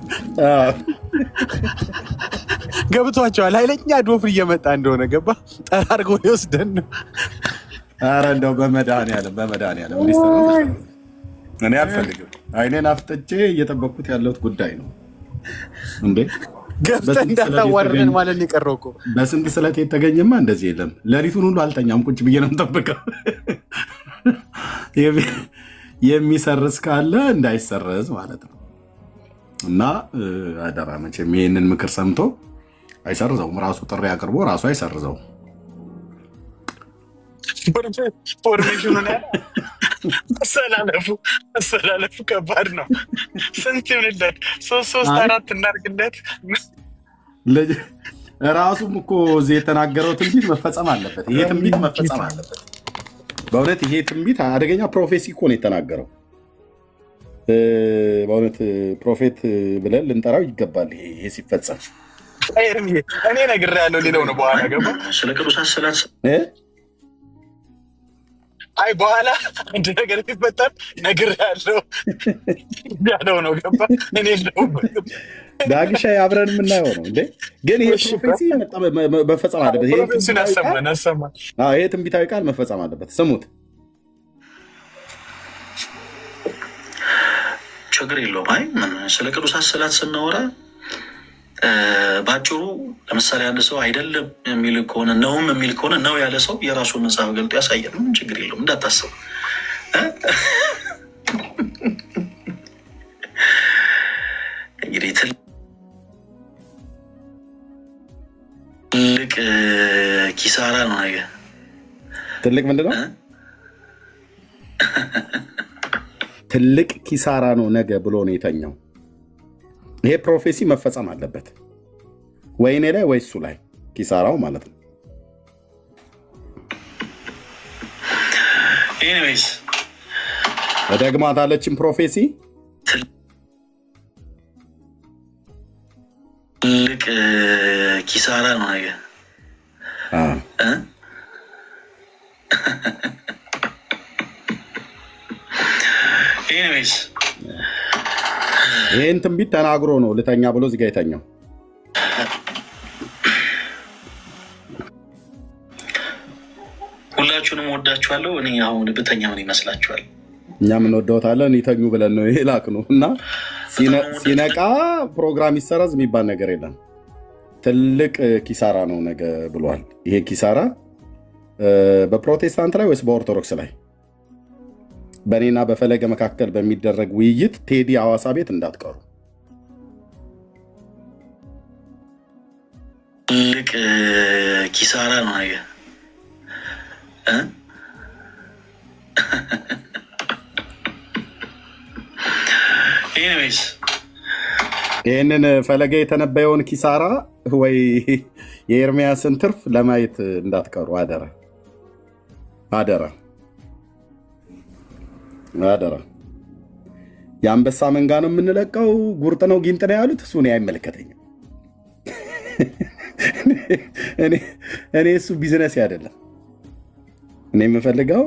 ገብቷቸዋል። ኃይለኛ ዶፍር እየመጣ እንደሆነ ገባ ጠራርጎ ሊወስደን ነው። ኧረ እንደው በመድኃኒዓለም እኔ አልፈልግም። አይኔን አፍጥጬ እየጠበቅኩት ያለሁት ጉዳይ ነው እንዴ። ገብተህ እንዳታዋርደን ማለት ነው የቀረው እኮ። በስንት ስለት የተገኘማ እንደዚህ የለም። ሌሊቱን ሁሉ አልተኛም፣ ቁጭ ብዬ ነው የምጠብቀው። የሚሰርዝ ካለ እንዳይሰረዝ ማለት ነው። እና አደራ መቼም ይህንን ምክር ሰምቶ አይሰርዘውም። ራሱ ጥሪ አቅርቦ ራሱ አይሰርዘውም። ፎርሜሽኑ አሰላለፉ ከባድ ነው። ስንት ይሁንለት? 3 እናድርግለት። ራሱም እኮ እዚህ የተናገረው ትንቢት መፈጸም አለበት። ይሄ ትንቢት መፈጸም አለበት። በእውነት ይሄ ትንቢት አደገኛ ፕሮፌሲ እኮ ነው የተናገረው። በእውነት ፕሮፌት ብለን ልንጠራው ይገባል። ይሄ ሲፈጸም እኔ ነግሬሃለሁ ሌላው ነው በኋላ ገባ ስለ ቅዱሳት ስዕላት አይ በኋላ አንድ ነገር ሲፈጠር ነግሬሃለሁ ያለው ነው ገባ። እኔ ዳግሻ አብረን የምናየው ነው እንዴ። ግን ይሄ ፕሮፌሲ መፈጸም አለበት። ይሄ ትንቢታዊ ቃል መፈጸም አለበት። ስሙት። ችግር የለውም። አይ ስለ ቅዱሳት ስዕላት ስናወራ በአጭሩ ለምሳሌ አንድ ሰው አይደለም የሚል ከሆነ ነውም የሚል ከሆነ ነው ያለ ሰው የራሱን መጽሐፍ ገልጦ ያሳያል። ምን ችግር የለውም እንዳታስቡ። እንግዲህ ትልቅ ኪሳራ ነው ነገር ትልቅ ምንድነው? ትልቅ ኪሳራ ነው ነገ ብሎ ነው የተኛው። ይሄ ፕሮፌሲ መፈጸም አለበት ወይ እኔ ላይ ወይ እሱ ላይ ኪሳራው ማለት ነው። ኤኒዌይስ ደግማታለችን ፕሮፌሲ ትልቅ ኪሳራ ነው ነገ። ኤኒዌይስ ይህን ትንቢት ተናግሮ ነው ልተኛ ብሎ እዚህ ጋ የተኛው። ሁላችሁንም ወዳችኋለሁ። እኔ አሁን ብተኛ ምን ይመስላችኋል? እኛም እንወደውታለን። ይተኙ ብለን ነው ይላክ ነው እና ሲነቃ ፕሮግራም ይሰረዝ የሚባል ነገር የለም። ትልቅ ኪሳራ ነው ነገ ብሏል። ይሄ ኪሳራ በፕሮቴስታንት ላይ ወይስ በኦርቶዶክስ ላይ? በእኔና በፈለገ መካከል በሚደረግ ውይይት ቴዲ ሐዋሳ ቤት እንዳትቀሩ። ትልቅ ኪሳራ ነው ነገ። ኤኒዌይስ ይህንን ፈለገ የተነበየውን ኪሳራ ወይ የኤርሚያስን ትርፍ ለማየት እንዳትቀሩ አደራ አደራ አደራ። የአንበሳ መንጋ ነው የምንለቀው፣ ጉርጥ ነው ጊንጥ ነው ያሉት፣ እሱ እኔ አይመለከተኝም። እኔ እሱ ቢዝነስ አይደለም። እኔ የምፈልገው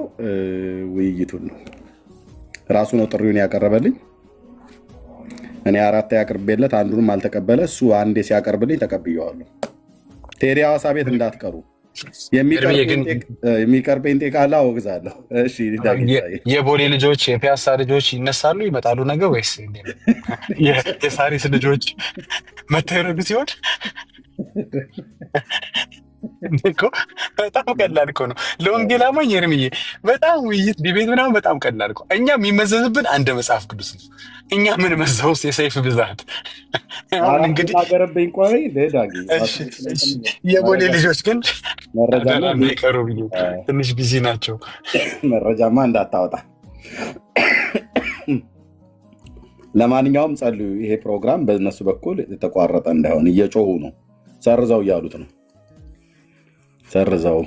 ውይይቱን ነው። ራሱ ነው ጥሪውን ያቀረበልኝ። እኔ 4 ያቅርቤለት አንዱንም አልተቀበለ። እሱ አንዴ ሲያቀርብልኝ ተቀብየዋለሁ። ቴዲ ሐዋሳ ቤት እንዳትቀሩ። የሚቀርብ ጴንጤ ካለ አወግዛለሁ። የቦሌ ልጆች የፒያሳ ልጆች ይነሳሉ ይመጣሉ ነገ ወይስ የሳሪስ ልጆች መተረዱ ሲሆን በጣም ቀላል እኮ ነው ለወንጌል አማኝ ኤርሚዬ። በጣም ውይይት ዲቤት ምናምን በጣም ቀላል እኮ። እኛ የሚመዘዝብን አንድ መጽሐፍ ቅዱስ ነው። እኛ ምን መዘውስ የሰይፍ ብዛት። አሁን እንግዲህ የቦሌ ልጆች ግን ይቀሩ ብዬ ትንሽ ቢዚ ናቸው። መረጃማ እንዳታወጣ። ለማንኛውም ጸልዩ። ይሄ ፕሮግራም በእነሱ በኩል የተቋረጠ እንዳይሆን እየጮሁ ነው። ሰርዘው እያሉት ነው። ሰርዘው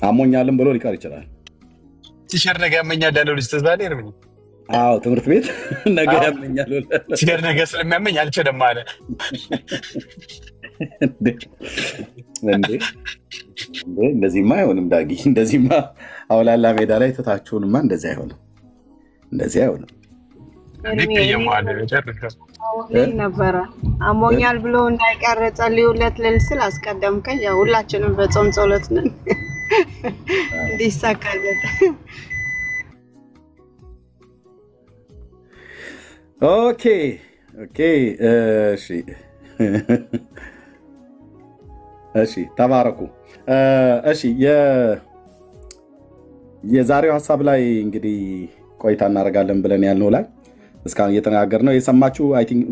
አሞኛልም ብሎ ሊቀር ይችላል። ቲሸር ነገ ያመኛል ያለው ልጅ ትዝ አለኝ ኤርሚ። አዎ ትምህርት ቤት ነገ ያመኛል ቲሸር ነገ ስለሚያመኝ አልችልም አለ። እንደዚህማ አይሆንም ዳጊ። እንደዚህማ አውላላ ሜዳ ላይ ትታችሁንማ እንደዚህ አይሆንም። እንደዚህ አይሆንም። ነበረ አሞኛል ብሎ እንዳይቀር ጸልዩለት ልል ስል አስቀደምከኝ። ያው ሁላችንም በጾም ጸሎት ነን እንዲሳካለት። ኦኬ እሺ ተባረኩ። እሺ የዛሬው ሀሳብ ላይ እንግዲህ ቆይታ እናደርጋለን ብለን ያልነው ላይ እስካሁን እየተነጋገርነው የሰማችሁ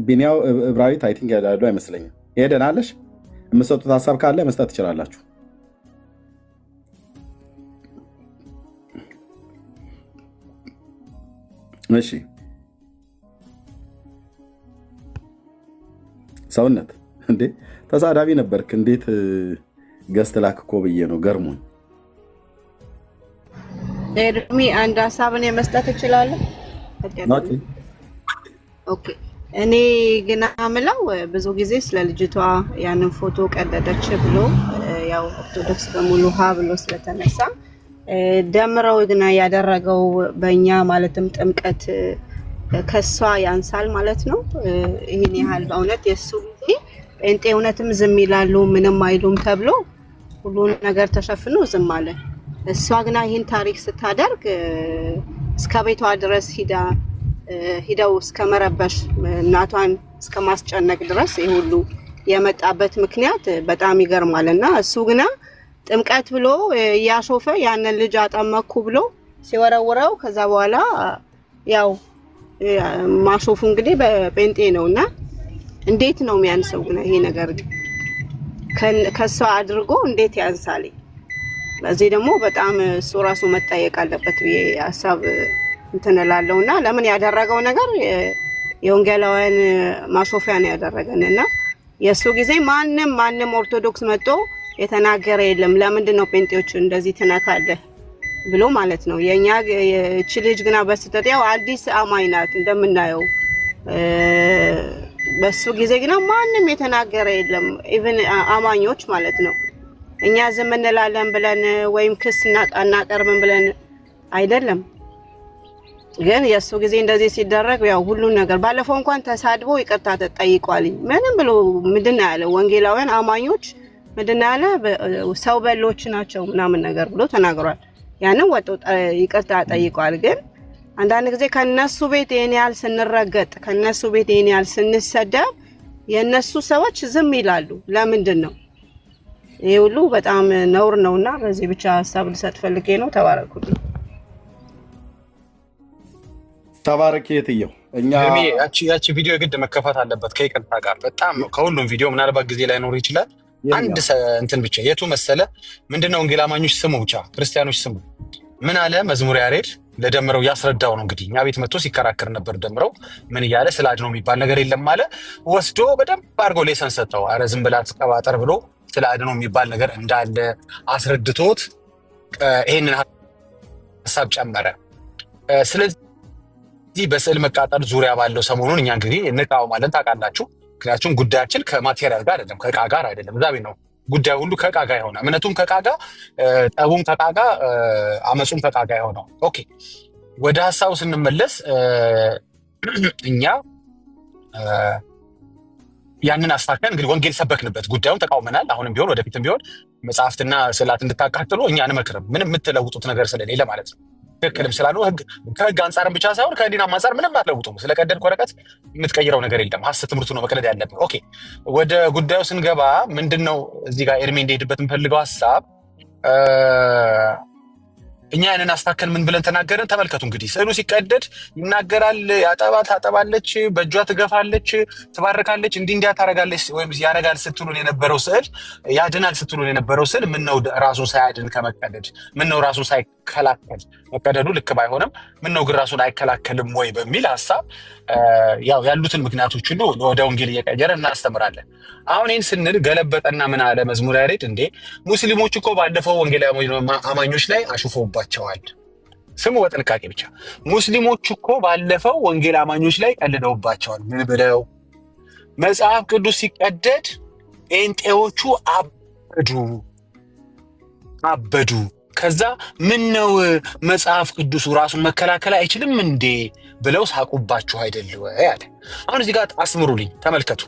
ቢኒያው እብራዊት ያዳሉ አይመስለኝም። ሄደናለሽ። የምትሰጡት ሀሳብ ካለ መስጠት ትችላላችሁ። እሺ ሰውነት እንዴ ተሳዳቢ ነበርክ። እንዴት ገስት ላክ እኮ ብዬ ነው ገርሞኝ። ኤርሚ አንድ ሀሳብን የመስጠት እችላለሁ? ኦኬ እኔ ግን አምለው ብዙ ጊዜ ስለ ልጅቷ ያንን ፎቶ ቀደደች ብሎ ያው ኦርቶዶክስ በሙሉ ሀ ብሎ ስለተነሳ ደምረው ግን ያደረገው በእኛ ማለትም ጥምቀት ከሷ ያንሳል ማለት ነው። ይሄን ያህል በእውነት የሱ ጊዜ ጴንጤ እውነትም ዝም ይላሉ ምንም አይሉም ተብሎ ሁሉን ነገር ተሸፍኖ ዝም አለ። እሷ ግን ይሄን ታሪክ ስታደርግ እስከ ቤቷ ድረስ ሂደው እስከ መረበሽ እናቷን እስከ ማስጨነቅ ድረስ ይሄ ሁሉ የመጣበት ምክንያት በጣም ይገርማልና እሱ ግና ጥምቀት ብሎ ያሾፈ ያንን ልጅ አጠመኩ ብሎ ሲወረውረው ከዛ በኋላ ያው ማሾፉ እንግዲህ በጴንጤ ነውና እንዴት ነው የሚያንሰው? ግን ይሄ ነገር ከሷ አድርጎ እንዴት ያንሳል? በዚህ ደግሞ በጣም እሱ ራሱ መጠየቅ አለበት ብዬ ሀሳብ እንትን እላለሁና ለምን ያደረገው ነገር የወንጌላውያን ማሾፊያ ነው ያደረገንና የሱ ጊዜ ማንም ኦርቶዶክስ መጥቶ የተናገረ የለም። ለምንድን ነው ጴንጤዎች እንደዚህ ትነካለህ ብሎ ማለት ነው። የኛ እቺ ልጅ ግና በስተት ያው አዲስ አማኝ ናት እንደምናየው። በሱ ጊዜ ግና ማንም የተናገረ የለም። ኢቭን አማኞች ማለት ነው። እኛ ዝም እንላለን ብለን ወይም ክስ እናቀርብን ብለን አይደለም። ግን የሱ ጊዜ እንደዚህ ሲደረግ ያው ሁሉ ነገር ባለፈው እንኳን ተሳድቦ ይቅርታ ተጠይቋል። ምንም ብሎ ምንድነው ያለ ወንጌላውያን አማኞች ምንድነው ያለ ሰው በሎች ናቸው ምናምን ነገር ብሎ ተናግሯል። ያንን ወጥቶ ይቅርታ ጠይቋል። ግን አንዳንድ ጊዜ ከነሱ ቤት የኔ ያህል ስንረገጥ ከነሱ ቤት የኔ ያህል ስንሰደብ የነሱ ሰዎች ዝም ይላሉ። ለምንድን ነው? ይሄ ሁሉ በጣም ነውር ነውና በዚህ ብቻ ሀሳብ ልሰጥ ፈልጌ ነው። ተባረኩልኝ። ተባረክ የትየው እኛ ያቺ ቪዲዮ የግድ መከፈት አለበት ከይቅርታ ጋር በጣም ከሁሉም ቪዲዮ ምናልባት ጊዜ ላይ ኖር ይችላል። አንድ እንትን ብቻ የቱ መሰለ ምንድነው ወንጌል አማኞች ስሙ ብቻ ክርስቲያኖች ስሙ ምን አለ መዝሙር ያሬድ ለደምረው ያስረዳው ነው። እንግዲህ እኛ ቤት መጥቶ ሲከራከር ነበር። ደምረው ምን እያለ ስለ አድኖ የሚባል ነገር የለም አለ። ወስዶ በደንብ አድርጎ ሌሰን ሰጠው። አረ ዝም ብላ ተቀባጠር ብሎ ስለ አድኖ የሚባል ነገር እንዳለ አስረድቶት ይሄንን ሐሳብ ጨመረ። ስለዚህ በስዕል መቃጠል ዙሪያ ባለው ሰሞኑን እኛ እንግዲህ እንቃወማለን ታውቃላችሁ። ምክንያቱም ጉዳያችን ከማቴሪያል ጋር አይደለም ከዕቃ ጋር አይደለም። እዛ ቤት ነው ጉዳዩ ሁሉ ከዕቃ ጋር ይሆናል። እምነቱም ከዕቃ ጋር፣ ጠቡም ከዕቃ ጋር፣ አመፁም ከዕቃ ጋር ይሆናል። ኦኬ ወደ ሀሳቡ ስንመለስ እኛ ያንን አስታከን እንግዲህ ወንጌል ሰበክንበት፣ ጉዳዩን ተቃውመናል። አሁንም ቢሆን ወደፊትም ቢሆን መጽሐፍትና ስዕላት እንድታቃጥሉ እኛ አንመክርም። ምንም የምትለውጡት ነገር ስለሌለ ማለት ነው። ትክክልም ስላልሆነ ከህግ አንጻርም ብቻ ሳይሆን ከህሊናም አንጻር ምንም አትለውጡም። ስለቀደድክ ወረቀት የምትቀይረው ነገር የለም። ሀሰት ትምህርቱ ነው መቅደድ ያለብን። ኦኬ ወደ ጉዳዩ ስንገባ ምንድነው እዚህ ጋር ኤርሜ እንደሄድበት የምፈልገው ሀሳብ እኛ ያንን አስታከን ምን ብለን ተናገርን? ተመልከቱ እንግዲህ ስዕሉ ሲቀደድ ይናገራል። ያጠባል፣ ታጠባለች፣ በእጇ ትገፋለች፣ ትባርካለች፣ እንዲያ ታረጋለች ወይም ያረጋል ስትሉን የነበረው ስዕል ያድናል ስትሉን የነበረው ስዕል ምነው ራሱን ሳያድን ከመቀደድ ምነው ራሱን ሳይከላከል መቀደዱ ልክ ባይሆንም ምነው ግን ራሱን አይከላከልም ወይ በሚል ሀሳብ ያው ያሉትን ምክንያቶች ሁሉ ወደ ወንጌል እየቀየረ እናስተምራለን። አሁን ይህን ስንል ገለበጠና ምን አለ መዝሙር ያሬድ እንዴ ሙስሊሞች እኮ ባለፈው ወንጌል አማኞች ላይ አሹፈውባቸዋል። ስሙ በጥንቃቄ ብቻ። ሙስሊሞች እኮ ባለፈው ወንጌል አማኞች ላይ ቀልደውባቸዋል። ምን ብለው? መጽሐፍ ቅዱስ ሲቀደድ ጴንጤዎቹ አበዱ። ከዛ ምን ነው መጽሐፍ ቅዱሱ ራሱን መከላከል አይችልም እንዴ ብለው ሳቁባችሁ አይደል ወይ አለ። አሁን እዚህ ጋር አስምሩልኝ፣ ተመልከቱ።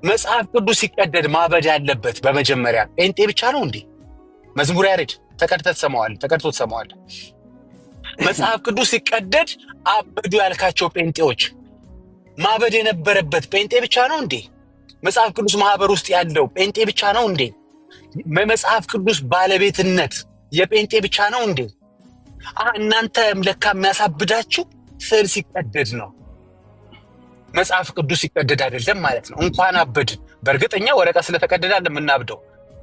መጽሐፍ ቅዱስ ሲቀደድ ማበድ ያለበት በመጀመሪያ ጴንጤ ብቻ ነው እንዴ? መዝሙር ያሬድ ተቀድቶ ተሰማዋል። መጽሐፍ ቅዱስ ሲቀደድ አበዱ ያልካቸው ጴንጤዎች ማበድ የነበረበት ጴንጤ ብቻ ነው እንዴ? መጽሐፍ ቅዱስ ማህበር ውስጥ ያለው ጴንጤ ብቻ ነው እንዴ? መጽሐፍ ቅዱስ ባለቤትነት የጴንጤ ብቻ ነው እንዴ? እናንተ ለካ የሚያሳብዳችሁ ስዕል ሲቀደድ ነው፣ መጽሐፍ ቅዱስ ሲቀደድ አይደለም ማለት ነው። እንኳን አበድን። በእርግጠኛ ወረቀት ስለተቀደደ የምናብደው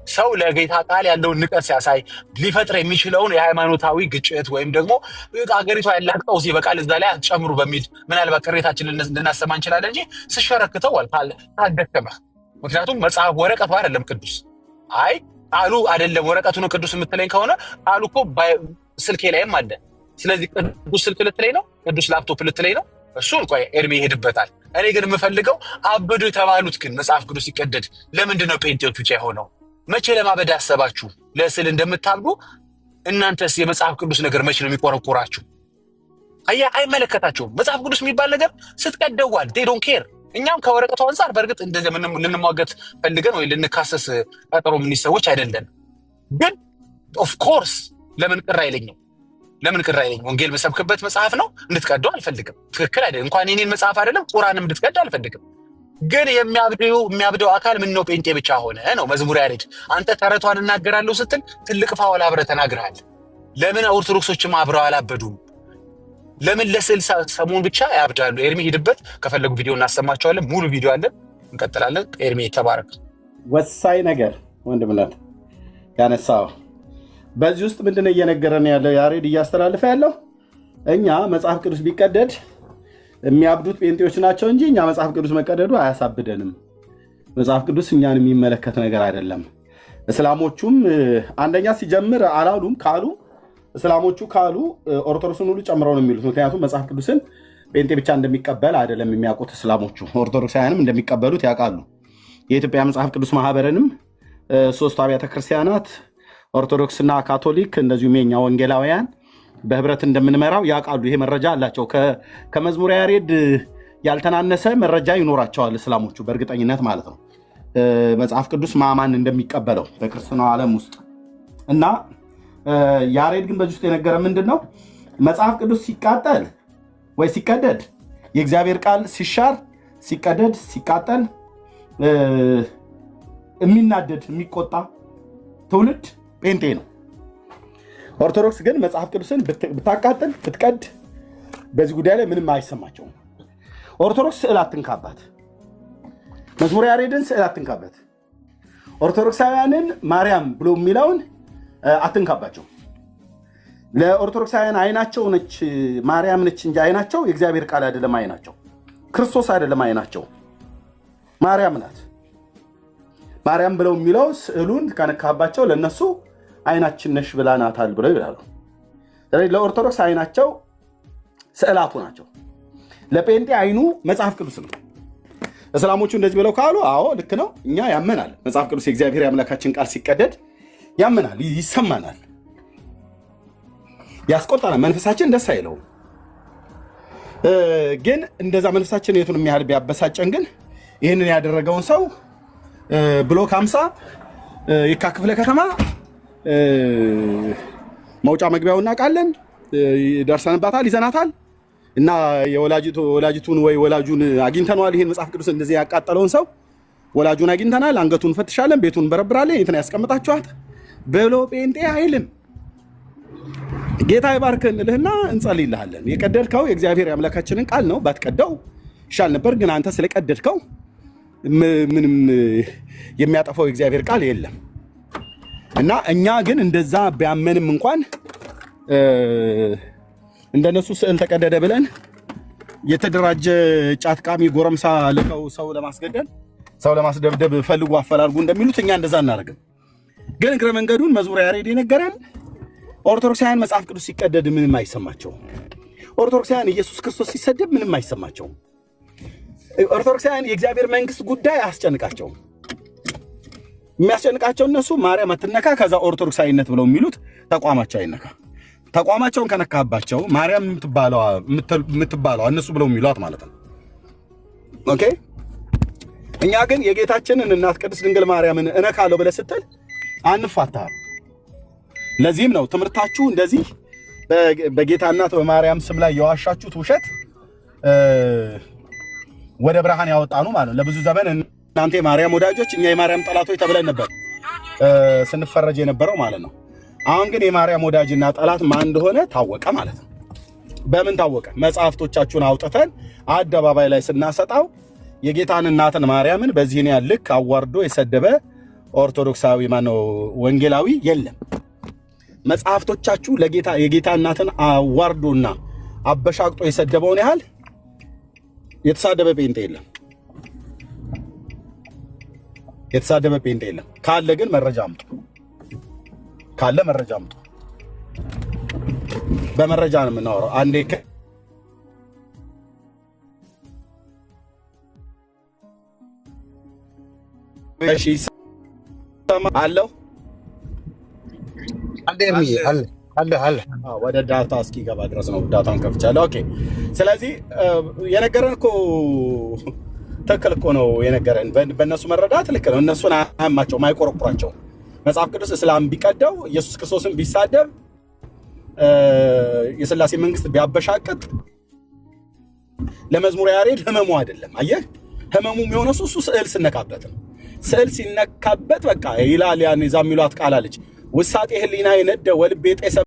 ሰው ለጌታ ቃል ያለውን ንቀት ሲያሳይ ሊፈጥር የሚችለውን የሃይማኖታዊ ግጭት ወይም ደግሞ አገሪቷ ያላቀው ሲበቃል እዛ ላይ አትጨምሩ በሚል ምናልባት ቅሬታችንን ልናሰማ እንችላለን እንጂ ስሸረክተው ታደከመህ። ምክንያቱም መጽሐፍ ወረቀቱ አይደለም ቅዱስ። አይ ቃሉ አይደለም ወረቀቱ ነው ቅዱስ የምትለኝ ከሆነ ቃሉ እኮ ስልኬ ላይም አለ። ስለዚህ ቅዱስ ስልክ ልትለኝ ነው? ቅዱስ ላፕቶፕ ልትለኝ ነው? እሱን ቆይ ኤርሚ ይሄድበታል። እኔ ግን የምፈልገው አበዱ የተባሉት ግን መጽሐፍ ቅዱስ ሲቀደድ ለምንድን ነው ጴንጤዎች ብቻ የሆነው? መቼ ለማበድ አሰባችሁ? ለስዕል እንደምታብዱ እናንተስ የመጽሐፍ ቅዱስ ነገር መቼ ነው የሚቆረቆራችሁ? አይመለከታቸውም። መጽሐፍ ቅዱስ የሚባል ነገር ስትቀደዋል they don't care። እኛም ከወረቀቱ አንጻር በእርግጥ እንደዚህ ልንሟገት ፈልገን ወይ ልንካሰስ ቀጠሮ ምን ሰዎች አይደለም። ግን ኦፍ ኮርስ ለምን ቅር አይለኝም? ወንጌል መሰብክበት መጽሐፍ ነው እንድትቀደው አልፈልግም። ትክክል አይደለም። እንኳን የኔን መጽሐፍ አይደለም ቁርአንም እንድትቀድ አልፈልግም። ግን የሚያብደው አካል ምን ነው ጴንጤ ብቻ ሆነ ነው መዝሙር ያሬድ። አንተ ተረቷን እናገራለሁ ስትል ትልቅ ፋውል አብረህ ተናግረሃል። ለምን ኦርቶዶክሶችም አብረው አላበዱም? ለምን ለስዕል ሰሞን ብቻ ያብዳሉ? ኤርሚ ሂድበት። ከፈለጉ ቪዲዮ እናሰማቸዋለን። ሙሉ ቪዲዮ አለን፣ እንቀጥላለን። ኤርሚ ተባረክ። ወሳኝ ነገር ወንድምነት ያነሳው በዚህ ውስጥ ምንድነው እየነገረን ያለው ያሬድ እያስተላለፈ ያለው? እኛ መጽሐፍ ቅዱስ ቢቀደድ የሚያብዱት ጴንጤዎች ናቸው እንጂ እኛ መጽሐፍ ቅዱስ መቀደዱ አያሳብደንም። መጽሐፍ ቅዱስ እኛን የሚመለከት ነገር አይደለም። እስላሞቹም አንደኛ ሲጀምር አላሉም። ካሉ እስላሞቹ ካሉ ኦርቶዶክስን ሁሉ ጨምረው ነው የሚሉት። ምክንያቱም መጽሐፍ ቅዱስን ጴንጤ ብቻ እንደሚቀበል አይደለም የሚያውቁት እስላሞቹ፣ ኦርቶዶክሳውያንም እንደሚቀበሉት ያውቃሉ። የኢትዮጵያ መጽሐፍ ቅዱስ ማህበርንም 3 አብያተ ክርስቲያናት ኦርቶዶክስና ካቶሊክ እንደዚሁም የኛ ወንጌላውያን በህብረት እንደምንመራው ያውቃሉ። ይሄ መረጃ አላቸው። ከመዝሙረ ያሬድ ያልተናነሰ መረጃ ይኖራቸዋል እስላሞቹ በእርግጠኝነት ማለት ነው። መጽሐፍ ቅዱስ ማማን እንደሚቀበለው በክርስትናው ዓለም ውስጥ እና ያሬድ ግን በዚህ ውስጥ የነገረ ምንድን ነው? መጽሐፍ ቅዱስ ሲቃጠል ወይ ሲቀደድ የእግዚአብሔር ቃል ሲሻር ሲቀደድ ሲቃጠል የሚናደድ የሚቆጣ ትውልድ ጴንጤ ነው። ኦርቶዶክስ ግን መጽሐፍ ቅዱስን ብታቃጥል ብትቀድ በዚህ ጉዳይ ላይ ምንም አይሰማቸውም። ኦርቶዶክስ ስዕል አትንካባት፣ መዝሙረ ያሬድን ስዕል አትንካበት፣ ኦርቶዶክሳውያንን ማርያም ብሎ የሚለውን አትንካባቸው። ለኦርቶዶክሳውያን አይናቸው ነች ማርያም ነች እንጂ አይናቸው የእግዚአብሔር ቃል አይደለም። አይናቸው ክርስቶስ አይደለም። አይናቸው ማርያም ናት። ማርያም ብለው የሚለው ስዕሉን ከነካባቸው ለነሱ አይናችን ነሽ ብላናታል ብለው ይላሉ። ስለዚህ ለኦርቶዶክስ አይናቸው ስዕላቱ ናቸው። ለጴንጤ አይኑ መጽሐፍ ቅዱስ ነው። እስላሞቹ እንደዚህ ብለው ካሉ አዎ ልክ ነው። እኛ ያመናል። መጽሐፍ ቅዱስ የእግዚአብሔር የአምላካችን ቃል ሲቀደድ ያመናል፣ ይሰማናል፣ ያስቆጣናል። መንፈሳችን ደስ አይለውም። ግን እንደዛ መንፈሳችን የቱንም ያህል ቢያበሳጨን ግን ይህንን ያደረገውን ሰው ብሎክ 50 የካ ክፍለ ከተማ መውጫ መግቢያውን እናውቃለን፣ ደርሰንባታል፣ ይዘናታል እና ወላጅቱን ወይ ወላጁን አግኝተነዋል። ይህን መጽሐፍ ቅዱስ እንደዚህ ያቃጠለውን ሰው ወላጁን አግኝተናል፣ አንገቱን ፈትሻለን፣ ቤቱን በረብራለን፣ የትን ያስቀምጣችኋት ብሎ ጴንጤ አይልም። ጌታ ይባርክህ እንልህና እንጸልይልሃለን። የቀደድከው የእግዚአብሔር የአምላካችንን ቃል ነው፣ ባትቀደው ይሻል ነበር። ግን አንተ ስለቀደድከው ምንም የሚያጠፋው የእግዚአብሔር ቃል የለም እና እኛ ግን እንደዛ ቢያመንም እንኳን እንደነሱ ስዕል ተቀደደ ብለን የተደራጀ ጫት ቃሚ ጎረምሳ ልከው ሰው ለማስገደል ሰው ለማስደብደብ ፈልጉ አፈላልጉ እንደሚሉት እኛ እንደዛ እናደርግም። ግን እግረ መንገዱን መዝሙረ ያሬድ ይነገራል። ኦርቶዶክሳውያን መጽሐፍ ቅዱስ ሲቀደድ ምንም አይሰማቸው። ኦርቶዶክሳውያን ኢየሱስ ክርስቶስ ሲሰደብ ምንም አይሰማቸው። ኦርቶዶክሳውያን የእግዚአብሔር መንግስት ጉዳይ አያስጨንቃቸው። የሚያስጨንቃቸው እነሱ ማርያም አትነካ፣ ከዛ ኦርቶዶክሳዊነት ብለው የሚሉት ተቋማቸው አይነካ። ተቋማቸውን ከነካባቸው ማርያም የምትባለው እነሱ ብለው የሚሏት ማለት ነው። ኦኬ። እኛ ግን የጌታችንን እናት ቅድስት ድንግል ማርያምን እነካለሁ ብለህ ስትል አንፋታም። ለዚህም ነው ትምህርታችሁ እንደዚህ በጌታ እናት በማርያም ስም ላይ የዋሻችሁት ውሸት ወደ ብርሃን ያወጣኑ ማለት ነው። ለብዙ ዘመን እናንተ የማርያም ወዳጆች እኛ የማርያም ጠላቶች ተብለን ነበር ስንፈረጅ የነበረው ማለት ነው። አሁን ግን የማርያም ወዳጅና ጠላት ማን እንደሆነ ታወቀ ማለት ነው። በምን ታወቀ? መጽሐፍቶቻችሁን አውጥተን አደባባይ ላይ ስናሰጣው የጌታን እናትን ማርያምን በዚህን ያህል ልክ አዋርዶ የሰደበ ኦርቶዶክሳዊ ማነው ወንጌላዊ የለም። መጽሐፍቶቻችሁ የጌታ እናትን አዋርዶና አበሻቅጦ የሰደበውን ያህል የተሳደበ ጴንጤ የለም። የተሳደበ ጴንጤ የለም። ካለ ግን መረጃ አምጡ። ካለ መረጃ አምጡ። በመረጃ ነው የምናወራው። አንዴ እሺ አለው አለ ወደ ዳታ እስኪገባ ድረስ ነው። ዳታን ከፍቻለሁ። ኦኬ። ስለዚህ የነገረን እኮ ትክክል እኮ ነው የነገረን። በእነሱ መረዳት ልክ ነው። እነሱን አያማቸውም፣ አይቆረቁራቸውም። መጽሐፍ ቅዱስ እስላም ቢቀደው ኢየሱስ ክርስቶስን ቢሳደብ የሥላሴ መንግስት ቢያበሻቅጥ ለመዝሙረ ያሬድ ህመሙ አይደለም። አየህ፣ ህመሙ የሚሆነው እሱ ስዕል ሲነካበት ነው። ስዕል ሲነካበት በቃ ይላል ያን ዛ የሚሏት ቃል አለች። ውሳጤ ህሊና የነደ ወልቤ ጤሰ